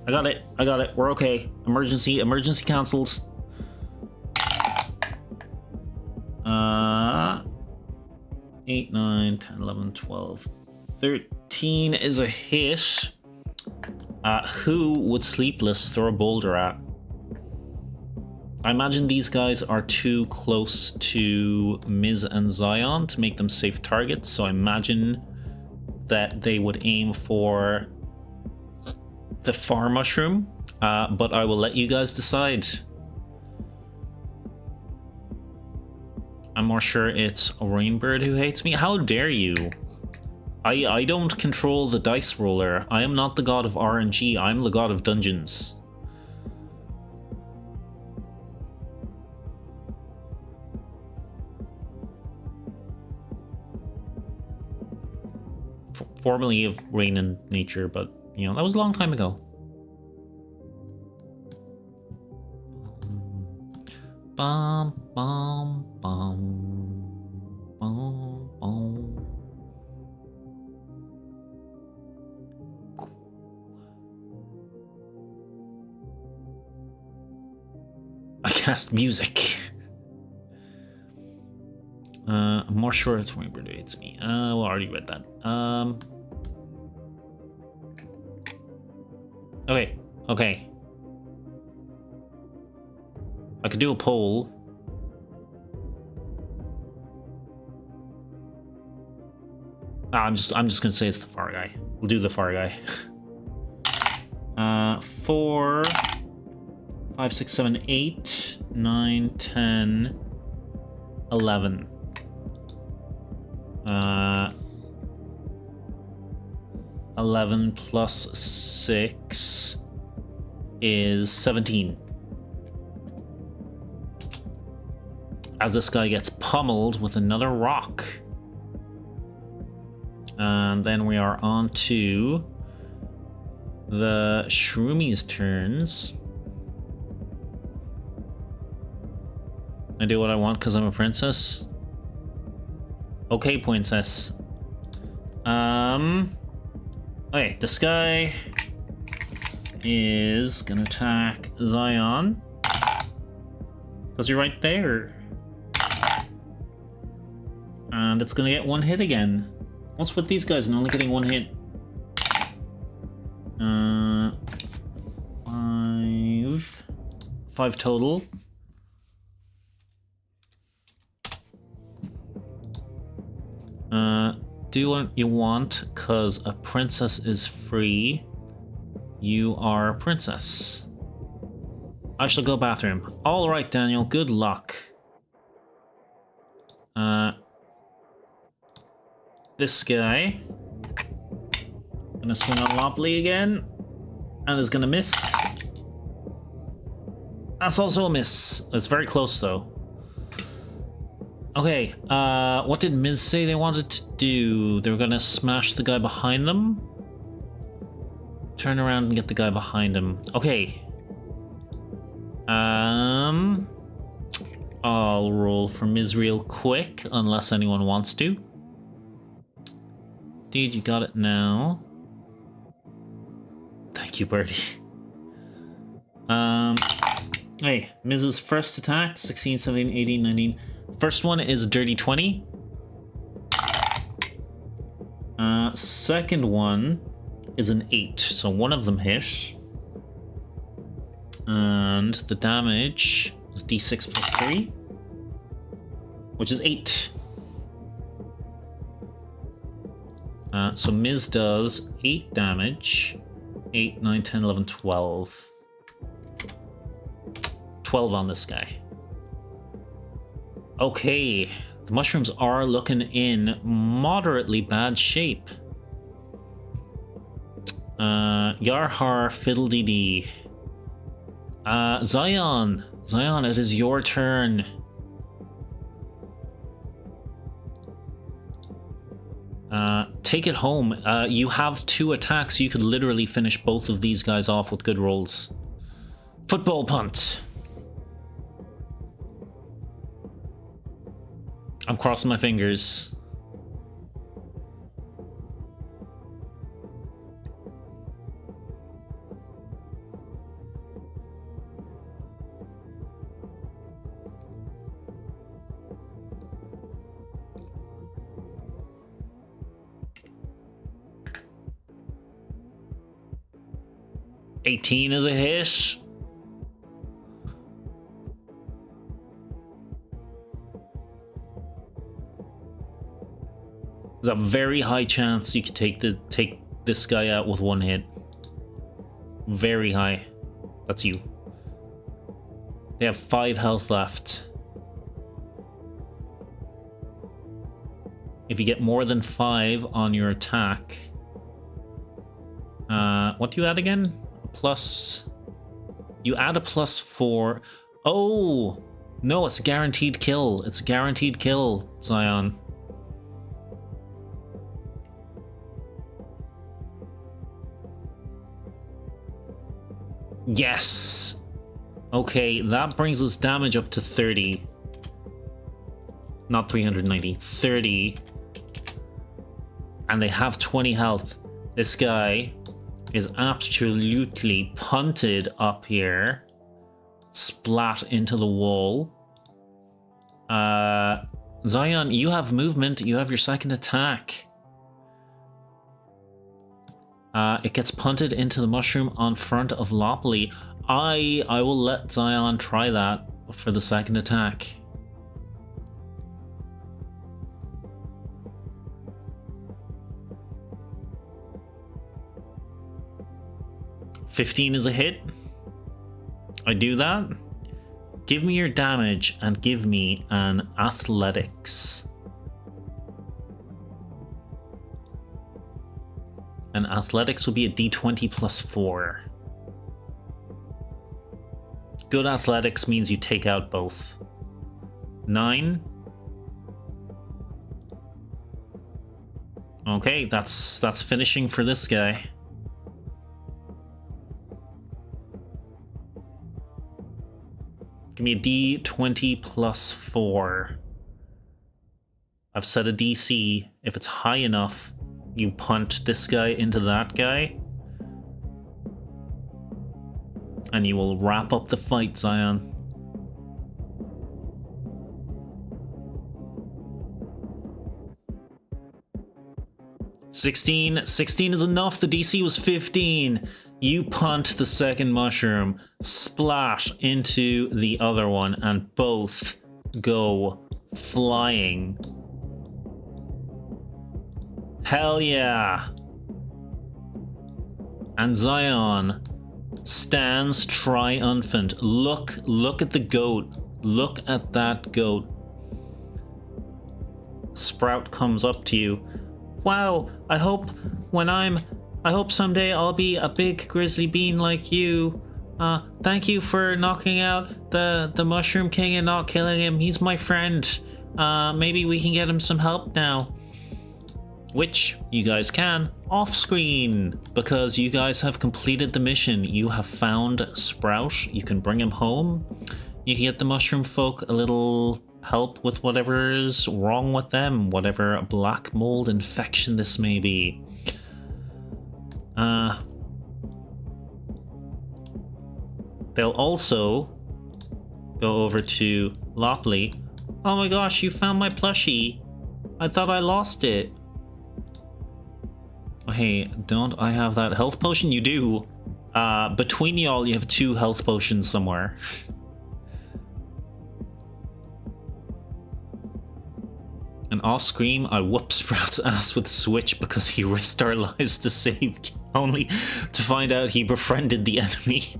I got it. I got it. We're okay. Emergency cancelled. 8, 9, 10, 11, 12, 13 is a hit. Who would Sleepless throw a boulder at? I imagine these guys are too close to Miz and Zion to make them safe targets, so I imagine that they would aim for the far mushroom, but I will let you guys decide. I'm more sure it's Rainbird who hates me. How dare you? I don't control the dice roller. I am not the god of RNG. I'm the god of dungeons. Formerly of Rain and Nature, but you know, that was a long time ago. Bum, bum, bum, bum, bum. I cast music. I'm more sure it's Rainbird who hates me. Well, I already read that. Okay. I could do a poll. I'm just gonna say it's the far guy. We'll do the far guy. 4, 5, 6, 7, 8, 9, 10, 11. 11 plus 6 is 17. As this guy gets pummeled with another rock. And then we are on to the Shroomies' turns. I do what I want because I'm a princess. Okay, princess. Okay, this guy is gonna attack Zion. Because you're right there. And it's gonna get one hit again. What's with these guys and only getting one hit? 5 total. Do what you want, cause a princess is free. You are a princess. I shall go bathroom. Alright, Daniel, good luck. This guy. Gonna swing on Lopley again. And is gonna miss. That's also a miss. It's very close though. Okay, what did Miz say they wanted to do? They were gonna smash the guy behind them? Turn around and get the guy behind him. Okay. I'll roll for Miz real quick, unless anyone wants to. Dude, you got it now. Thank you, Birdie. Hey, Miz's first attack, 16, 17, 18, 19. First one is Dirty 20. Second one is an 8, so one of them hit. And the damage is d6 plus 3, which is 8. So Miz does 8 damage. 8, 9, 10, 11, 12. 12 on this guy. Okay, the mushrooms are looking in moderately bad shape. Yarhar Fiddle-dee-dee. Zion, it is your turn. Take it home. You have 2 attacks. You could literally finish both of these guys off with good rolls. Football punt. I'm crossing my fingers. $18 is a hit. There's a very high chance you could take this guy out with 1 hit. Very high. That's you. They have 5 health left. If you get more than 5 on your attack, what do you add again? Plus. You add a +4. Oh no! It's a guaranteed kill. It's a guaranteed kill, Zion. Yes! Okay, that brings us damage up to 30. Not 390. 30. And they have 20 health. This guy is absolutely punted up here. Splat into the wall. Zion, you have movement. You have your second attack. It gets punted into the mushroom on front of Lopley. I will let Zion try that for the second attack. $15 is a hit. I do that. Give me your damage and give me an athletics. And athletics will be a d20 plus 4. Good athletics means you take out both. 9. Okay, that's finishing for this guy. Give me a d20 plus 4. I've set a DC. If it's high enough, you punt this guy into that guy. And you will wrap up the fight, Zion. 16. 16 is enough. The DC was 15. You punt the second mushroom, splash into the other one, and both go flying. Hell yeah. And Zion stands triumphant. Look at the goat. Look at that goat. Sprout comes up to you. Wow, I hope someday I'll be a big grizzly bean like you. Thank you for knocking out the Mushroom King and not killing him. He's my friend. Maybe we can get him some help now. Which you guys can off screen, because you guys have completed the mission. You have found Sprout. You can bring him home. You can get the mushroom folk a little help with whatever is wrong with them, whatever black mold infection this may be. They'll also go over to Lopley. Oh my gosh, you found my plushie. I thought I lost it. Hey, don't I have that health potion? You do. Between y'all, you have 2 health potions somewhere. And off screen, I whoop Sprout's ass with a switch because he risked our lives to save, only to find out he befriended the enemy.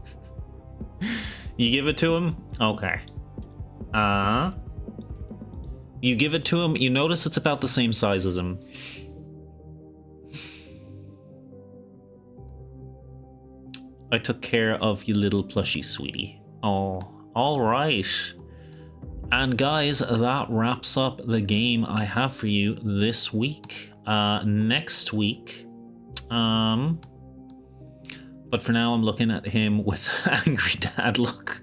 You give it to him? Okay. You give it to him, you notice it's about the same size as him. I took care of you little plushie sweetie. Oh, alright. And guys, that wraps up the game I have for you this week. Next week, but for now I'm looking at him with angry dad look.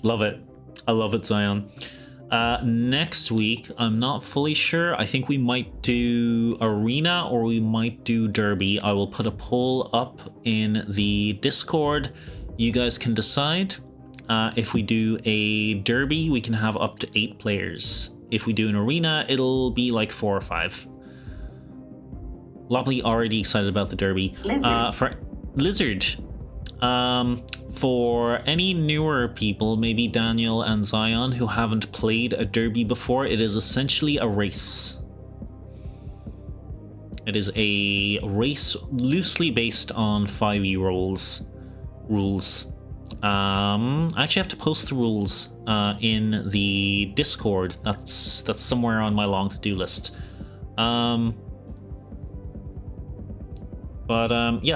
Love it. I love it, Zion. Next week, I'm not fully sure. I think we might do Arena or we might do Derby. I will put a poll up in the Discord. You guys can decide. If we do a Derby, we can have up to 8 players. If we do an Arena, it'll be like 4 or 5. Lovely, already excited about the Derby. For Lizard. For any newer people, maybe Daniel and Zion, who haven't played a Derby before, it is essentially a race. It is a race loosely based on 5e rules. I actually have to post the rules in the Discord. That's somewhere on my long to-do list. Yeah,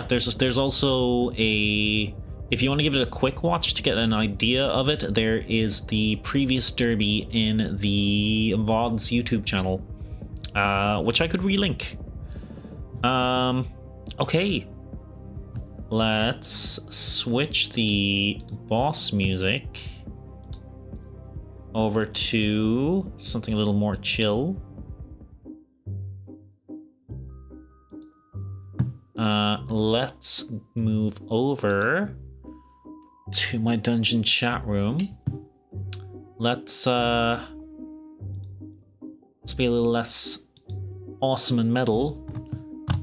there's also a... If you want to give it a quick watch to get an idea of it, there is the previous Derby in the VOD's YouTube channel, which I could relink. Okay. Let's switch the boss music over to something a little more chill. Let's move over to my dungeon chat room. Let's be a little less awesome and metal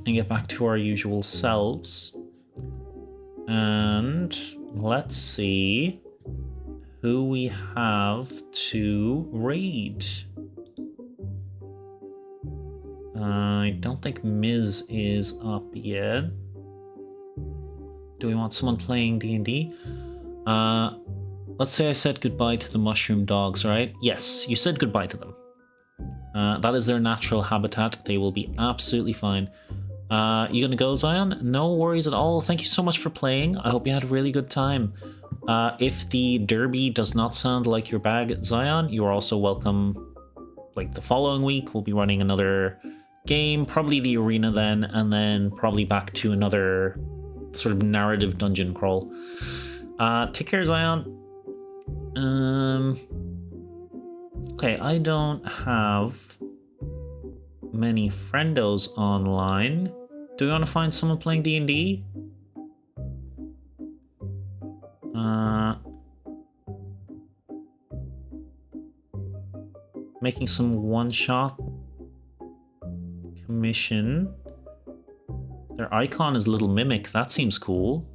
and get back to our usual selves. And let's see who we have to raid. I don't think Miz is up yet. Do we want someone playing D&D? Let's say I said goodbye to the mushroom dogs, right? Yes, you said goodbye to them. That is their natural habitat. They will be absolutely fine. You gonna go, Zion? No worries at all. Thank you so much for playing. I hope you had a really good time. If the Derby does not sound like your bag, Zion, you are also welcome. Like the following week, we'll be running another game, probably the Arena then, and then probably back to another sort of narrative dungeon crawl. Take care, Zion. Okay, I don't have many friendos online. Do we want to find someone playing D&D? Making some one-shot Commission. Their icon is Little Mimic. That seems cool.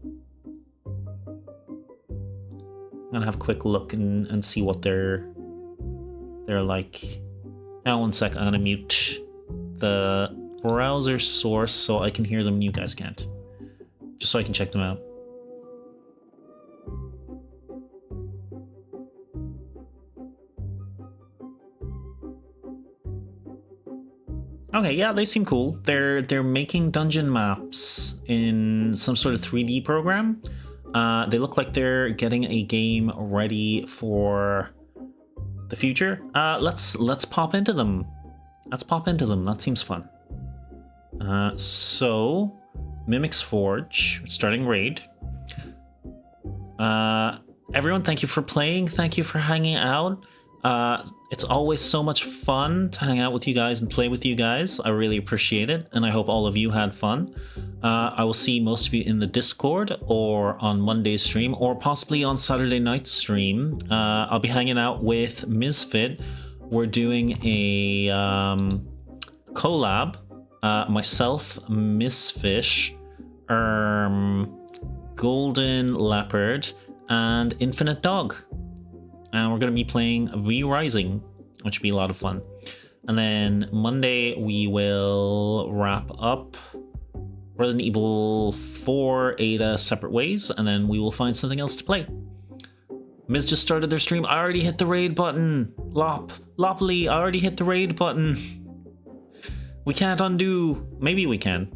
I'm gonna have a quick look and see what they're like. Now, one sec. I'm gonna mute the browser source so I can hear them and you guys can't. Just so I can check them out. Okay, yeah, they seem cool. They're making dungeon maps in some sort of 3D program. They look like they're getting a game ready for the future. Let's pop into them. Let's pop into them. That seems fun. So Mimic's Forge, starting raid. Everyone, thank you for playing. Thank you for hanging out. It's always so much fun to hang out with you guys and play with you guys. I really appreciate it, and I hope all of you had fun. I will see most of you in the Discord or on Monday's stream or possibly on Saturday night's stream. I'll be hanging out with Misfit. We're doing a collab. Myself, Missfish, Golden Leopard, and Infinite Dog. And we're going to be playing V-Rising, which will be a lot of fun. And then Monday, we will wrap up Resident Evil 4 Ada separate ways, and then we will find something else to play. Miz just started their stream. I already hit the raid button. Lopley, I already hit the raid button. We can't undo. Maybe we can.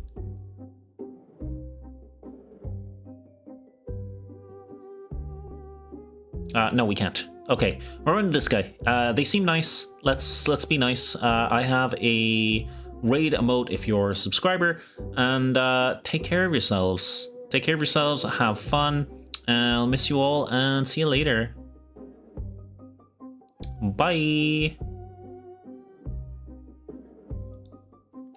No, we can't. Okay, we're on this guy. They seem nice. Let's be nice. I have a raid emote if you're a subscriber, and take care of yourselves. Take care of yourselves. Have fun. I'll miss you all, and see you later. Bye.